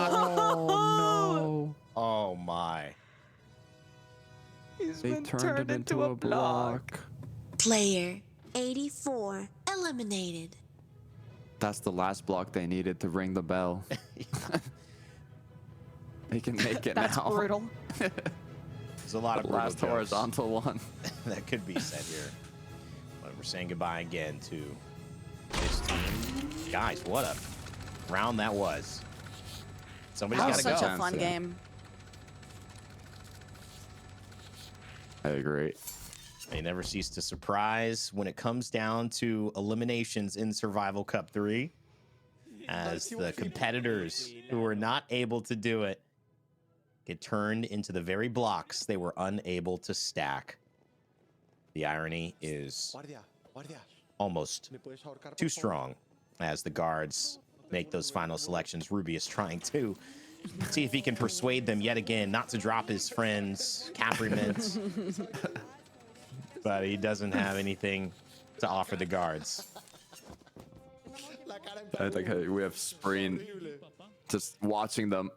Oh no. Oh my. He's They been turned it into a block. Player 84 eliminated. That's the last block they needed to ring the bell. They can make it That's now. brutal. There's a lot of brutal last jokes horizontal one. that could be said here. But we're saying goodbye again to this team. Guys, what a round that was. Somebody's got to go. That was such a fun game. I agree. They never cease to surprise when it comes down to eliminations in Survival Cup 3. As the competitors who were not able to do it get turned into the very blocks they were unable to stack. The irony is almost too strong as the guards make those final selections. Ruby is trying to see if he can persuade them yet again not to drop his friends, Capri Mints. But he doesn't have anything to offer the guards. I think we have Spreen just watching them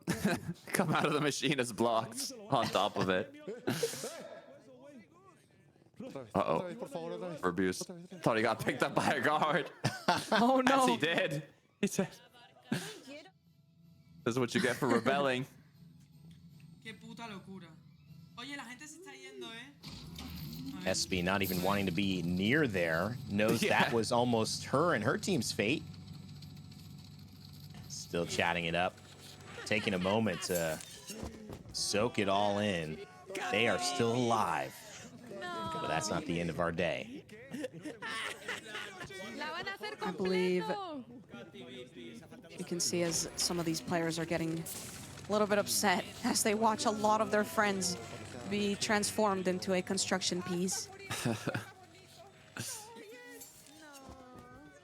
come out of the machine as blocks on top of it. Uh-oh. Rebuse thought he got picked up by a guard. Oh no. As he did. He said, this is what you get for rebelling. SB not even wanting to be near there, knows that was almost her and her team's fate. Still chatting it up, taking a moment to soak it all in. They are still alive, but that's not the end of our day. I believe you can see as some of these players are getting a little bit upset as they watch a lot of their friends be transformed into a construction piece.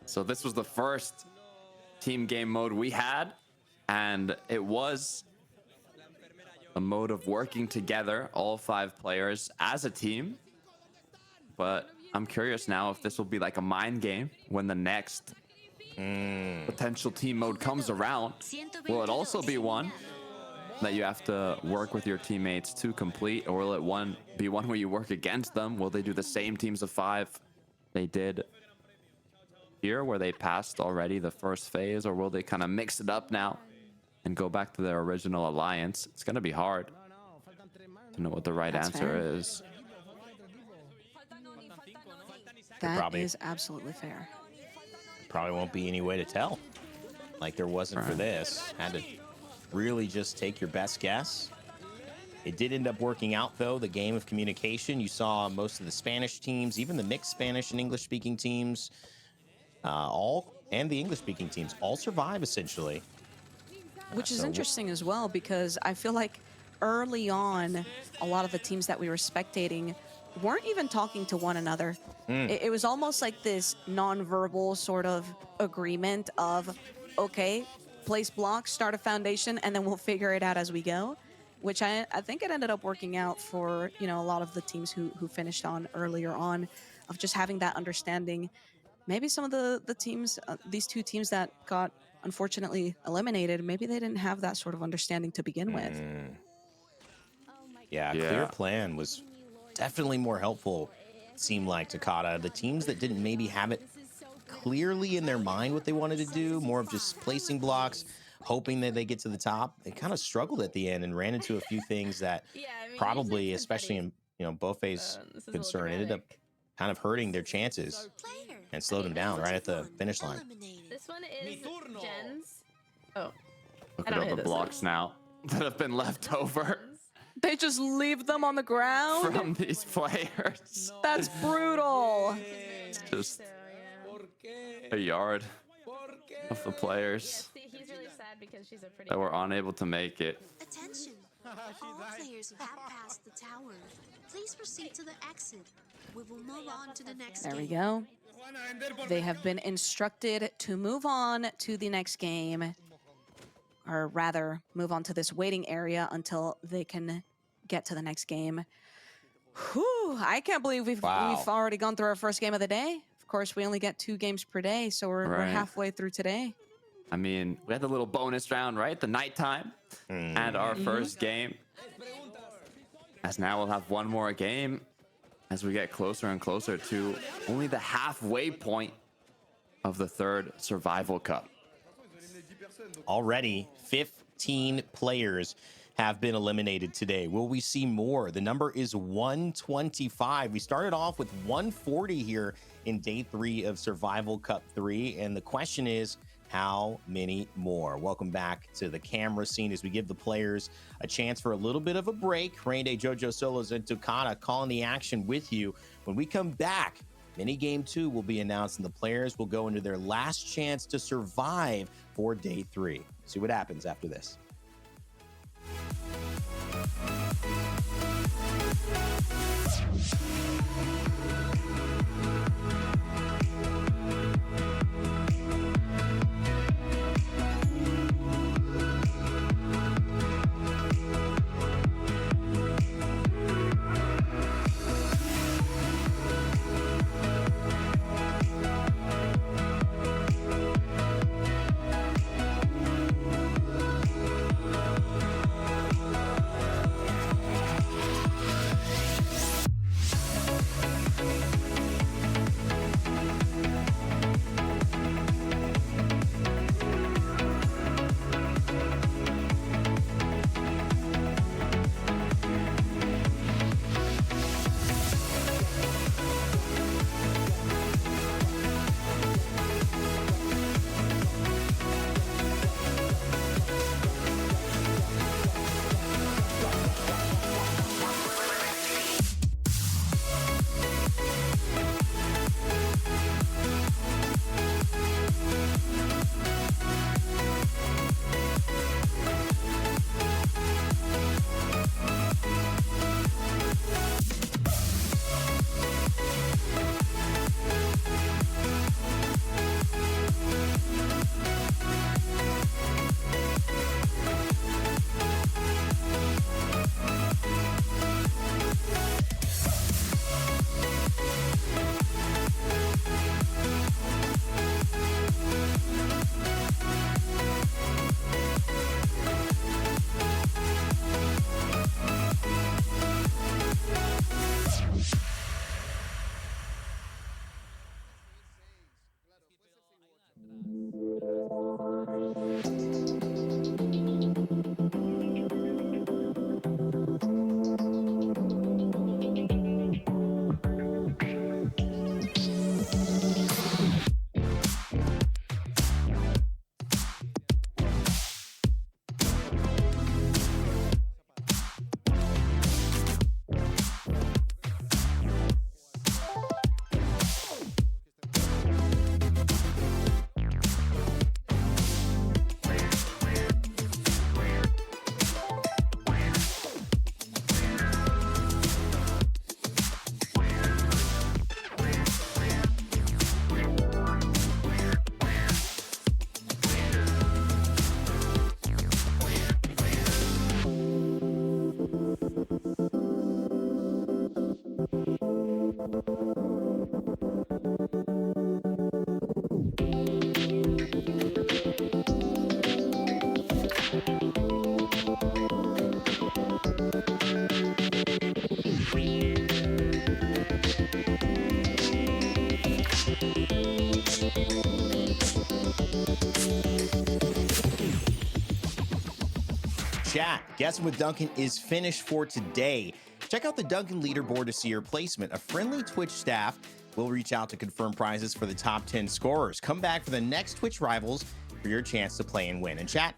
So this was the first team game mode we had, and it was a mode of working together, all 5 players as a team. But I'm curious now if this will be like a mind game when the next potential team mode comes around. Will it also be one that you have to work with your teammates to complete, or will it be one where you work against them? Will they do the same teams of 5 they did here, where they passed already the first phase, or will they kind of mix it up now and go back to their original alliance? It's going to be hard to know what the right answer is. That is absolutely fair. Probably won't be any way to tell, like there wasn't for this. Had to really just take your best guess. It did end up working out, though. The game of communication, you saw most of the Spanish teams, even the mixed Spanish and English-speaking teams, and the English-speaking teams all survive, essentially. Which is interesting as well, because I feel like early on, a lot of the teams that we were spectating weren't even talking to one another. It was almost like this non-verbal sort of agreement of, okay, place blocks, start a foundation, and then we'll figure it out as we go, which I think it ended up working out for, you know, a lot of the teams who finished on earlier on, of just having that understanding. Maybe some of the teams, these 2 teams that got unfortunately eliminated, maybe they didn't have that sort of understanding to begin with. Yeah, clear plan was definitely more helpful, it seemed like, to Kata. The teams that didn't maybe have it clearly in their mind what they wanted to do, more of just placing blocks, hoping that they get to the top. They kind of struggled at the end and ran into a few things that probably, especially in Bofe's concern, ended up kind of hurting their chances and slowed them down right at the finish line. This one is Jen's. Oh. Look at all the blocks now that have been left over. They just leave them on the ground from these players. That's brutal. It's just a yard of the players He's really sad because she's a pretty that were unable to make it. Attention! All players who have passed the tower, please proceed to the exit. We will move on to the next game. There we go. They have been instructed to move on to the next game, or rather, move on to this waiting area until they can get to the next game. Whew, I can't believe we've already gone through our first game of the day. Of course, we only get 2 games per day, so we're halfway through today. I mean, we had the little bonus round, right? The nighttime and our first game. As now we'll have one more game as we get closer and closer to only the halfway point of the 3rd Survival Cup. Already 15 players have been eliminated today. Will we see more? The number is 125. We started off with 140 here in day 3 of Survival Cup 3, and the question is, how many more? Welcome back to the camera scene as we give the players a chance for a little bit of a break. Rain Day, Jojo Solos, and Tukana calling the action with you. When we come back, mini game 2 will be announced, and the players will go into their last chance to survive for day 3. See what happens after this. Chat, Guessing with Duncan is finished for today. Check out the Duncan leaderboard to see your placement. A friendly Twitch staff will reach out to confirm prizes for the top 10 scorers. Come back for the next Twitch Rivals for your chance to play and win. And chat,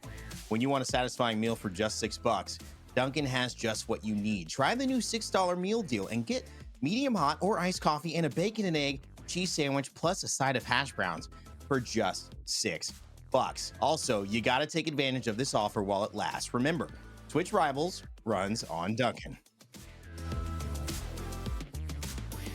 when you want a satisfying meal for just $6, Duncan has just what you need. Try the new $6 meal deal and get medium hot or iced coffee and a bacon and egg cheese sandwich plus a side of hash browns for just $6. Also, you got to take advantage of this offer while it lasts. Remember, Twitch Rivals runs on Duncan.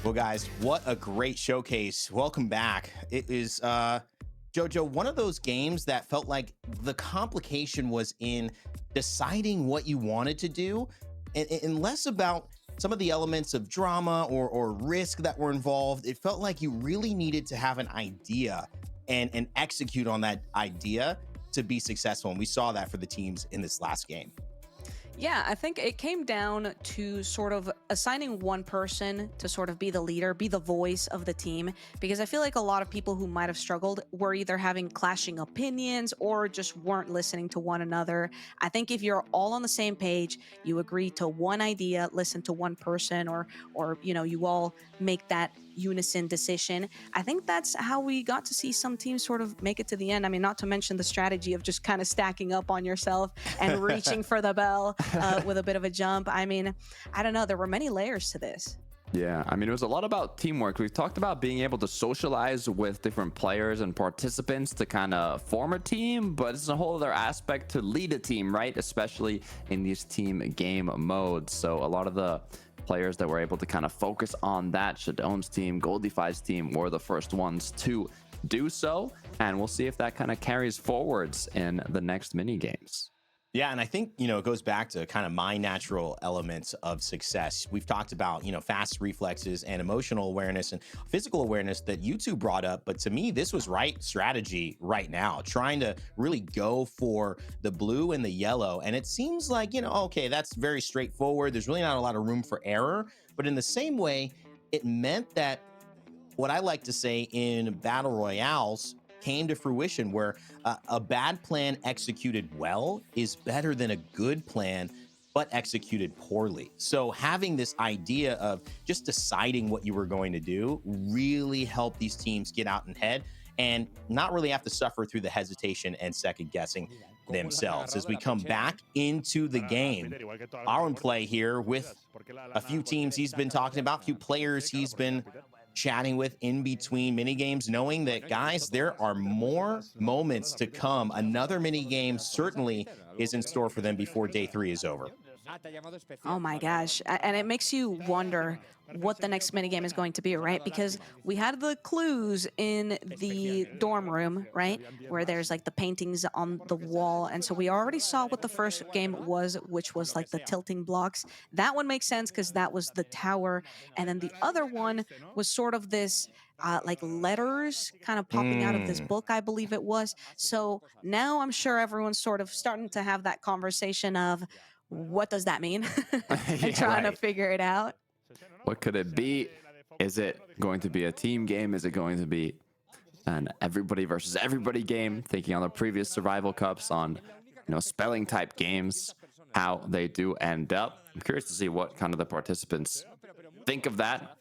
Well, guys, what a great showcase. Welcome back. It is, Jojo, one of those games that felt like the complication was in deciding what you wanted to do and less about some of the elements of drama or risk that were involved. It felt like you really needed to have an idea and execute on that idea to be successful. And we saw that for the teams in this last game. Yeah, I think it came down to sort of assigning one person to sort of be the leader, be the voice of the team, because I feel like a lot of people who might have struggled were either having clashing opinions or just weren't listening to one another. I think if you're all on the same page, you agree to one idea, listen to one person, or you know, you all make that unison decision. I think that's how we got to see some teams sort of make it to the end. I mean, not to mention the strategy of just kind of stacking up on yourself and reaching for the bell with a bit of a jump. I mean, I don't know. There were many layers to this. Yeah, I mean, it was a lot about teamwork. We've talked about being able to socialize with different players and participants to kind of form a team, but it's a whole other aspect to lead a team, right? Especially in these team game modes. So a lot of the players that were able to kind of focus on that, Shadow's team, Goldify's team, were the first ones to do so. And we'll see if that kind of carries forwards in the next mini games. Yeah, and I think, you know, it goes back to kind of my natural elements of success. We've talked about, you know, fast reflexes and emotional awareness and physical awareness that you two brought up. But to me, this was right strategy right now, trying to really go for the blue and the yellow. And it seems like, you know, okay, that's very straightforward. There's really not a lot of room for error. But in the same way, it meant that what I like to say in battle royales came to fruition, where a bad plan executed well is better than a good plan but executed poorly. So having this idea of just deciding what you were going to do really helped these teams get out ahead and not really have to suffer through the hesitation and second guessing themselves. As we come back into the game, Aaron play here with a few teams he's been talking about, a few players he's been chatting with in between mini games, knowing that, guys, there are more moments to come. Another mini game certainly is in store for them before day 3 is over. Oh my gosh. And it makes you wonder what the next minigame is going to be, right? Because we had the clues in the dorm room, right? Where there's like the paintings on the wall. And so we already saw what the first game was, which was like the tilting blocks. That one makes sense because that was the tower. And then the other one was sort of this like letters kind of popping out of this book, I believe it was. So now I'm sure everyone's sort of starting to have that conversation of, what does that mean? And trying to figure it out. What could it be? Is it going to be a team game? Is it going to be an everybody versus everybody game? Thinking on the previous survival cups on, you know, spelling type games, how they do end up. I'm curious to see what kind of the participants think of that,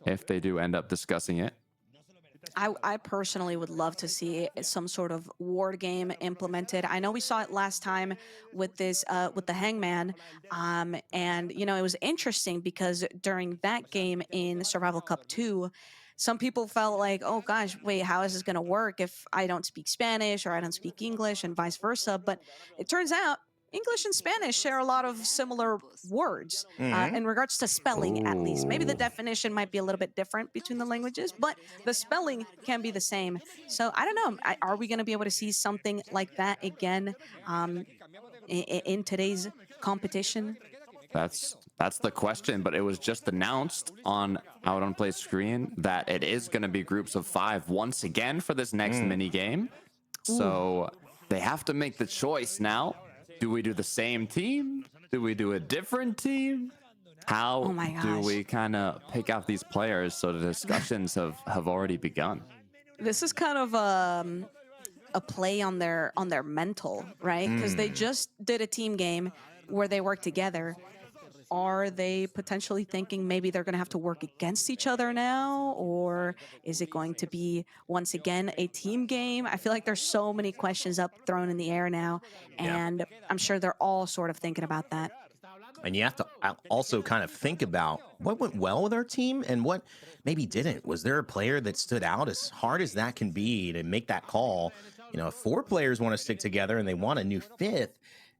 if they do end up discussing it. I personally would love to see some sort of ward game implemented. I know we saw it last time with this with the Hangman, and you know, it was interesting because during that game in Survival Cup 2, some people felt like, oh gosh, wait, how is this going to work if I don't speak Spanish or I don't speak English and vice versa? But it turns out English and Spanish share a lot of similar words in regards to spelling, at least. Maybe the definition might be a little bit different between the languages, but the spelling can be the same. So I don't know. Are we going to be able to see something like that again in today's competition? That's the question, but it was just announced on Out on Play screen that it is going to be groups of 5 once again for this next mini game. So they have to make the choice now. Do we do the same team? Do we do a different team? How do we kind of pick out these players? So the discussions have already begun. This is kind of a play on their mental, right? Because they just did a team game where they work together. Are they potentially thinking maybe they're going to have to work against each other now? Or is it going to be, once again, a team game? I feel like there's so many questions up thrown in the air now. And I'm sure they're all sort of thinking about that. And you have to also kind of think about what went well with our team and what maybe didn't. Was there a player that stood out? As hard as that can be to make that call, you know, if 4 players want to stick together and they want a new 5th,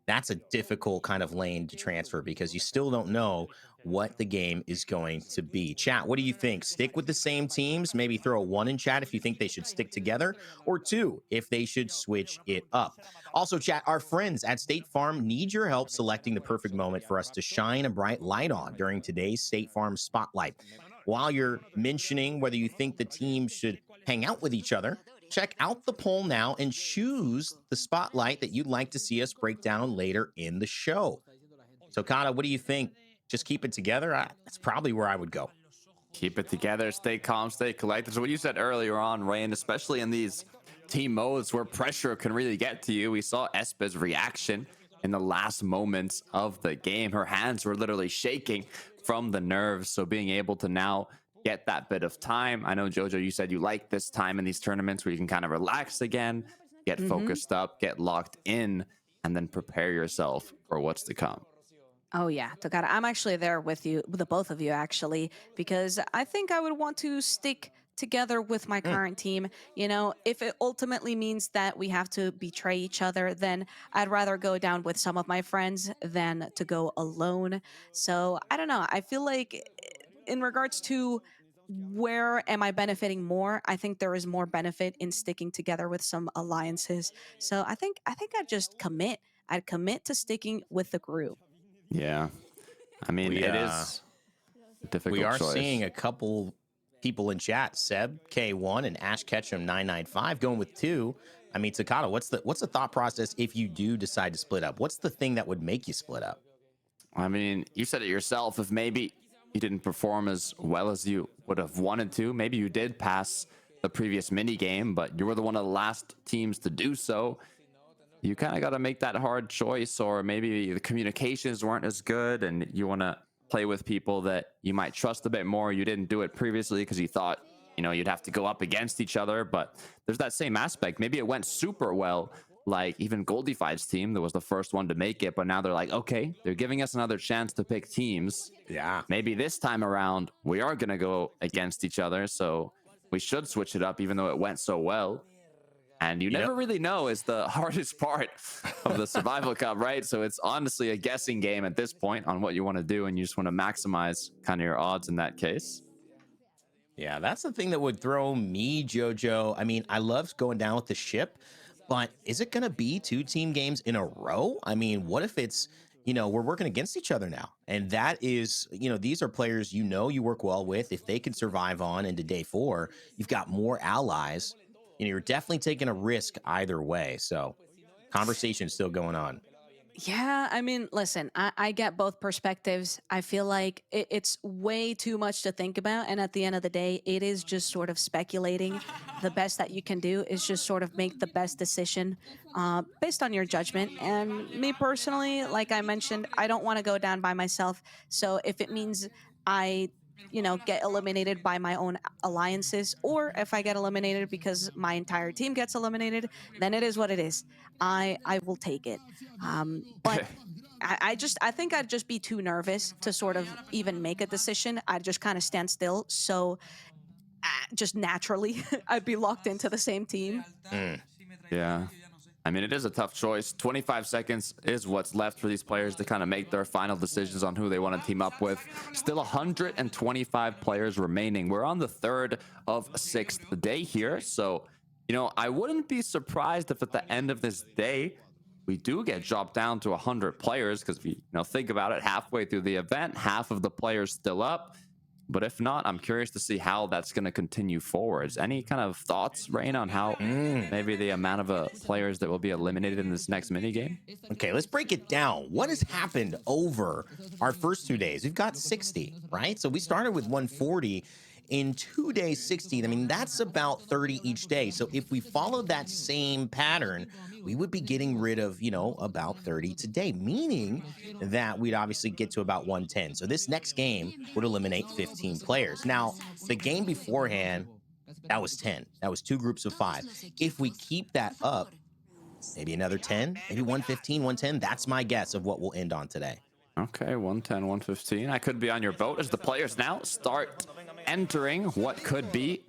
that's a difficult kind of lane to transfer because you still don't know what the game is going to be. Chat, what do you think? Stick with the same teams? Maybe throw a 1 in chat if you think they should stick together, or 2 if they should switch it up. Also, chat, our friends at State Farm need your help selecting the perfect moment for us to shine a bright light on during today's State Farm Spotlight. While you're mentioning whether you think the team should hang out with each other, check out the poll now and choose the spotlight that you'd like to see us break down later in the show. So, Kata, what do you think? Just keep it together? That's probably where I would go. Keep it together, stay calm, stay collected. So what you said earlier on, Rain, especially in these team modes where pressure can really get to you. We saw Espe's reaction in the last moments of the game. Her hands were literally shaking from the nerves. So being able to now get that bit of time. I know, Jojo, you said you like this time in these tournaments where you can kind of relax again, get focused up, get locked in, and then prepare yourself for what's to come. Oh yeah, Tokata, I'm actually there with you, with the both of you actually, because I think I would want to stick together with my current team. You know, if it ultimately means that we have to betray each other, then I'd rather go down with some of my friends than to go alone. So I don't know. I feel like in regards to where am I benefiting more, I think there is more benefit in sticking together with some alliances. So I think I'd just commit. I'd commit to sticking with the group. Yeah, I mean, it is a difficult We are choice. seeing a couple people in chat, Seb K1 and Ash Ketchum 995 going with 2. I mean, Takata, what's the thought process if you do decide to split up? What's the thing that would make you split up? I mean, you said it yourself. If maybe you didn't perform as well as you would have wanted to, maybe you did pass the previous mini game, but you were one of the last teams to do so. You kind of got to make that hard choice, or maybe the communications weren't as good and you want to play with people that you might trust a bit more. You didn't do it previously because you thought, you know, you'd have to go up against each other, but there's that same aspect. Maybe it went super well, like even Goldie5's team that was the first one to make it, but now they're like, okay, they're giving us another chance to pick teams. Yeah. Maybe this time around we are going to go against each other, so we should switch it up even though it went so well. And you never really know is the hardest part of the Survival Cup, right? So it's honestly a guessing game at this point on what you want to do, and you just want to maximize kind of your odds in that case. Yeah, that's the thing that would throw me, Jojo. I mean, I love going down with the ship, but is it going to be 2 team games in a row? I mean, what if it's, you know, we're working against each other now? And that is, you know, these are players you know you work well with. If they can survive on into day 4, you've got more allies. You know, you're definitely taking a risk either way. So conversation is still going on. Yeah, I mean, listen, I get both perspectives. I feel like it's way too much to think about. And at the end of the day, it is just sort of speculating. The best that you can do is just sort of make the best decision based on your judgment. And me personally, like I mentioned, I don't want to go down by myself. So if it means I get eliminated by my own alliances, or if I get eliminated because my entire team gets eliminated, then it is what it is. I will take it. But I think I'd just be too nervous to sort of even make a decision. I'd just kind of stand still. So just naturally, I'd be locked into the same team. Yeah. I mean, it is a tough choice. 25 seconds is what's left for these players to kind of make their final decisions on who they want to team up with. Still 125 players remaining. We're on the 3rd of 6th day here. So, you know, I wouldn't be surprised if at the end of this day, we do get dropped down to 100 players, because if you think about it, halfway through the event, half of the players still up. But if not, I'm curious to see how that's going to continue forwards. Any kind of thoughts, Rain, on how maybe the amount of players that will be eliminated in this next minigame? Okay, let's break it down. What has happened over our first 2 days? We've got 60, right? So we started with 140. In 2 days, 16. I mean, that's about 30 each day. So if we followed that same pattern, we would be getting rid of, about 30 today, meaning that we'd obviously get to about 110. So this next game would eliminate 15 players. Now, the game beforehand, that was 10. That was 2 groups of 5. If we keep that up, maybe another 10, maybe 115, 110. That's my guess of what we'll end on today. Okay, 110, 115. I could be on your boat as the players now start entering what could be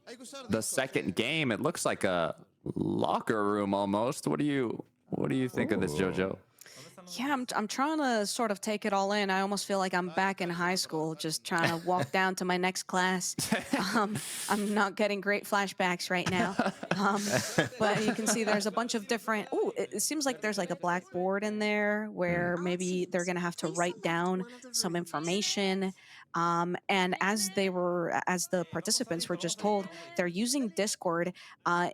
the second game. It looks like a locker room almost. What do you think of this, Jojo? Yeah, I'm trying to sort of take it all in. I almost feel like I'm back in high school, just trying to walk down to my next class. I'm not getting great flashbacks right now. But you can see there's a bunch of different... Oh, it seems like there's like a blackboard in there where maybe they're going to have to write down some information. And as the participants were just told, they're using Discord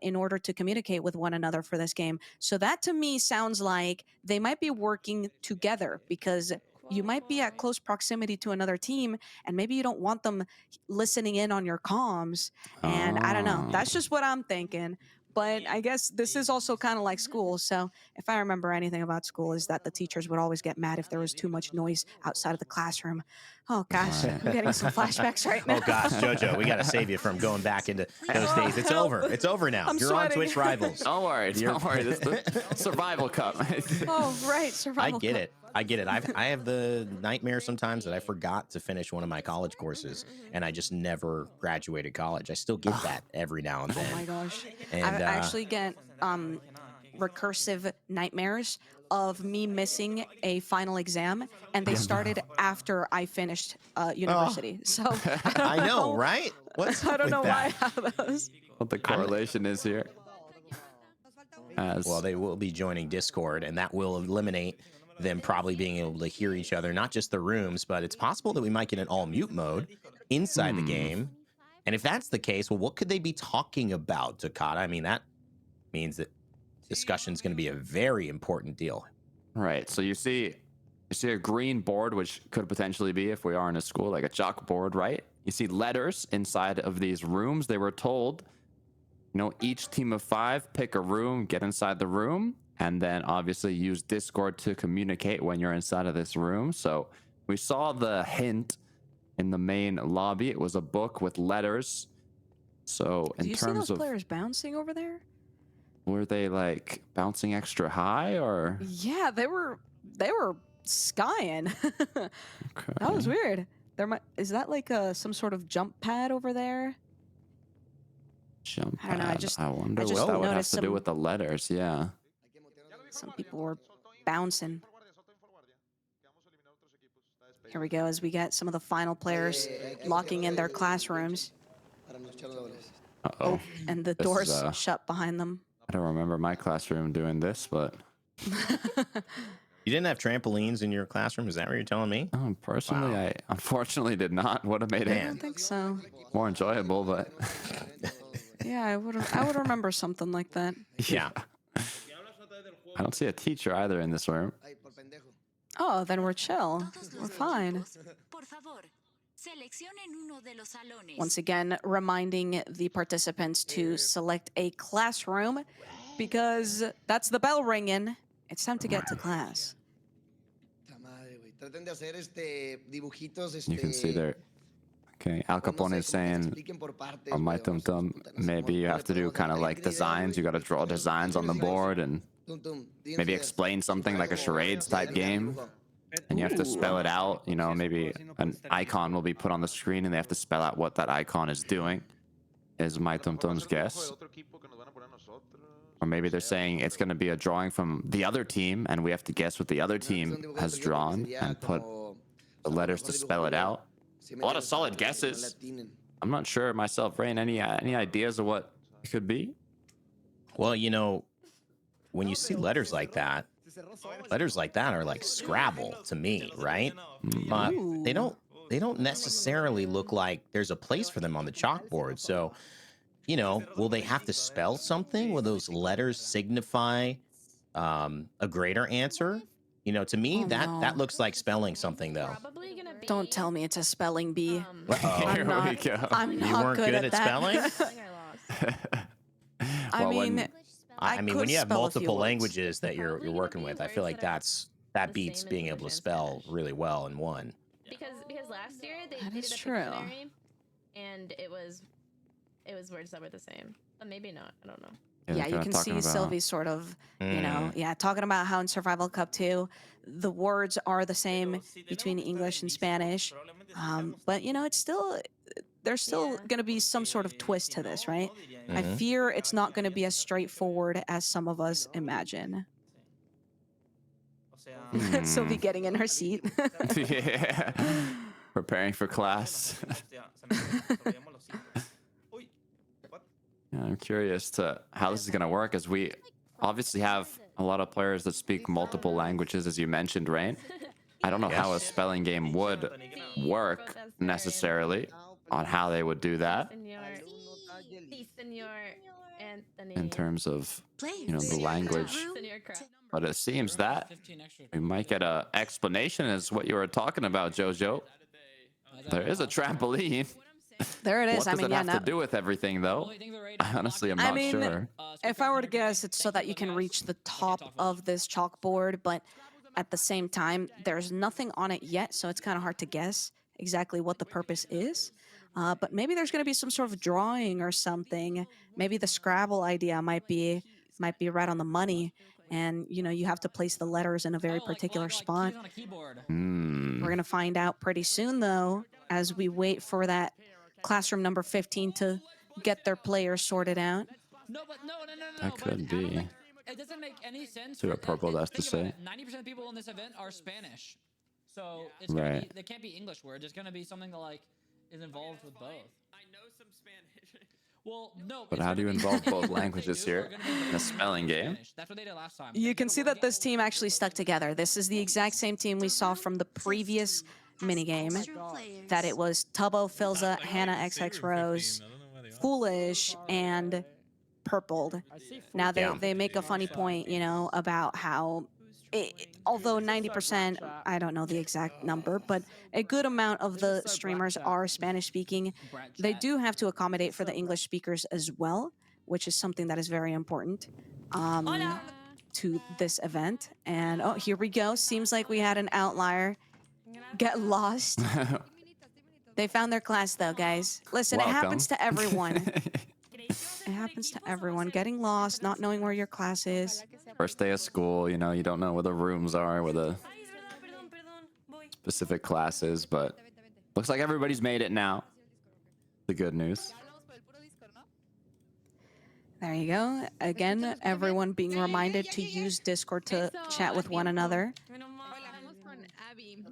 in order to communicate with one another for this game. So that to me sounds like they might be working together, because you might be at close proximity to another team and maybe you don't want them listening in on your comms. And I don't know. That's just what I'm thinking. But I guess this is also kind of like school. So if I remember anything about school, is that the teachers would always get mad if there was too much noise outside of the classroom. Oh, gosh, I'm getting some flashbacks right now. Oh, gosh, Jojo, we got to save you from going back into those days. It's over. It's over now. You're sweating. on Twitch Rivals. Don't worry. Don't worry. This is the Survival Cup. Oh, right. Survival I get Cup. it. I get it. I have the nightmare sometimes that I forgot to finish one of my college courses, and I just never graduated college. I still get that every now and then. Oh, my gosh. And, I actually get recursive nightmares of me missing a final exam, and they started after I finished university. So I know, right? What's I up don't with know that? why I have those. What the correlation is here. Well, they will be joining Discord, and that will eliminate them probably being able to hear each other, not just the rooms, but it's possible that we might get an all-mute mode inside the game. And if that's the case, well, what could they be talking about, Takata? I mean, that means that discussion is going to be a very important deal. Right. So you see a green board, which could potentially be, if we are in a school, like a chalkboard, right? You see letters inside of these rooms. They were told, each team of 5, pick a room, get inside the room, and then obviously use Discord to communicate when you're inside of this room. So we saw the hint in the main lobby. It was a book with letters. So in Do you see terms those of, players bouncing over there? were they like bouncing extra high or? Yeah, they were skying. That was weird. Is that like some sort of jump pad over there? Jump I don't know. I wonder just what that would have noticed to do with the letters. Yeah. Some people were bouncing. Here we go, as we get some of the final players locking in their classrooms. Uh-oh. And the This doors is, shut behind them. I don't remember my classroom doing this, but You didn't have trampolines in your classroom? Is that what you're telling me? personally, I unfortunately did not. Would have made I it don't think so. more enjoyable, but Yeah, I would remember something like that. Yeah. I don't see a teacher either in this room. Oh, then we're chill. We're fine. Once again, reminding the participants to select a classroom, because that's the bell ringing. It's time to get to class. You can see there. Okay, Al Capone is saying, on my tum-tum, maybe you have to do kind of like designs. You got to draw designs on the board and maybe explain something like a charades type game. And you have to spell it out. Maybe an icon will be put on the screen and they have to spell out what that icon is doing, is my tum-tum's guess. Or maybe they're saying it's going to be a drawing from the other team and we have to guess what the other team has drawn and put the letters to spell it out. A lot of solid guesses. I'm not sure myself, Rain. Any ideas of what it could be? Well, when you see letters like that are like Scrabble to me, right? They don't necessarily look like there's a place for them on the chalkboard. So, will they have to spell something? Will those letters signify a greater answer? To me, that looks like spelling something, though. Probably gonna be Don't tell me it's a spelling bee. Here we go. I'm You not weren't good at that. spelling? I Well, mean, when- I mean, could when you have spell a few multiple words. languages that you're working with, I feel like that beats being able to spell really well in one. Because last year they That did is a true. Pictionary, and it was words that were the same, but maybe not. I don't know. Yeah, you can see Sylvie sort of, you know, talking about how in Survival Cup 2, the words are the same between English and Spanish. But, you know, there's still going to be some sort of twist to this, right? I fear it's not going to be as straightforward as some of us imagine. Sylvie getting in her seat. Yeah. Preparing for class. Yeah, I'm curious to how this is going to work, as we obviously have a lot of players that speak multiple languages, as you mentioned, Rain. I don't know how a spelling game would work necessarily on how they would do that in terms of, you know, the language. But it seems that we might get an explanation as what you were talking about, Jojo. There is a trampoline. There it is. What does it have to do with everything, though? Honestly, I'm not sure. If I were to guess, it's so that you can reach the top of this chalkboard, but at the same time, there's nothing on it yet, so it's kind of hard to guess exactly what the purpose is. But maybe there's going to be some sort of drawing or something. Maybe the Scrabble idea might be right on the money, and you know, you have to place the letters in a very particular spot. We're going to find out pretty soon, though, as we wait for that classroom number 15 to get their players sorted out. That could be. It doesn't make any sense. See what Purple has to say. 90% of people in this event are Spanish, so it's Right. there can't be English words. It's gonna be something that like is involved with both. I know some Spanish. Well, no. But how do you involve both languages here in a spelling game? That's what they did last time. You can see that this team actually stuck together. This is the exact same team we saw from the previous minigame. That it was Tubbo, Filza, Hannah, XX Rose, Foolish, and Purpled. Now they make a funny point, you know, about how, although 90%, I don't know the exact number, but a good amount of the streamers are Spanish speaking. They do have to accommodate for the English speakers as well, which is something that is very important to this event. And oh, here we go. Seems like we had an outlier get lost. They found their class though, guys. Listen, Welcome. it happens to everyone. It happens to everyone. Getting lost, not knowing where your class is. First day of school, you know, you don't know where the rooms are, where the specific classes, but looks like everybody's made it now. The good news. There you go. Again, everyone being reminded to use Discord to chat with one another.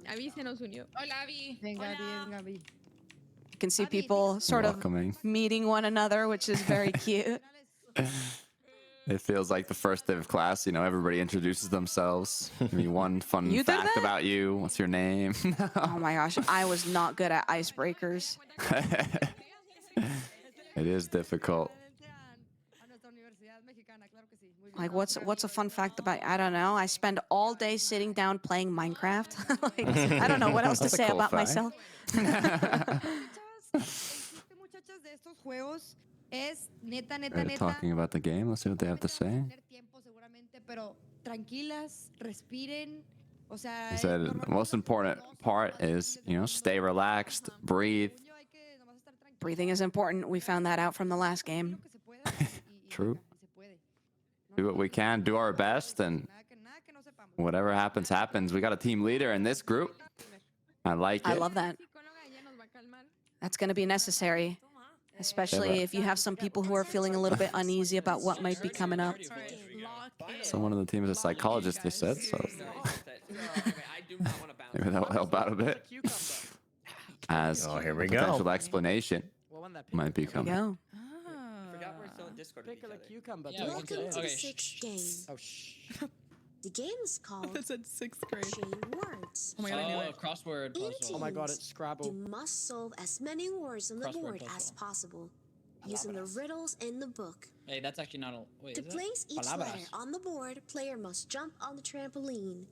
Abby se nos unió. Hola, Abby. You can see people sort Welcoming. of meeting one another, which is very cute. It feels like the first day of class, you know, everybody introduces themselves. Give me one fun You did fact that? about you. What's your name? Oh my gosh, I was not good at icebreakers. It is difficult. Like, what's a fun fact about? I don't know. I spend all day sitting down playing Minecraft. Like, I don't know what else to That's a say cool about fact. myself. They're talking about the game. Let's see what they have to say. He said the most important part is, you know, stay relaxed, breathe. Breathing is important. We found that out from the last game. True. Do what we can, do our best, and whatever happens, happens. We got a team leader in this group. I like it. I love that. That's going to be necessary, especially if you have some people who are feeling a little bit uneasy about what might be coming up. So one of the team is a psychologist, they said, so maybe that'll help out a bit. As here we a go. potential explanation might be There we coming. go. Welcome to the sixth game. The game is called That said sixth grade. Chain Words. Oh my god, I knew it. Crossword In puzzle. Oh my god, teams, it's Scrabble. you must solve as many words on the Crossword board as puzzle. possible, using the riddles in the book. Hey, that's actually not a. Wait, To is it? place each Palabras. letter on the board, player must jump on the trampoline.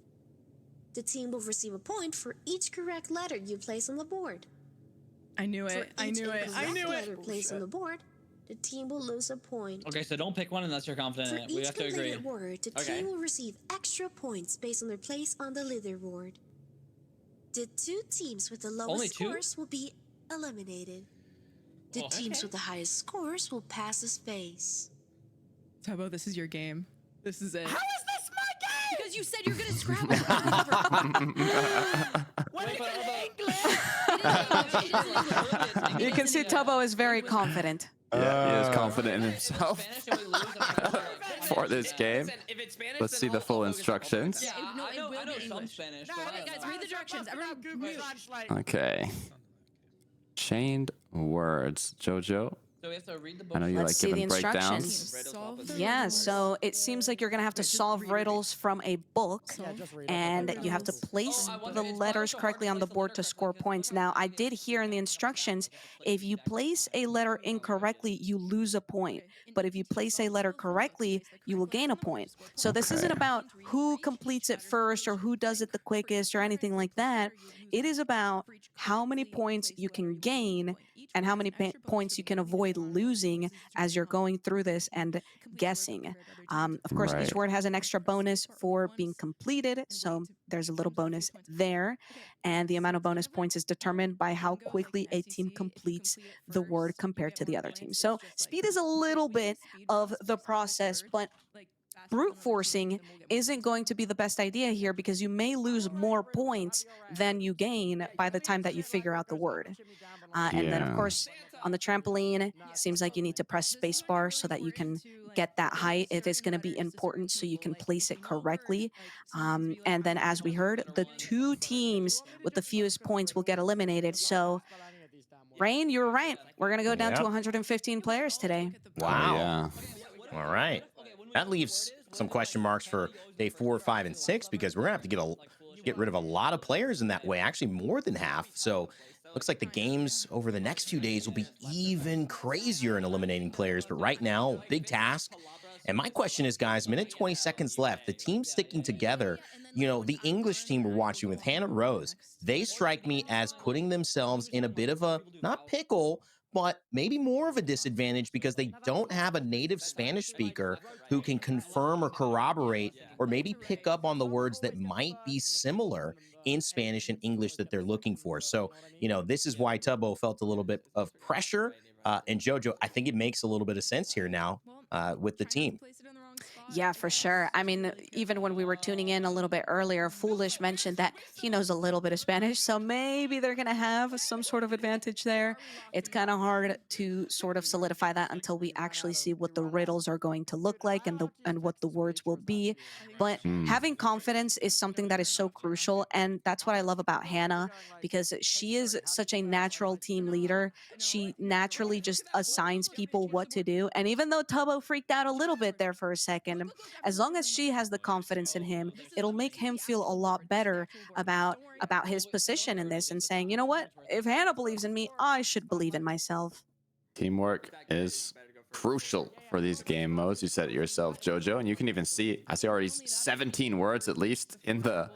The team will receive a point for each correct letter you place on the board. I knew For it. I each knew it. I incorrect knew letter it. placed on the board, the team will lose a point. Okay, so don't pick one unless you're confident For in it. We each have to agree. completed word, the Okay. team will receive extra points based on their place on the leaderboard. The two teams with the Only lowest two? scores will be eliminated. The Oh, teams okay. with the highest scores will pass this phase. Tubbo, this is your game. This is it. How is this my game? Because you said you're good at Scrabble. What is You can see Tubbo is very confident. Yeah, he is confident in himself for this game. Let's see the full instructions. Yeah, No, I it know will be some English. Spanish. All right, guys, read the directions. Everyone mute. Okay. Chained words. Jojo, So we have to read the book. I know you Let's like see the giving breakdowns. instructions. Solve the Yeah, riddles. so it seems like you're gonna have to solve riddles from a book, and you have to place the letters correctly on the board to score points. Now, I did hear in the instructions, if you place a letter incorrectly, you lose a point. But if you place a letter correctly, you will gain a point. So this isn't Okay. about who completes it first or who does it the quickest or anything like that. It is about how many points you can gain and how many points you can avoid losing as you're going through this and guessing. Of course, each Right. word has an extra bonus for being completed, so there's a little bonus there. And the amount of bonus points is determined by how quickly a team completes the word compared to the other team. So speed is a little bit of the process, but brute forcing isn't going to be the best idea here because you may lose more points than you gain by the time that you figure out the word. And then, of Yeah. course, on the trampoline, it seems like you need to press spacebar so that you can get that height. It is going to be important so you can place it correctly. And then, as we heard, the two teams with the fewest points will get eliminated. So, Rain, you were right. We're going to go down to Yep. 115 players today. Wow. Oh, yeah. All right. That leaves some question marks for day 4, 5, and 6 because we're gonna have to get rid of a lot of players in that way. Actually, more than half. So looks like the games over the next few days will be even crazier in eliminating players. But right now, big task. And my question is, guys, minute 20 seconds left. The team sticking together, you know, the English team we're watching with Hannah Rose, they strike me as putting themselves in a bit of a, not pickle, but maybe more of a disadvantage because they don't have a native Spanish speaker who can confirm or corroborate or maybe pick up on the words that might be similar in Spanish and English that they're looking for. So, you know, this is why Tubbo felt a little bit of pressure. And Jojo, I think it makes a little bit of sense here now with the team. Yeah, for sure. I mean, even when we were tuning in a little bit earlier, Foolish mentioned that he knows a little bit of Spanish, so maybe they're going to have some sort of advantage there. It's kind of hard to sort of solidify that until we actually see what the riddles are going to look like and what the words will be. But having confidence is something that is so crucial, and that's what I love about Hannah because she is such a natural team leader. She naturally just assigns people what to do, and even though Tubbo freaked out a little bit there for a second, as long as she has the confidence in him, it'll make him feel a lot better about his position in this and saying, you know what, if Hannah believes in me, I should believe in myself. Teamwork is crucial for these game modes. You said it yourself, Jojo, and you can even see, I see already 17 words at least in the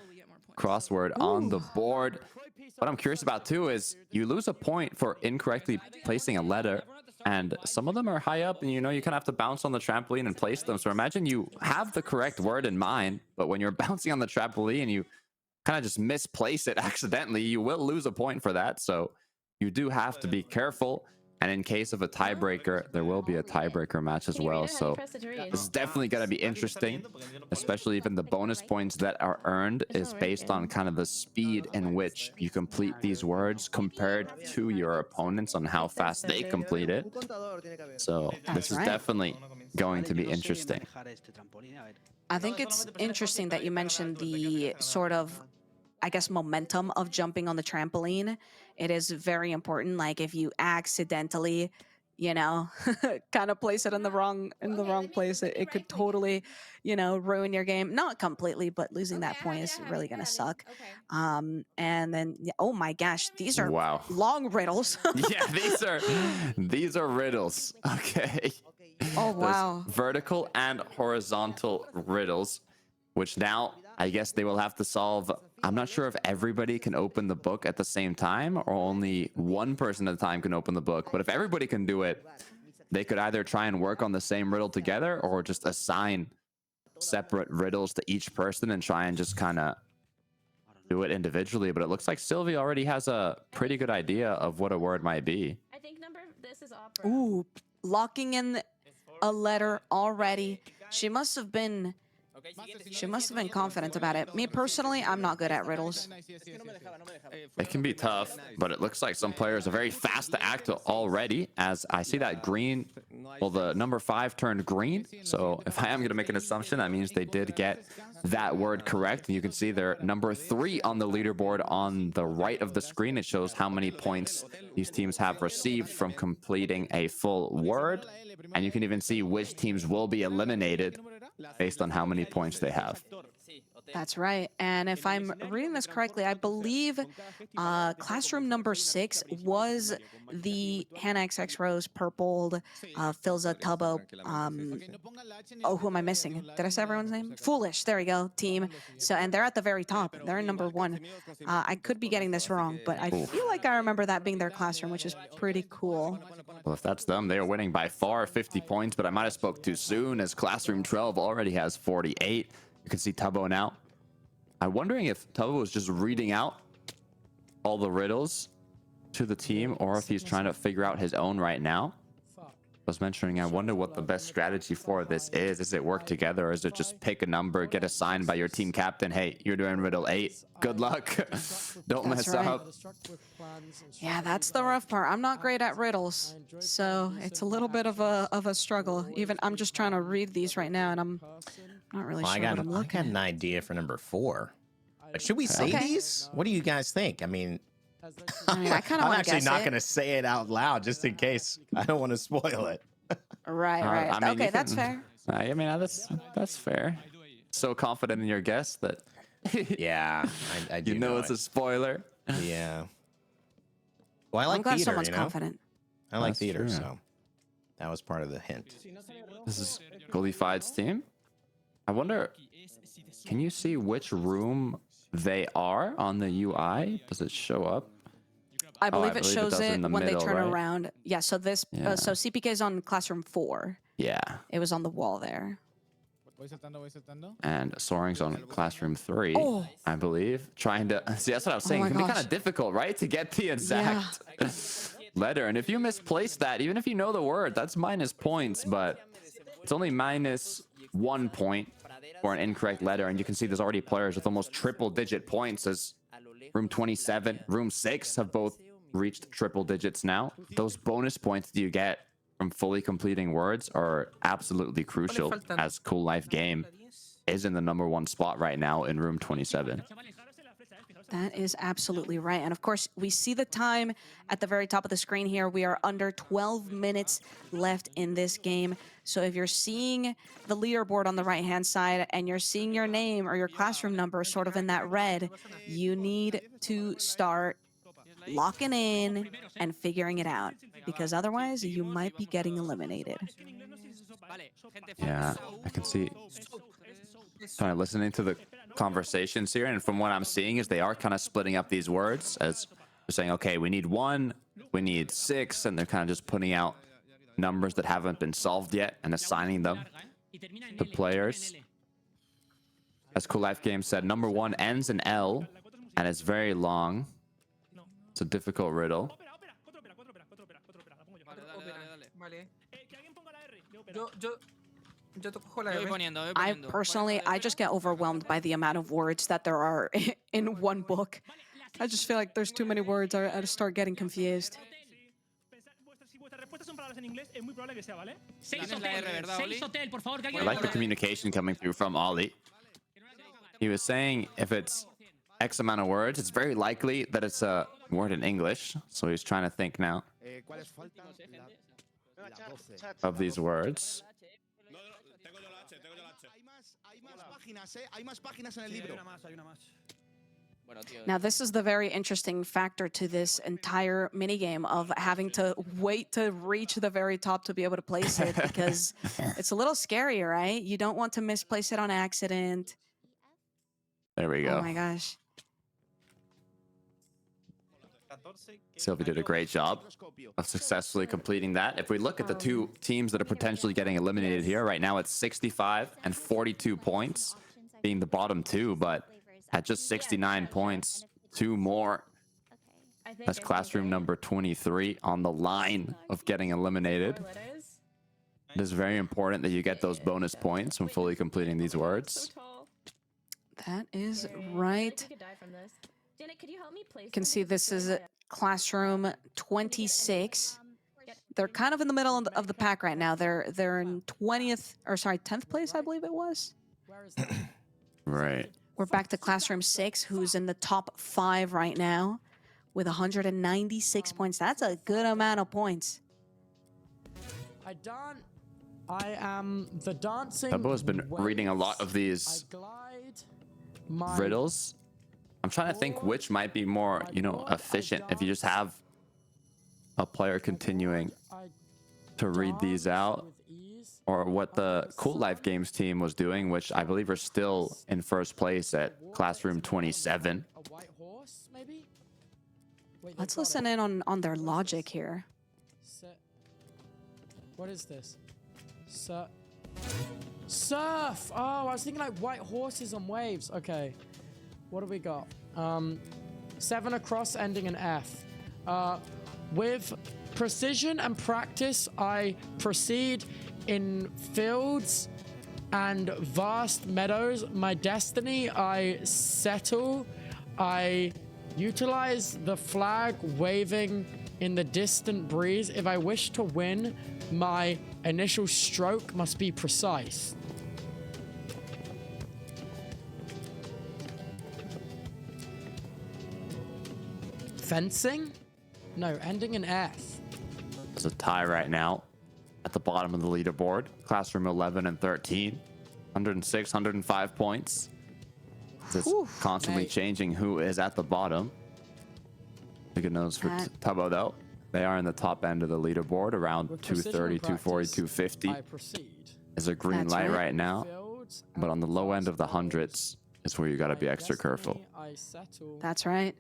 crossword on the board. What I'm curious about too is you lose a point for incorrectly placing a letter, and some of them are high up, and you know you kind of have to bounce on the trampoline and place them. So imagine you have the correct word in mind, but when you're bouncing on the trampoline and you kind of just misplace it accidentally, you will lose a point for that. So you do have to be careful. And in case of a tiebreaker, there will be a tiebreaker match as well. So this is definitely going to be interesting, especially even the bonus points that are earned is based on kind of the speed in which you complete these words compared to your opponents on how fast they complete it. So this is definitely going to be interesting. I think it's interesting that you mentioned the sort of, I guess, momentum of jumping on the trampoline. It is very important. Like if you accidentally, you know, kind of place it in the wrong place, it could totally, you know, ruin your game. Not completely, but losing that point is really gonna suck. And then, oh my gosh, these are long riddles. Yeah, these are riddles. Okay. Oh wow. There's vertical and horizontal riddles, which now I guess they will have to solve I'm not sure if everybody can open the book at the same time or only one person at a time can open the book. But if everybody can do it, they could either try and work on the same riddle together or just assign separate riddles to each person and try and just kind of do it individually. But it looks like Sylvia already has a pretty good idea of what a word might be. I think this is opera. Ooh, locking in a letter already. She must have been confident about it. Me personally, I'm not good at riddles. It can be tough, but it looks like some players are very fast to act already, as I see that green, well, the number 5 turned green. So if I am going to make an assumption, that means they did get that word correct. And you can see they're number 3 on the leaderboard on the right of the screen. It shows how many points these teams have received from completing a full word. And you can even see which teams will be eliminated based on how many points they have. That's right. And if I'm reading this correctly, I believe classroom number 6 was the Hannah XX Rose purpled, Filza Tubbo. Oh, who am I missing? Did I say everyone's name? Foolish. There we go. Team. So, and they're at the very top. They're in number 1. I could be getting this wrong, but I feel like I remember that being their classroom, which is pretty cool. Well, if that's them, they are winning by far, 50 points, but I might have spoke too soon, as Classroom 12 already has 48. You can see Tubbo now. I'm wondering if Tubbo was just reading out all the riddles to the team, or if he's trying to figure out his own right now. I was mentioning, I wonder what the best strategy for this is. Is it work together, or is it just pick a number, get assigned by your team captain? Hey, you're doing riddle 8. Good luck. Don't mess up. Yeah, that's the rough part. I'm not great at riddles, so it's a little bit of a struggle. Even I'm just trying to read these right now, and I'm not really sure what I'm looking I got an idea for number 4. But should we say these? What do you guys think? I mean, I kind of I'm want to actually guess not it. going to say it out loud just in case. I don't want to spoil it. Right, right. I mean, Okay, that's fair. I mean, that's fair. So confident in your guess that yeah, I do you know it's a spoiler. Yeah. Well, I like I'm glad theater, someone's confident. I like That's theater, true. so that was part of the hint. This is Gullified's team. I wonder, can you see which room they are on the UI? Does it show up? I believe it shows does it in the when middle, they turn right? around. Yeah, so this, Yeah. so CPK is on classroom 4. Yeah. It was on the wall there. And Soaring's on classroom 3, Oh. I believe. Trying to see, that's what I was saying. my It can be gosh. kind of difficult, right? To get the exact letter. And if you misplace that, even if you know the word, that's minus points, but it's only minus 1 point for an incorrect letter. And you can see there's already players with almost triple-digit points, as room 27, room 6 have both reached triple digits now. Those bonus points that you get from fully completing words are absolutely crucial, as Cool Life Game is in the number 1 spot right now in room 27. That is absolutely right. And of course, we see the time at the very top of the screen here. We are under 12 minutes left in this game. So if you're seeing the leaderboard on the right-hand side and you're seeing your name or your classroom number sort of in that red, you need to start locking in and figuring it out, because otherwise you might be getting eliminated. Yeah, I can see. Kind of listening to the conversations here, and from what I'm seeing is they are kind of splitting up these words, as they're saying, okay, we need 1, we need 6, and they're kind of just putting out numbers that haven't been solved yet and assigning them to players. As Cool Life Game said, number 1 ends in L, and it's very long. It's a difficult riddle. I personally, I just get overwhelmed by the amount of words that there are in one book. I just feel like there's too many words. I just start getting confused. I like the communication coming through from Ollie. He was saying if it's X amount of words, it's very likely that it's a word in English. So he's trying to think now of these words. Now, this is the very interesting factor to this entire minigame of having to wait to reach the very top to be able to place it, because it's a little scary, right? You don't want to misplace it on accident. There we go. Oh my gosh. Sylvie did a great job of successfully completing that. If we look at the two teams that are potentially getting eliminated here, right now it's 65 and 42 points, being the bottom two, but at just 69 points, two more. That's classroom number 23 on the line of getting eliminated. It is very important that you get those bonus points when fully completing these words. That is right. You can see this is classroom 26. They're kind of in the middle of the pack right now. They're in 10th place, I believe it was. Right. We're back to classroom 6, who's in the top 5 right now with 196 points. That's a good amount of points. I am the dancing. Tubbo has been reading a lot of these riddles. I'm trying to think which might be more, efficient if you just have a player continuing to read these out, or what the Cool Life Games team was doing, which I believe are still in first place at classroom 27. Let's listen in on their logic here. What is this? Surf! Oh, I was thinking like white horses on waves. Okay. What do we got? 7 across ending in F. With precision and practice, I proceed in fields and vast meadows. My destiny, I settle. I utilize the flag waving in the distant breeze. If I wish to win, my initial stroke must be precise. Fencing? No, ending in F. There's a tie right now at the bottom of the leaderboard. Classroom 11 and 13. 106, 105 points. It's constantly changing who is at the bottom. Good news for Tubbo, though. They are in the top end of the leaderboard, around 230, 240, 250. Is a green light right now. But on the low end of the hundreds is where you got to be extra careful. That's right.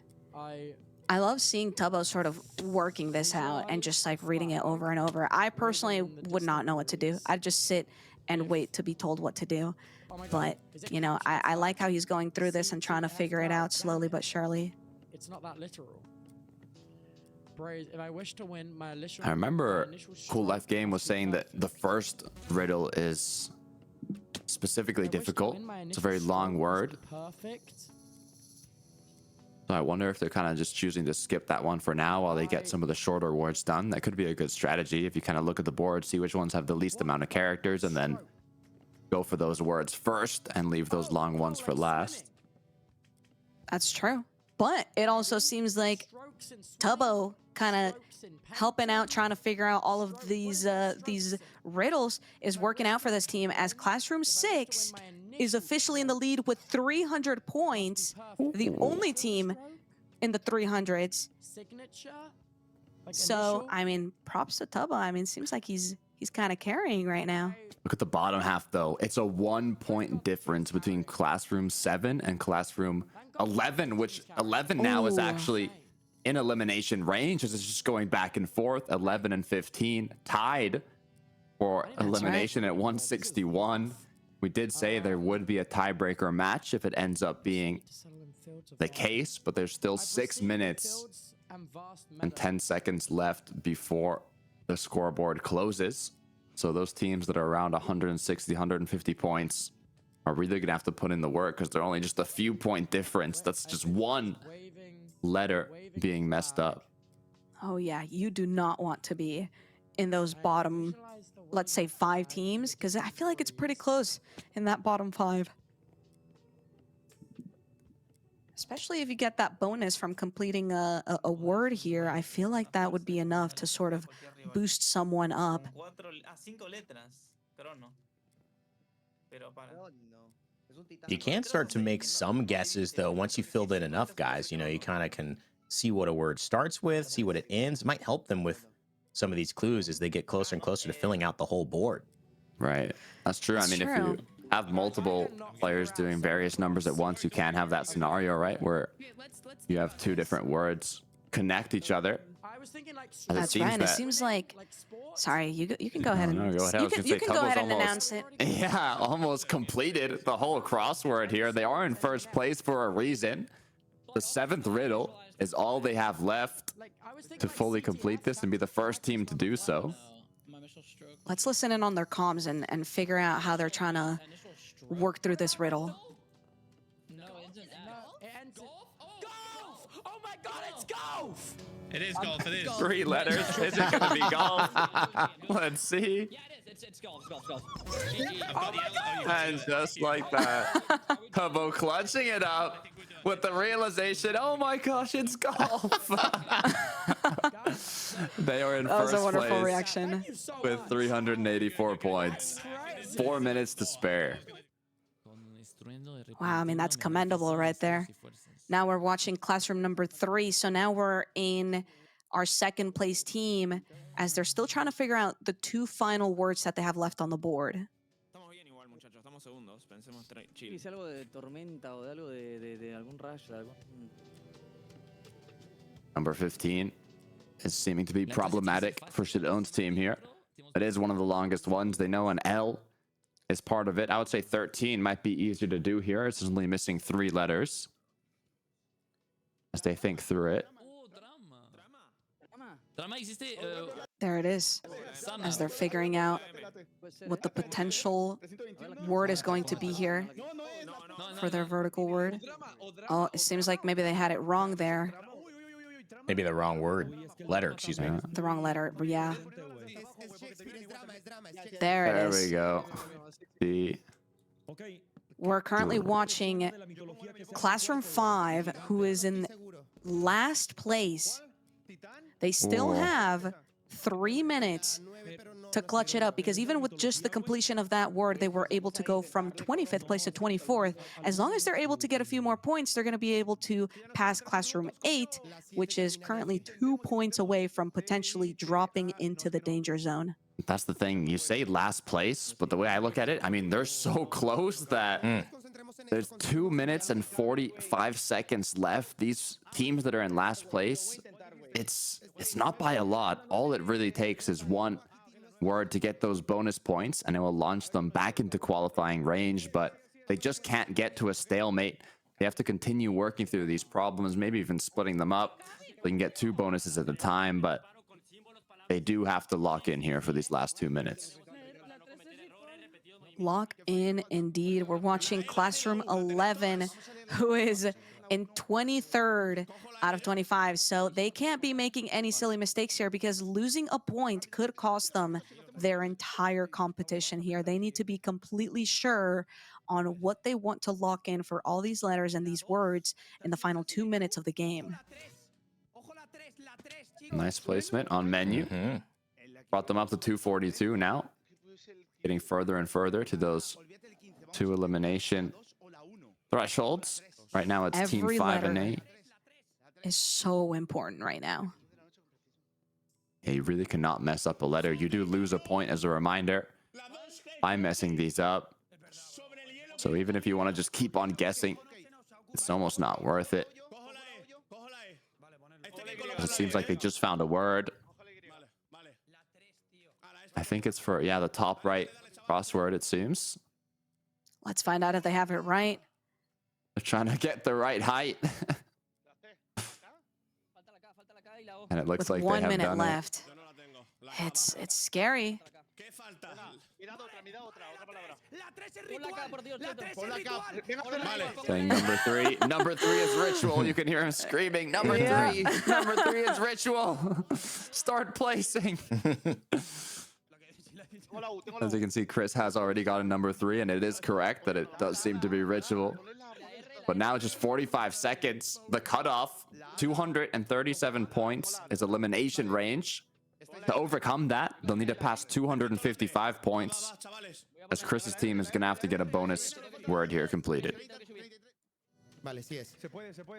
I love seeing Tubbo sort of working this out and just like reading it over and over. I personally would not know what to do. I'd just sit and wait to be told what to do. But, I like how he's going through this and trying to figure it out slowly but surely. It's not that literal. If I wish to win, my initial I remember Cool Life Game was saying that the first riddle is specifically difficult. It's a very long word. Perfect. So I wonder if they're kind of just choosing to skip that one for now while they get some of the shorter words done. That could be a good strategy if you kind of look at the board, see which ones have the least amount of characters, and then go for those words first and leave those long ones for last. That's true. But it also seems like Tubbo kind of helping out, trying to figure out all of these riddles is working out for this team, as Classroom 6 is officially in the lead with 300 points. The only team in the 300s. So, props to Tubbo. Seems like he's kind of carrying right now. Look at the bottom half, though. It's a 1 point difference between Classroom 7 and Classroom 11, which 11 now is actually in elimination range, as it's just going back and forth. 11 and 15 tied for elimination at 161. We did say there would be a tiebreaker match if it ends up being the case, but there's still 6 minutes and 10 seconds left before the scoreboard closes. So those teams that are around 160, 150 points are really gonna have to put in the work, because they're only just a few point difference. That's just one letter being messed up. Oh yeah, you do not want to be in those bottom, let's say 5 teams, because I feel like it's pretty close in that bottom 5. Especially if you get that bonus from completing a word here, I feel like that would be enough to sort of boost someone up. You can start to make some guesses, though, once you filled in enough, guys. You kind of can see what a word starts with, see what it ends. It might help them with some of these clues as they get closer and closer to filling out the whole board. Right. That's true. If you have multiple players doing various numbers at once, you can have that scenario, right, where you have 2 different words connect each other. I was thinking like And That's right. And it seems like. Sorry, you can go ahead and No, go ahead. I was gonna you say can go Tubbo's ahead and almost- announce it. Yeah, almost completed the whole crossword here. They are in first place for a reason. The 7th riddle is all they have left to fully complete this and be the first team to do so. Let's listen in on their comms and figure out how they're trying to work through this riddle. Oh my god, it's golf! It is golf. It is. 3 letters. Is it gonna be golf? Let's see. It's golf. And just like that, Tubbo clutching it up with the realization, oh my gosh, it's golf. They are in That was first a wonderful place reaction. with 384 points. 4 minutes to spare. Wow, I mean, that's commendable right there. Now we're watching classroom number 3. So now we're in our second place team as they're still trying to figure out the 2 final words that they have left on the board. Number 15 is seeming to be problematic for Shadow's team here. It is one of the longest ones. They know an L is part of it. I would say 13 might be easier to do here. It's only missing 3 letters as they think through it. There it is, as they're figuring out what the potential word is going to be here for their vertical word. Oh, it seems like maybe they had it wrong there. Maybe the wrong word. Letter, excuse me. The wrong letter, yeah. There it is. There we go. We're currently watching Classroom 5, who is in last place. They still have 3 minutes to clutch it up, because even with just the completion of that word, they were able to go from 25th place to 24th. As long as they're able to get a few more points, they're going to be able to pass Classroom 8, which is currently 2 points away from potentially dropping into the danger zone. That's the thing. You say last place, but the way I look at it, I mean, they're so close that there's 2 minutes and 45 seconds left. These teams that are in last place, it's not by a lot. All it really takes is one word to get those bonus points, and it will launch them back into qualifying range, but they just can't get to a stalemate. They have to continue working through these problems, maybe even splitting them up. They can get 2 bonuses at a time, but they do have to lock in here for these last 2 minutes. Lock in, indeed. We're watching Classroom 11, who is in 23rd out of 25. So they can't be making any silly mistakes here, because losing a point could cost them their entire competition here. They need to be completely sure on what they want to lock in for all these letters and these words in the final 2 minutes of the game. Nice placement on menu. Brought them up to 242 now. Getting further and further to those 2 elimination thresholds. Right now it's Every team 5 and letter 8. is so important right now. Yeah, you really cannot mess up a letter. You do lose a point as a reminder by messing these up. So even if you want to just keep on guessing, it's almost not worth it. It seems like they just found a word. I think it's for, yeah, the top right crossword, it seems. Let's find out if they have it right. They're trying to get the right height. And it looks With like 1 they have minute done left. It's scary. Saying number 3. Number 3 is ritual. You can hear him screaming, number 3. Number 3 is ritual. Start placing. As you can see, Chris has already got a number 3, and it is correct that it does seem to be ritual. But now just 45 seconds. The cutoff, 237 points is elimination range. To overcome that, they'll need to pass 255 points, as Chris's team is going to have to get a bonus word here completed.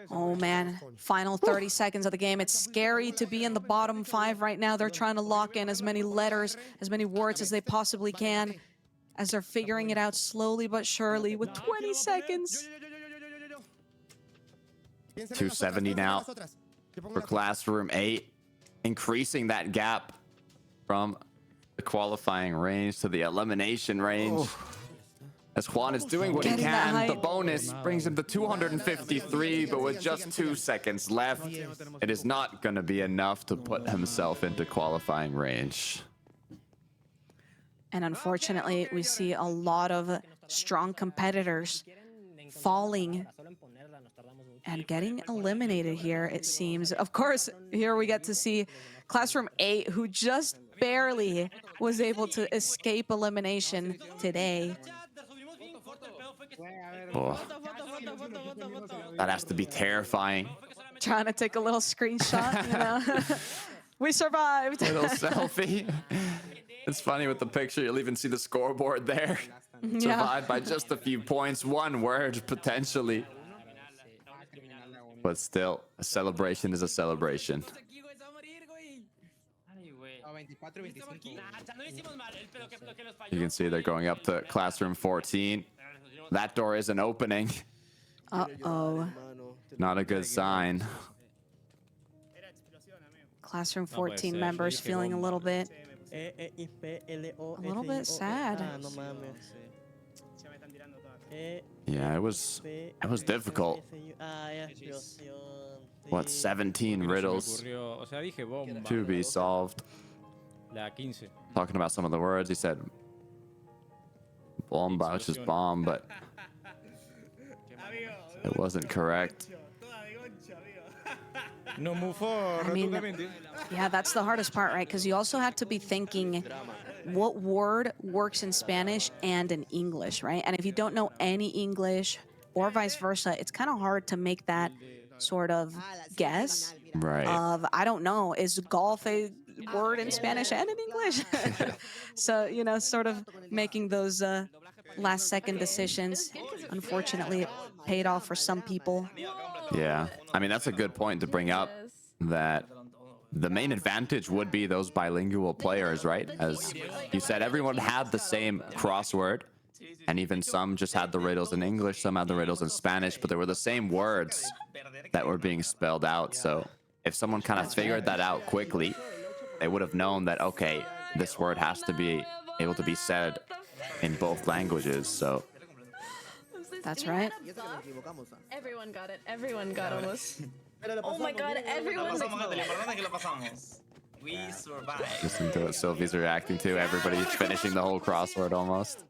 Oh man, final 30 seconds of the game. It's scary to be in the bottom 5 right now. They're trying to lock in as many letters, as many words as they possibly can, as they're figuring it out slowly but surely with 20 seconds. 270 now. for Classroom 8, increasing that gap from the qualifying range to the elimination range. As Juan is doing what he Getting that can, the hype. bonus brings him to 253, but with just 2 seconds left, it is not going to be enough to put himself into qualifying range. And unfortunately, we see a lot of strong competitors falling and getting eliminated here, it seems. Of course, here we get to see Classroom 8, who just barely was able to escape elimination today. Oh, that has to be terrifying. Trying to take a little screenshot, you know. We survived. Little selfie. It's funny with the picture, you'll even see the scoreboard there. Yeah. Survived by just a few points, 1 word potentially. But still, a celebration is a celebration. You can see they're going up to Classroom 14. That door isn't opening. Uh-oh. Not a good sign. Classroom 14 members feeling a little bit sad. Yeah, it was difficult. What, 17 riddles to be solved. Talking about some of the words, he said bomba, which is bomb, but it wasn't correct. I mean, yeah, that's the hardest part, right? Because you also have to be thinking what word works in Spanish and in English, right? And if you don't know any English or vice versa, it's kind of hard to make that sort of guess Right. of, I don't know, is golf a word in Spanish and in English? So, you know, sort of making those last second decisions. Unfortunately, it paid off for some people. Yeah, I mean, that's a good point to bring up, that the main advantage would be those bilingual players, right? As you said, everyone had the same crossword, and even some just had the riddles in English, some had the riddles in Spanish, but they were the same words that were being spelled out. So if someone kind of figured that out quickly, they would have known that, okay, this word has to be able to be said in both languages. So that's right. Everyone got it. Everyone got almost. Oh my god, everyone. We survived. listen to what Sylvie's reacting to. Everybody's finishing the whole crossword almost.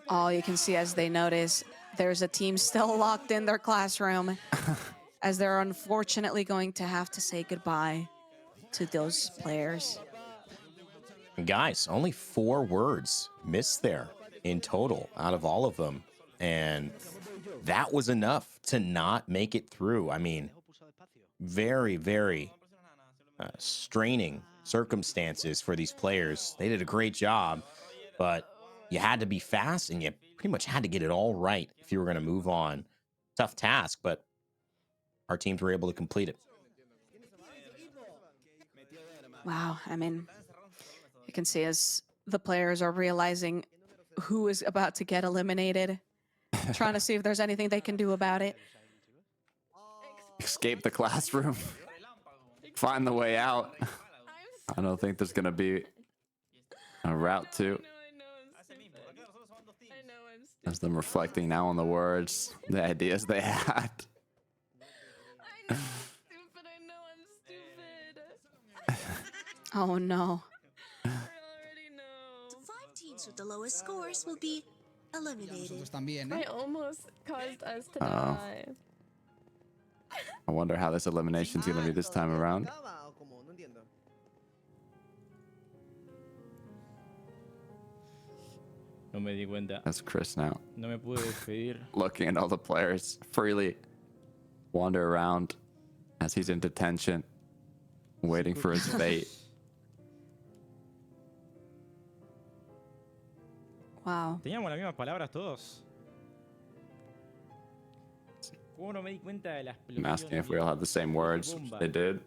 All you can see as they notice, there's a team still locked in their classroom as they're unfortunately going to have to say goodbye to those players. Guys, only 4 words missed there in total out of all of them. And that was enough to not make it through. I mean, very, very straining circumstances for these players. They did a great job, but you had to be fast and you pretty much had to get it all right if you were going to move on. Tough task, but our teams were able to complete it. Wow, I mean, you can see as the players are realizing who is about to get eliminated, trying to see if there's anything they can do about it. Escape the classroom. Find the way out. I don't think there's going to be a route to. As them reflecting now on the words, the ideas they had. Oh no. The 5 teams with the lowest scores will be eliminated. I almost caused us to die. I wonder how this elimination's going to be this time around. No me di cuenta. That's Chris now. No me pude despedir. Looking at all the players freely wander around as he's in detention, waiting for his fate. Wow. Teníamos las mismas palabras todos. ¿Cómo no me di cuenta de la I'm asking if we all have the same words. They did.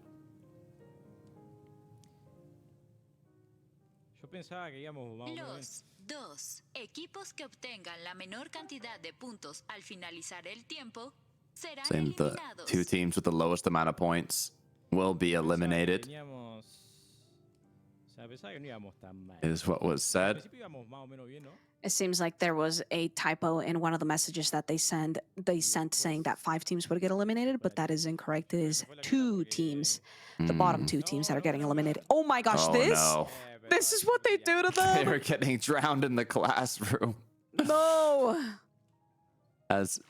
Yo pensaba que íbamos más o menos. Los 2 equipos que obtengan la menor cantidad de puntos al finalizar el tiempo saying the two teams with the lowest amount of points will be eliminated, is what was said. It seems like there was a typo in one of the messages that they sent saying that 5 teams would get eliminated, but that is incorrect. It is 2 teams, the bottom 2 teams that are getting eliminated. Oh my gosh, Oh, no. This is what they do to them. They're getting drowned in the classroom. No. As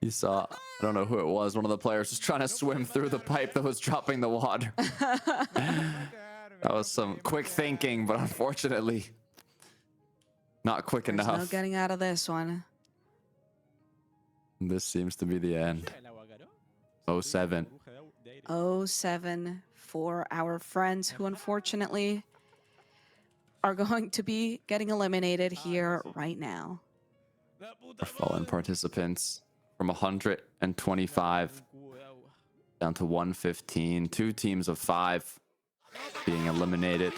you saw, I don't know who it was, one of the players was trying to swim through the pipe that was dropping the water. That was some quick thinking, but unfortunately, not quick There's enough. no getting out of this one. This seems to be the end. 07. 07 for our friends who unfortunately are going to be getting eliminated here right now. Our fallen participants from 125 down to 115. 2 teams of 5 being eliminated.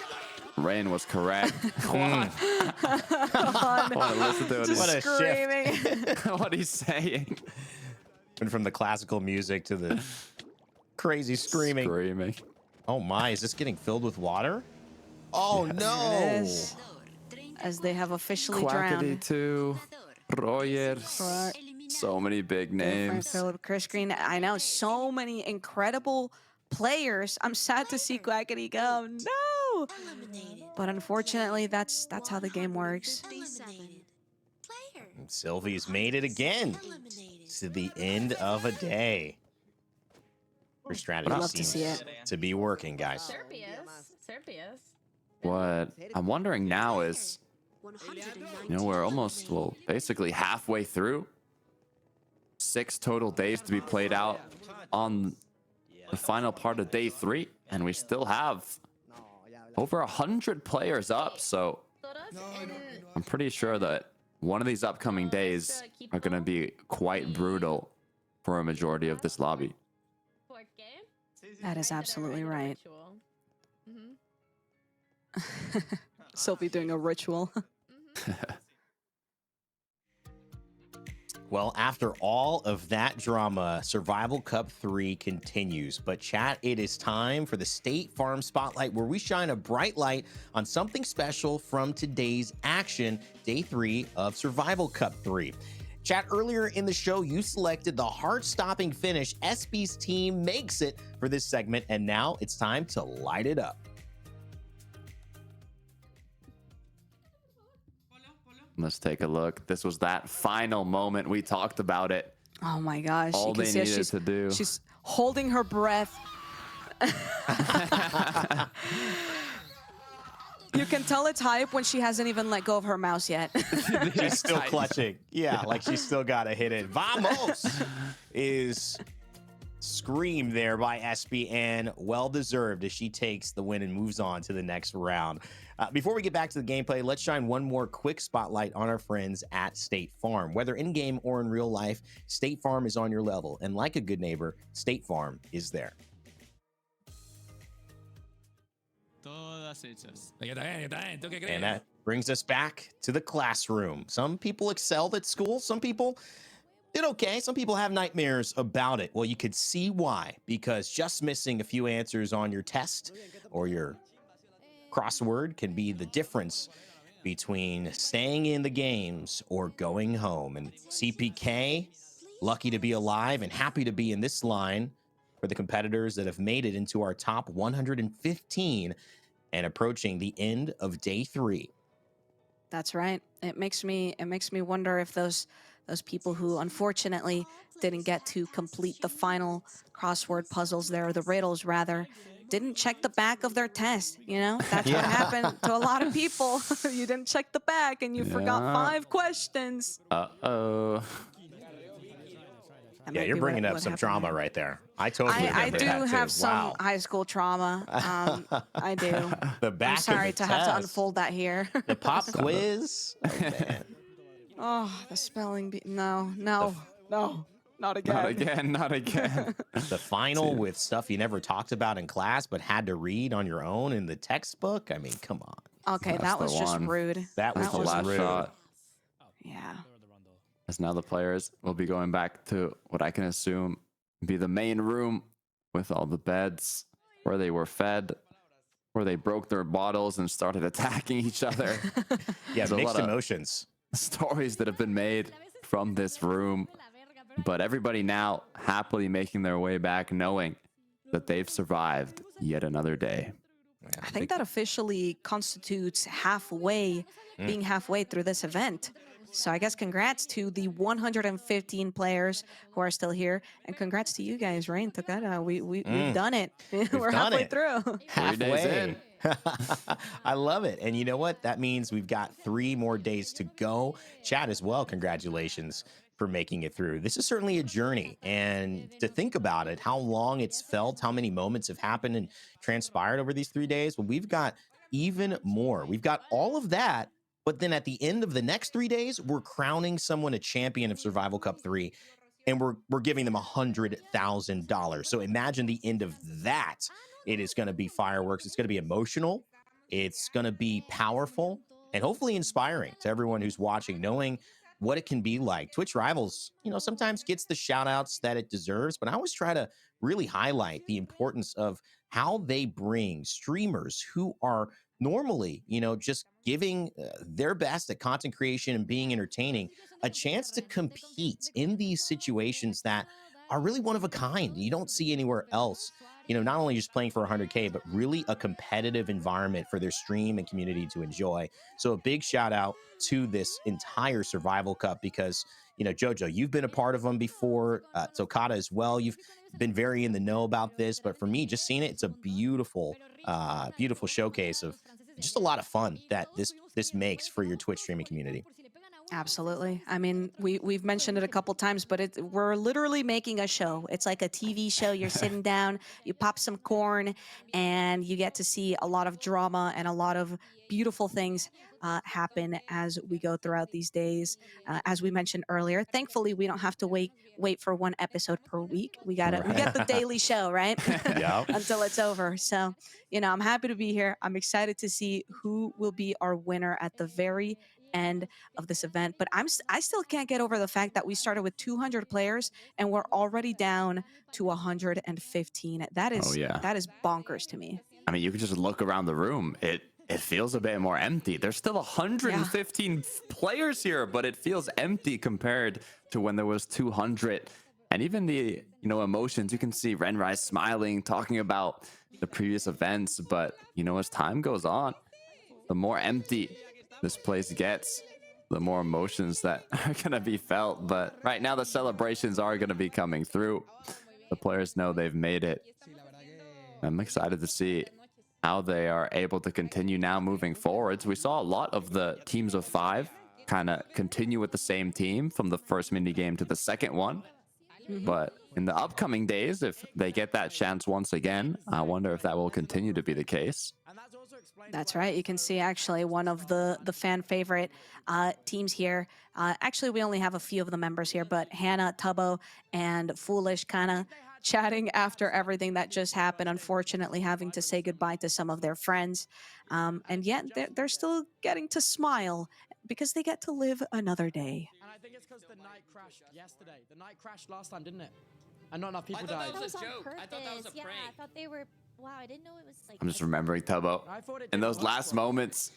Rain was correct. Come on. Listen to it. Just What a screaming. What he's saying. And from the classical music to the crazy screaming. Oh my, is this getting filled with water? Oh no! It is. As they have officially drowned. 2, Royers. So many big names. Philip, Chris Green. I know so many incredible players. I'm sad to see Quackity go. No! But unfortunately, that's how the game works. And Sylvie's made it again to the end of a day. Your strategy I'd love to see seems it. to be working, guys. Serpius. What I'm wondering now is, we're almost, basically halfway through. 6 total days to be played out on the final part of day 3, and we still have over 100 players up, so I'm pretty sure that one of these upcoming days are going to be quite brutal for a majority of this lobby. That is absolutely right. Sylvie doing a ritual. Well, after all of that drama, Survival Cup 3 continues. But chat, it is time for the State Farm Spotlight, where we shine a bright light on something special from today's action, day 3 of Survival Cup 3. Chat, earlier in the show, you selected the heart-stopping finish. SB's team makes it for this segment, and now it's time to light it up. Let's take a look. This was that final moment. We talked about it. Oh my gosh. All they needed to do. She's holding her breath. You can tell it's hype when she hasn't even let go of her mouse yet. She's still clutching. Yeah, like she's still got to hit it. Vamos is screamed there by SB, and well-deserved as she takes the win and moves on to the next round. Before we get back to the gameplay, let's shine one more quick spotlight on our friends at State Farm. Whether in-game or in real life, State Farm is on your level. And like a good neighbor, State Farm is there. And that brings us back to the classroom. Some people excelled at school. Some people did okay. Some people have nightmares about it. Well, you could see why, because just missing a few answers on your test or your crossword can be the difference between staying in the games or going home. And CPK, lucky to be alive and happy to be in this line for the competitors that have made it into our top 115 and approaching the end of day 3. That's right. It makes me wonder if those people who unfortunately didn't get to complete the final crossword puzzles there, or the riddles rather, didn't check the back of their test. That's what happened to a lot of people. You didn't check the back and you forgot 5 questions. Uh-oh. Yeah, you're bringing up some trauma right there. I totally I do that have too. some Wow. high school trauma. I do. The back I'm sorry of the to have to test. unfold that here. The pop quiz. Oh, man. Oh, the spelling bee. No, not again. Not again. The final with stuff you never talked about in class but had to read on your own in the textbook. I mean, come on. Okay, that was just rude. That was the just last rude. shot. Yeah. as now the players will be going back to what I can assume be the main room with all the beds where they were fed, where they broke their bottles and started attacking each other. Yeah, There's a mixed lot of emotions. stories that have been made from this room, but everybody now happily making their way back, knowing that they've survived yet another day. I think that officially constitutes being halfway through this event. So I guess congrats to the 115 players who are still here, and congrats to you guys, Rain, Takada. We've done it. We're done halfway it. through. 3 days in. I love it. And you know what? That means we've got 3 more days to go. Chat as well, congratulations for making it through. This is certainly a journey. And to think about it, how long it's felt, how many moments have happened and transpired over these 3 days, well, we've got even more. We've got all of that. But then at the end of the next 3 days, we're crowning someone a champion of Survival Cup 3. And we're giving them $100,000. So imagine the end of that. It is going to be fireworks. It's going to be emotional. It's going to be powerful and hopefully inspiring to everyone who's watching, knowing what it can be like. Twitch Rivals, sometimes gets the shout outs that it deserves, but I always try to really highlight the importance of how they bring streamers who are normally, just giving their best at content creation and being entertaining a chance to compete in these situations that are really one of a kind. You don't see anywhere else. Not only just playing for 100K, but really a competitive environment for their stream and community to enjoy. So a big shout out to this entire Survival Cup because, Jojo, you've been a part of them before, Tokata as well. You've been very in the know about this, but for me, just seeing it, it's a beautiful, beautiful showcase of just a lot of fun that this makes for your Twitch streaming community. Absolutely. I mean, we've mentioned it a couple times, but we're literally making a show. It's like a TV show. You're sitting down, you pop some corn, and you get to see a lot of drama and a lot of beautiful things happen as we go throughout these days. As we mentioned earlier, thankfully we don't have to wait for one episode per week. We get the daily show, right? Yeah. Until it's over. So, I'm happy to be here. I'm excited to see who will be our winner at the very end of this event, but I still can't get over the fact that we started with 200 players and we're already down to 115. That is bonkers to me. I mean, you can just look around the room. It feels a bit more empty. There's still 115 players here, but it feels empty compared to when there was 200. And even the emotions, you can see Renrise smiling, talking about the previous events, but as time goes on, the more empty this place gets, the more emotions that are going to be felt. But right now, the celebrations are going to be coming through. The players know they've made it. I'm excited to see how they are able to continue now moving forwards. We saw a lot of the teams of 5 kind of continue with the same team from the first mini game to the second one. But in the upcoming days, if they get that chance once again, I wonder if that will continue to be the case. That's right. You can see actually one of the fan favorite teams here. Actually, we only have a few of the members here, but Hannah, Tubbo, and Foolish kind of chatting after everything that just happened, unfortunately having to say goodbye to some of their friends. And yet they're still getting to smile because they get to live another day. And I think it's because the night crashed yesterday. The night crashed last time, didn't it? And not enough people died. That was on purpose. I thought that was a prank. I thought they were... Wow, I didn't know it was like... I'm just remembering Tubbo. In those last moments,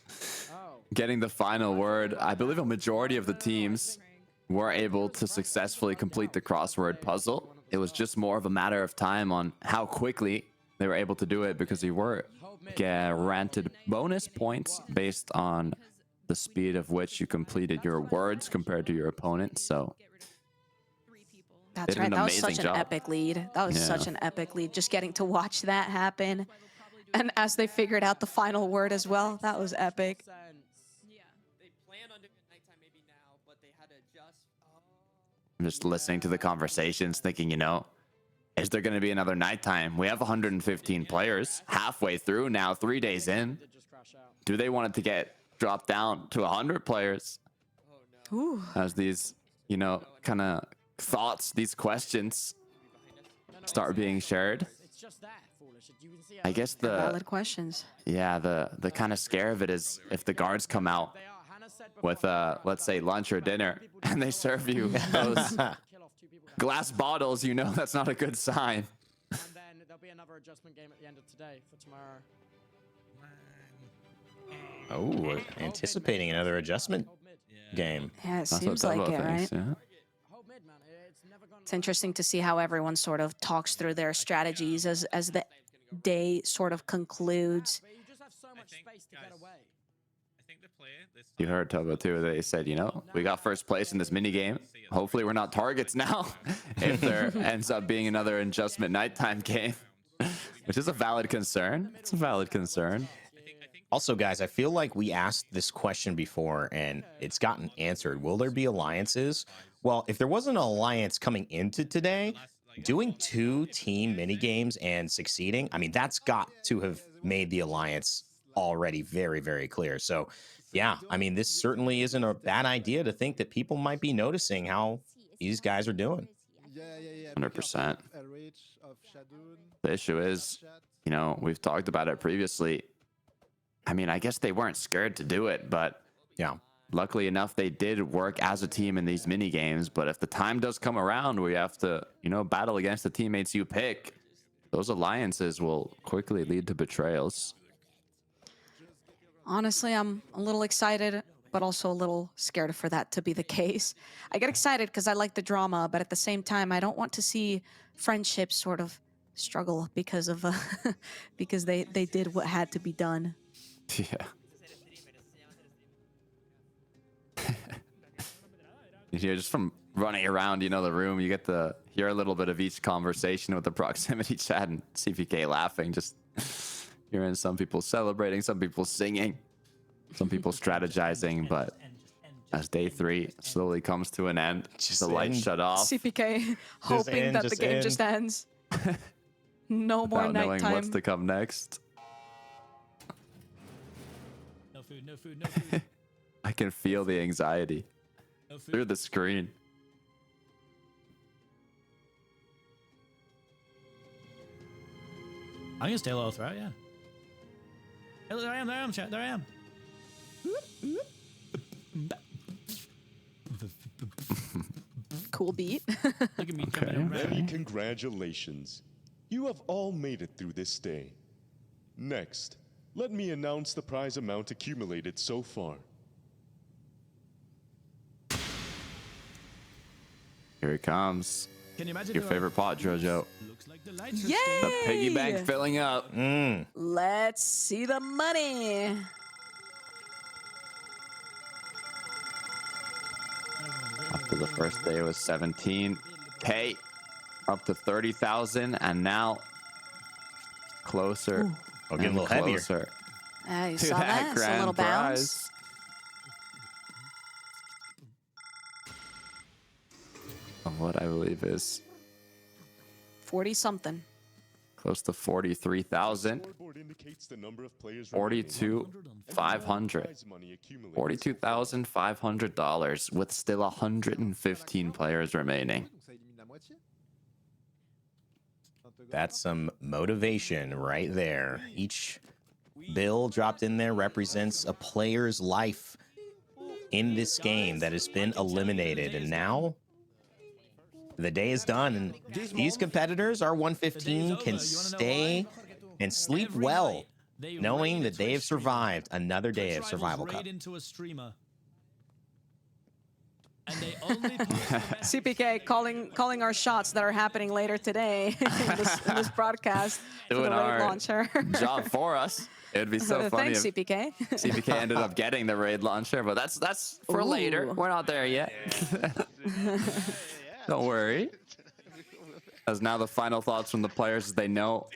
getting the final word, I believe a majority of the teams were able to successfully complete the crossword puzzle. It was just more of a matter of time on how quickly they were able to do it because you were granted bonus points based on the speed of which you completed your words compared to your opponent. So that's right. That was such an epic lead. That was such an epic lead. Just getting to watch that happen. And as they figured out the final word as well, that was epic. I'm just listening to the conversations thinking, is there going to be another nighttime? We have 115 players halfway through now, 3 days in. Do they want it to get dropped down to 100 players? Ooh. As these, kind of thoughts, these questions start being shared. I guess the valid questions. Yeah, the kind of scare of it is if the guards come out with let's say lunch or dinner, and they serve you those glass bottles, you know that's not a good sign. And then there'll be another adjustment game at the end of today for tomorrow. Oh, anticipating another adjustment game. Yeah, it That's what seems like Dumbo it, right? thinks, yeah. It's interesting to see how everyone sort of talks through their strategies as the day sort of concludes. But you just have so much space to get away. You heard Tobo too. They said, you know, we got first place in this mini game. Hopefully, we're not targets now. If there ends up being another adjustment nighttime game, which is a valid concern. It's a valid concern. Also, guys, I feel like we asked this question before and it's gotten answered. Will there be alliances? Well, if there wasn't an alliance coming into today, doing 2 team mini games and succeeding, I mean, that's got to have made the alliance already very, very clear. So, yeah, I mean, this certainly isn't a bad idea to think that people might be noticing how these guys are doing. 100%. The issue is, you know, we've talked about it previously. I mean, I guess they weren't scared to do it, but yeah, luckily enough, they did work as a team in these mini games. But if the time does come around where you have to, you know, battle against the teammates you pick, those alliances will quickly lead to betrayals. Honestly, I'm a little excited, but also a little scared for that to be the case. I get excited because I like the drama, but at the same time, I don't want to see friendships sort of struggle because of because they did what had to be done. Yeah. Yeah, just from running around, you know, the room, you get to hear a little bit of each conversation with the proximity chat and CPK laughing, just hearing some people celebrating, some people singing, some people strategizing. But as day 3 slowly comes to an end, the lights shut off. CPK hoping that the game just ends. No more Without knowing nighttime. what's to come next. No food, no food, no food. I can feel the anxiety through the screen. I'm gonna stay low throughout, yeah. Hey, there I am, chat, there I am. Cool beat. Look at me jumping Many around. congratulations. You have all made it through this day. Next, let me announce the prize amount accumulated so far. Here it comes. Can you imagine Your favorite pot, Jojo. Looks like the lights are Yay! The piggy bank filling up. Let's see the money. After the first day was 17K, up to 30,000, and now closer. Oh, getting a little heavier. Closer You to saw that? It's a grand little bounce. prize. Of what I believe is 40 something. close to 43,000. 42,500. $42,500 with still 115 players remaining. That's some motivation right there. Each bill dropped in there represents a player's life in this game that has been eliminated. And now the day is done. And these competitors, our 115, can stay and sleep well, knowing that they have survived another day of Survival Cup. Into a streamer. And they only CPK calling our shots that are happening later today in this broadcast for the Doing raid our launcher. job for us. It would be so funny Thanks, if CPK. CPK ended up getting the raid launcher, but that's for Ooh. later. We're not there yet. Don't worry. As now the final thoughts from the players is they know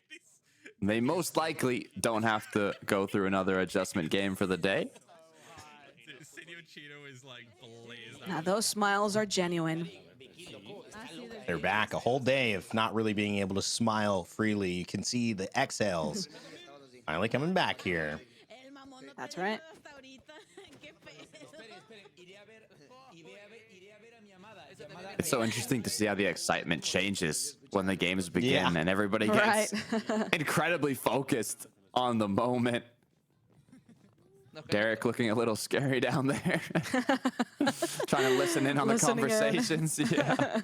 they most likely don't have to go through another adjustment game for the day. Now those smiles are genuine. They're back a whole day of not really being able to smile freely. You can see the exhales finally coming back here. That's right. It's so interesting to see how the excitement changes when the games begin and everybody gets incredibly focused on the moment. Derek looking a little scary down there. Trying to listen in on the conversations. Yeah.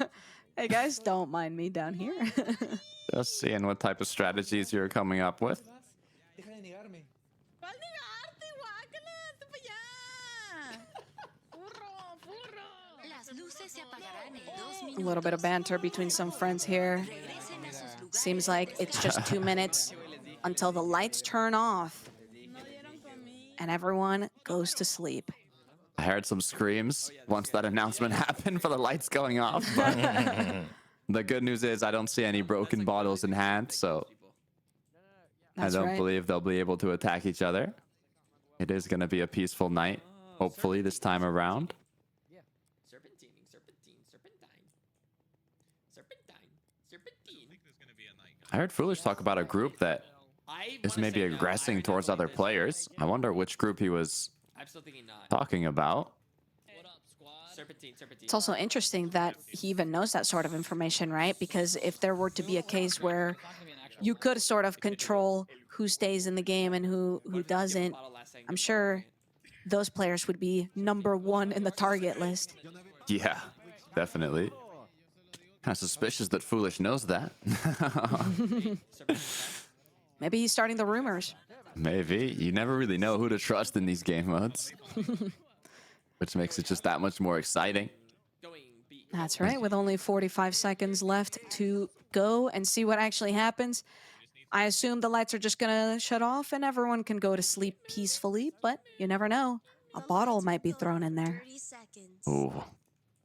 Hey guys, don't mind me down here. Just seeing what type of strategies you're coming up with. A little bit of banter between some friends here. Seems like it's just 2 minutes until the lights turn off and everyone goes to sleep. I heard some screams once that announcement happened for the lights going off. But the good news is I don't see any broken bottles in hand, so That's I don't right. believe they'll be able to attack each other. It is going to be a peaceful night, hopefully this time around. I heard Foolish talk about a group that is maybe aggressing towards other players. I wonder which group he was talking about. It's also interesting that he even knows that sort of information, right? Because if there were to be a case where you could sort of control who stays in the game and who doesn't, I'm sure those players would be #1 in the target list. Yeah, definitely. Kind of suspicious that Foolish knows that. Maybe he's starting the rumors. Maybe. You never really know who to trust in these game modes. Which makes it just that much more exciting. That's right, with only 45 seconds left to go and see what actually happens. I assume the lights are just gonna shut off and everyone can go to sleep peacefully, but you never know. A bottle might be thrown in there. Ooh.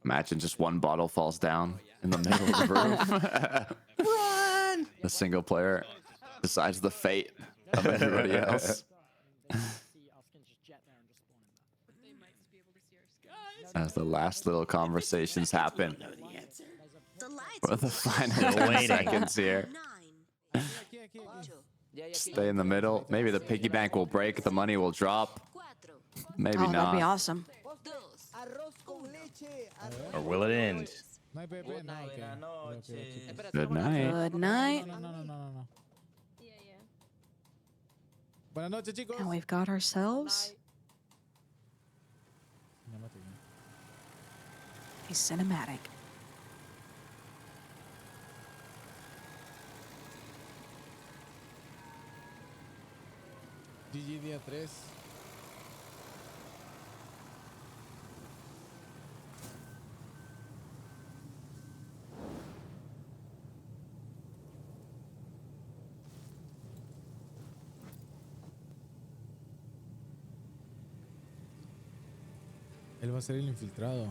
Imagine just one bottle falls down in the middle of the room. Run! The single player decides the fate of everybody else. As the last little conversations happen. For the final 10 seconds here. Stay in the middle. Maybe the piggy bank will break. The money will drop. Maybe not. That'd be awesome. Or will it end? Good night. Good night. And we've got ourselves a cinematic. GG día 3. Él va a ser el infiltrado.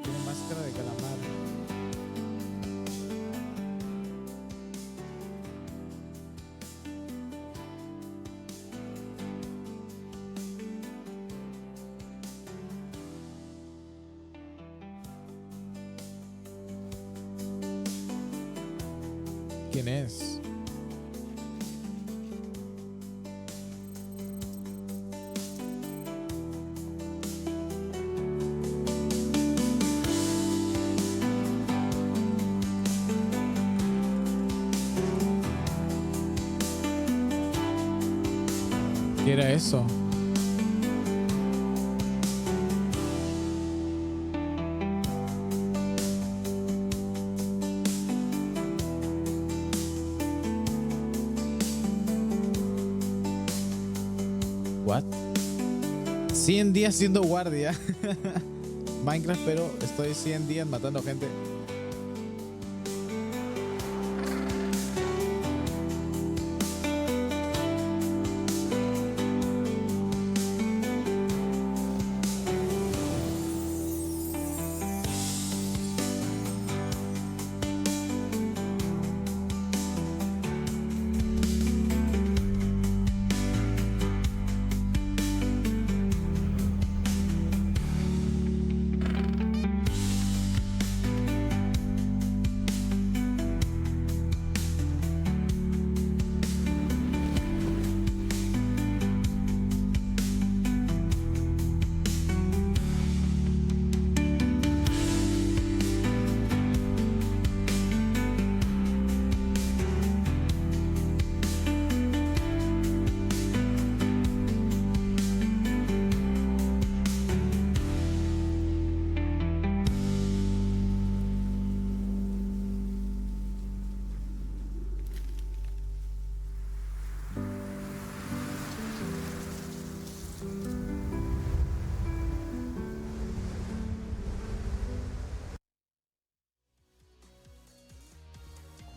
Tiene máscara de calamar. ¿Quién es? ¿Qué era eso? What? 100 días siendo guardia. Minecraft, pero estoy 100 días matando gente.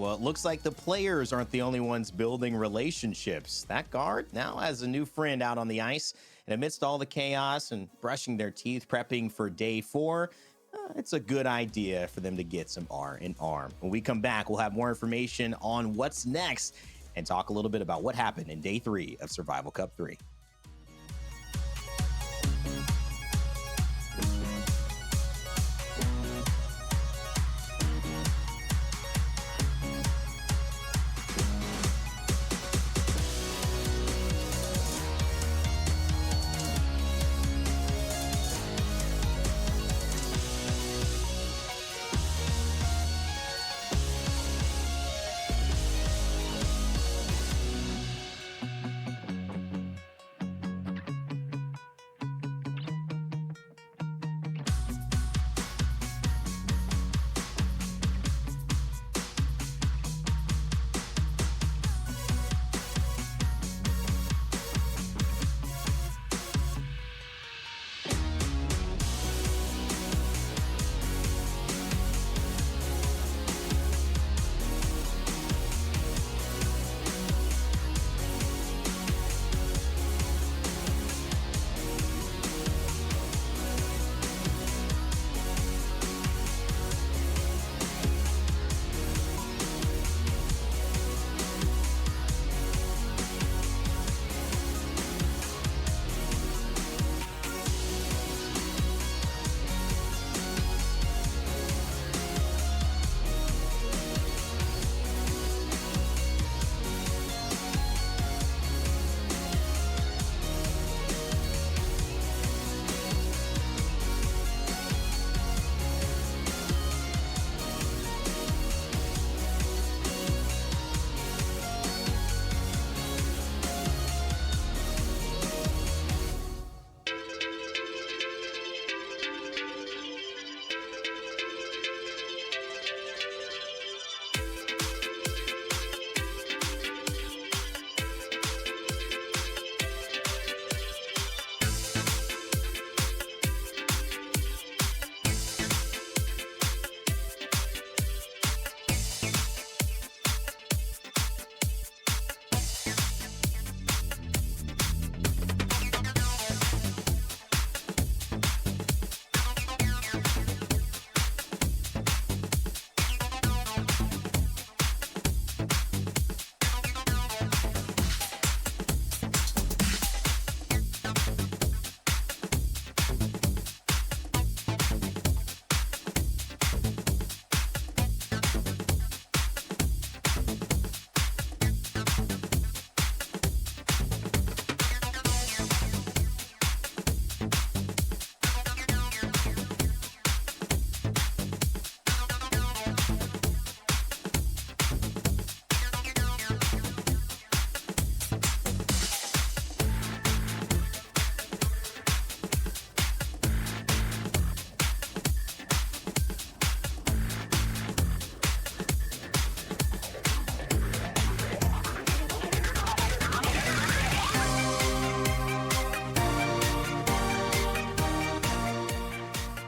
Well, it looks like the players aren't the only ones building relationships. That guard now has a new friend out on the ice, and amidst all the chaos and brushing their teeth, prepping for day 4, it's a good idea for them to get some R&R. When we come back, we'll have more information on what's next and talk a little bit about what happened in day 3 of Survival Cup 3.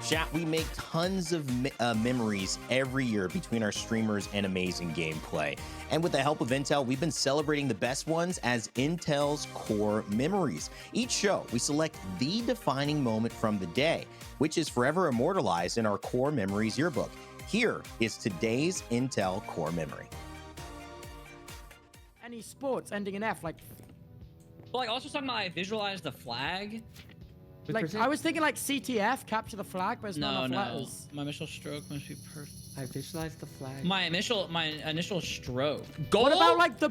Chat, we make tons of memories every year between our streamers and amazing gameplay. And with the help of Intel, we've been celebrating the best ones as Intel's core memories. Each show, we select the defining moment from the day, which is forever immortalized in our core memories yearbook. Here is today's Intel core memory. Any sports ending in F, like also talking about I visualized the flag. Like, I was thinking like CTF, capture the flag, but it's not enough letters. My initial stroke must be perfect. I visualized the flag. My initial stroke. Goal? What about like the...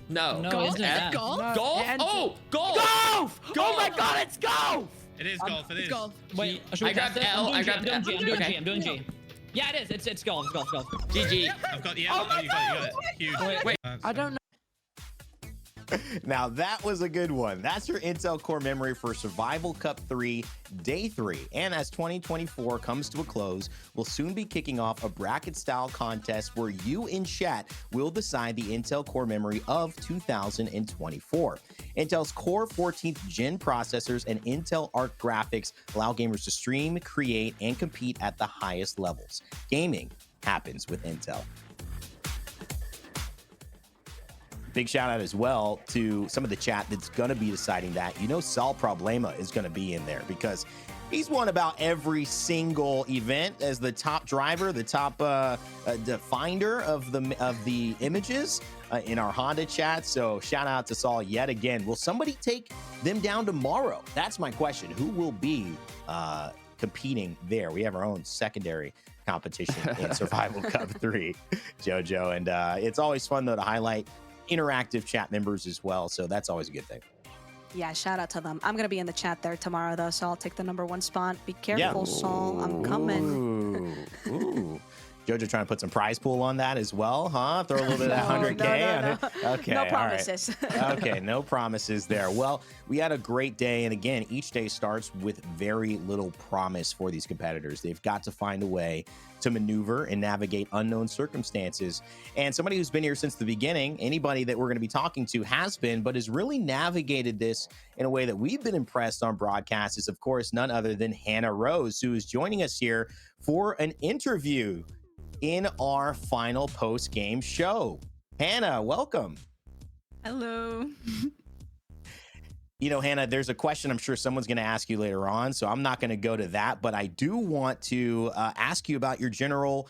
No. Golf? Golf? No, Golf? golf! Golf! Oh my god, it's golf! It is golf, it is. Golf. Wait, I grabbed L, I grabbed I'm doing G, Okay. I'm doing G. Yeah, it is. It's golf. GG. I've got the L. Oh, you got it. Huge. Wait. I don't know. Now that was a good one. That's your Intel core memory for Survival Cup 3, Day 3. And as 2024 comes to a close, we'll soon be kicking off a bracket-style contest where you in chat will decide the Intel core memory of 2024. Intel's Core 14th Gen processors and Intel Arc graphics allow gamers to stream, create, and compete at the highest levels. Gaming happens with Intel. Big shout out as well to some of the chat that's going to be deciding that. You know, Sal Problema is going to be in there because he's won about every single event as the top driver, the top the finder of the images in our Honda chat. So shout out to Saul yet again. Will somebody take them down tomorrow? That's my question. Who will be competing there? We have our own secondary competition in Survival Cup 3, Jojo. And it's always fun, though, to highlight interactive chat members as well. So that's always a good thing. Yeah, shout out to them. I'm going to be in the chat there tomorrow, though, so I'll take the number 1 spot. Be careful, Saul. I'm coming. Ooh. Jojo trying to put some prize pool on that as well, huh? Throw a little bit of 100K on it. Okay, no promises. All right. Okay, no promises there. Well, we had a great day. And again, each day starts with very little promise for these competitors. They've got to find a way to maneuver and navigate unknown circumstances. And somebody who's been here since the beginning, anybody that we're going to be talking to has been, but has really navigated this in a way that we've been impressed on broadcast is, of course, none other than Hannah Rose, who is joining us here for an interview in our final post-game show. Hannah, welcome. Hello. You know, Hannah, there's a question I'm sure someone's going to ask you later on, so I'm not going to go to that, but I do want to ask you about your general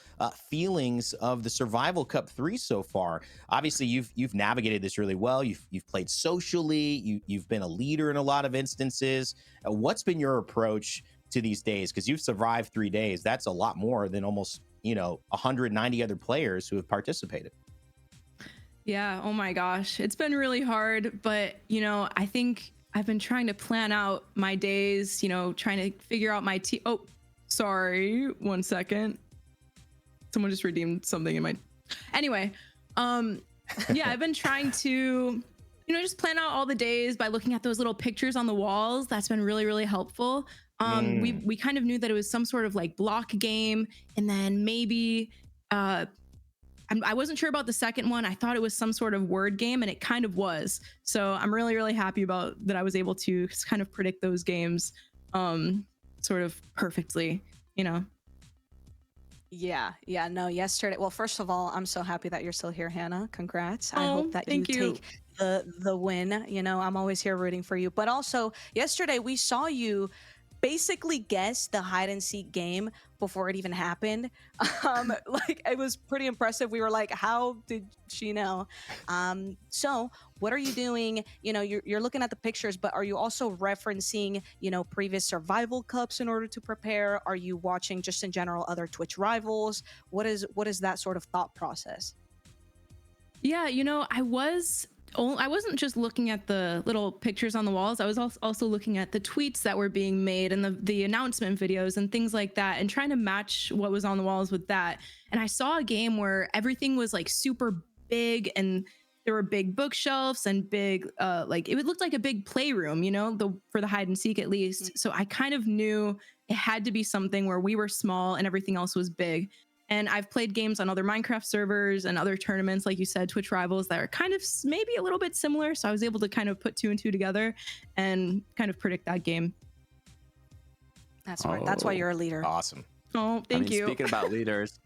feelings of the Survival Cup 3 so far. Obviously, you've navigated this really well. You've played socially. You've been a leader in a lot of instances. What's been your approach to these days? Because you've survived 3 days. That's a lot more than almost 190 other players who have participated. Yeah, oh my gosh. It's been really hard, but I think I've been trying to plan out my days, trying to figure out my team. Oh, sorry. 1 second. Someone just redeemed something in my. Anyway, yeah, I've been trying to, just plan out all the days by looking at those little pictures on the walls. That's been really, really helpful. We kind of knew that it was some sort of like block game, and then maybe I wasn't sure about the second one. I thought it was some sort of word game, and it kind of was. So I'm really, really happy about that. I was able to kind of predict those games sort of perfectly, Yeah, no, yesterday. Well, first of all, I'm so happy that you're still here, Hannah. Congrats. I Oh, hope that thank you. take the win. I'm always here rooting for you. But also, yesterday we saw you basically guess the hide and seek game before it even happened. It was pretty impressive. We were like, how did she know? So what are you doing? You're looking at the pictures, but are you also referencing, previous survival cups in order to prepare? Are you watching just in general other Twitch rivals? What is that sort of thought process? Yeah, I wasn't just looking at the little pictures on the walls. I was also looking at the tweets that were being made and the announcement videos and things like that, and trying to match what was on the walls with that. And I saw a game where everything was like super big, and there were big bookshelves and big, it looked like a big playroom, for the hide and seek at least. So I kind of knew it had to be something where we were small and everything else was big. And I've played games on other Minecraft servers and other tournaments, like you said, TwitchRivals, that are kind of maybe a little bit similar. So I was able to kind of put 2 and 2 together and kind of predict that game. That's right. That's why you're a leader. Awesome. Oh, thank you. Speaking about leaders,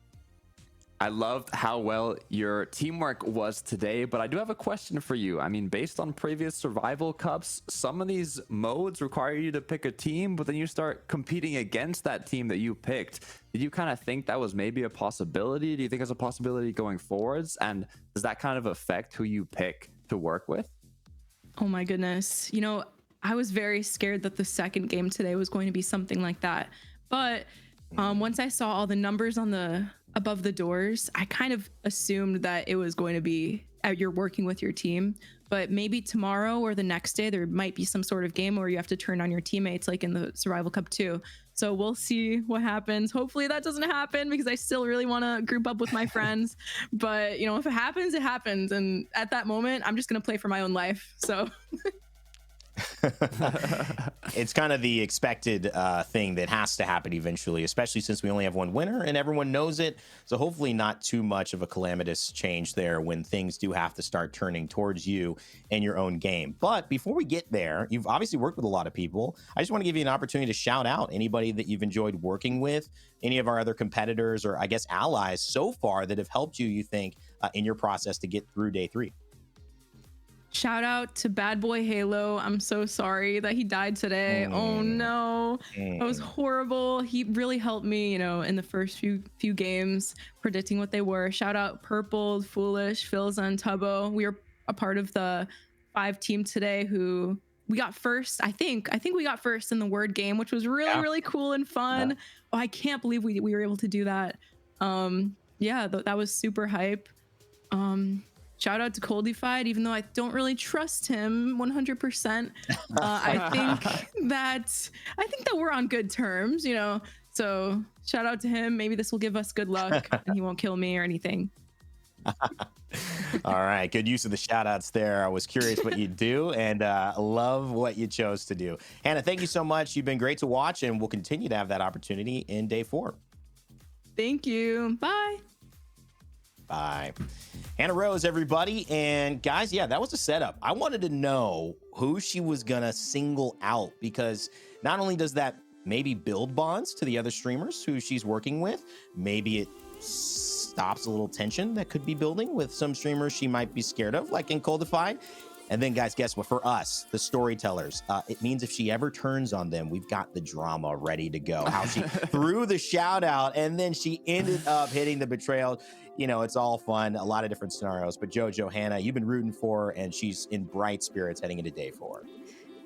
I loved how well your teamwork was today, but I do have a question for you. I mean, based on previous survival cups, some of these modes require you to pick a team, but then you start competing against that team that you picked. Did you kind of think that was maybe a possibility? Do you think it's a possibility going forwards? And does that kind of affect who you pick to work with? Oh my goodness. I was very scared that the second game today was going to be something like that. But once I saw all the numbers on above the doors, I kind of assumed that it was going to be you're working with your team. But maybe tomorrow or the next day, there might be some sort of game where you have to turn on your teammates, like in the Survival Cup 2. So we'll see what happens. Hopefully that doesn't happen, because I still really want to group up with my friends. But, if it happens, it happens. And at that moment, I'm just going to play for my own life. So... It's kind of the expected thing that has to happen eventually, especially since we only have one winner and everyone knows it. So hopefully not too much of a calamitous change there when things do have to start turning towards you and your own game. But before we get there, you've obviously worked with a lot of people. I just want to give you an opportunity to shout out anybody that you've enjoyed working with, any of our other competitors or I guess allies so far that have helped you think, in your process to get through day 3. shout out to Bad Boy Halo. I'm so sorry that he died today. Oh no, that was horrible. He really helped me, you know, in the first few games, predicting what they were. Shout out Purple, Foolish, Philza, and Tubbo. We were a part of the 5 team today who we got first. I think we got first in the word game, which was really cool and fun. Oh, I can't believe we were able to do that. Yeah, that was super hype. Shout out to Coldified, even though I don't really trust him 100%. I think that we're on good terms, you know. So shout out to him. Maybe this will give us good luck, and he won't kill me or anything. All right, good use of the shout outs there. I was curious what you'd do, and love what you chose to do. Hannah, thank you so much. You've been great to watch, and we'll continue to have that opportunity in day 4. Thank you. Bye. Bye. Hannah Rose, everybody. And guys, yeah, that was a setup. I wanted to know who she was going to single out, because not only does that maybe build bonds to the other streamers who she's working with, maybe it stops a little tension that could be building with some streamers she might be scared of, like in Coldified. And then, guys, guess what? For us, the storytellers, it means if she ever turns on them, we've got the drama ready to go. How she threw the shout out and then she ended up hitting the betrayal. You know, it's all fun, a lot of different scenarios. But JoJo, Hannah, you've been rooting for her, and she's in bright spirits heading into day 4.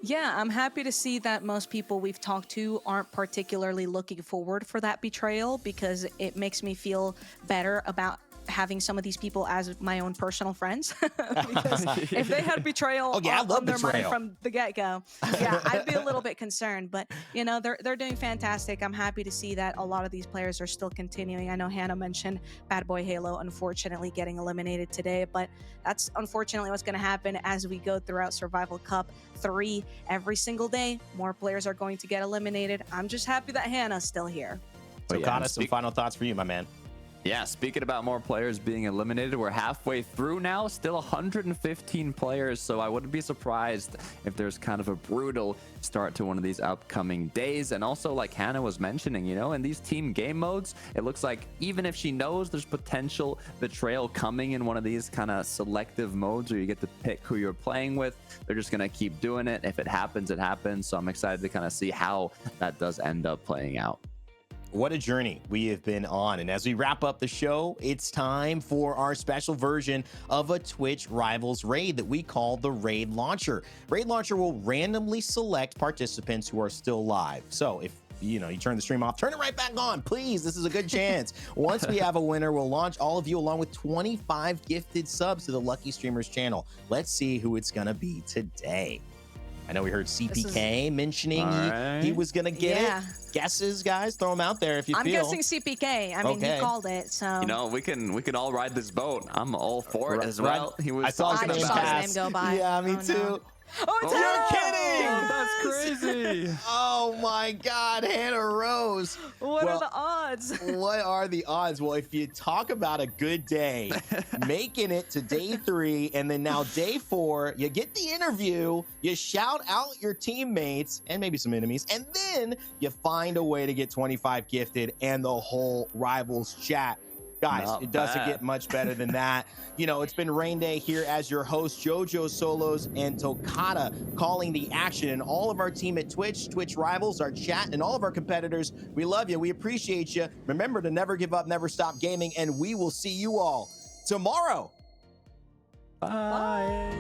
Yeah, I'm happy to see that most people we've talked to aren't particularly looking forward for that betrayal, because it makes me feel better about having some of these people as my own personal friends. Because if they had betrayal on their mind from the get-go, yeah, I'd be a little bit concerned. But you know, they're doing fantastic. I'm happy to see that a lot of these players are still continuing. I know Hannah mentioned Bad Boy Halo unfortunately getting eliminated today, but that's unfortunately what's going to happen as we go throughout Survival Cup 3. Every single day, more players are going to get eliminated. I'm just happy that Hannah's still here. So, Kata, some final thoughts for you, my man. Yeah, speaking about more players being eliminated, we're halfway through now, still 115 players, so I wouldn't be surprised if there's kind of a brutal start to one of these upcoming days. And also, like Hannah was mentioning, you know, in these team game modes, it looks like even if she knows there's potential betrayal coming in one of these kind of selective modes where you get to pick who you're playing with, they're just going to keep doing it. If it happens, it happens. So I'm excited to kind of see how that does end up playing out. What a journey we have been on. And as we wrap up the show, it's time for our special version of a Twitch Rivals raid that we call the Raid Launcher. Raid Launcher will randomly select participants who are still live. So if you turn the stream off, turn it right back on, please. This is a good chance. Once we have a winner, we'll launch all of you along with 25 gifted subs to the Lucky Streamers channel. Let's see who it's gonna be today. I know we heard CPK mentioning he was going to get it. Guesses, guys? Throw them out there if you feel. I'm guessing CPK. I mean, he called it, so. You know, we can all ride this boat. I'm all for it as well. He was talking about his name go by. Yeah, me too. No. Oh, it's you're kidding! That's crazy. Oh my God, Hannah Rose. What are the odds? What are the odds? Well, if you talk about a good day, making it to day 3, and then now day 4, you get the interview, you shout out your teammates and maybe some enemies, and then you find a way to get 25 gifted and the whole Rivals chat. Guys, it doesn't get much better than that. You know, it's been Rain Day here as your host, JoJo Solos and Tokata calling the action. And all of our team at Twitch Rivals, our chat, and all of our competitors, we love you. We appreciate you. Remember to never give up, never stop gaming, and we will see you all tomorrow. Bye.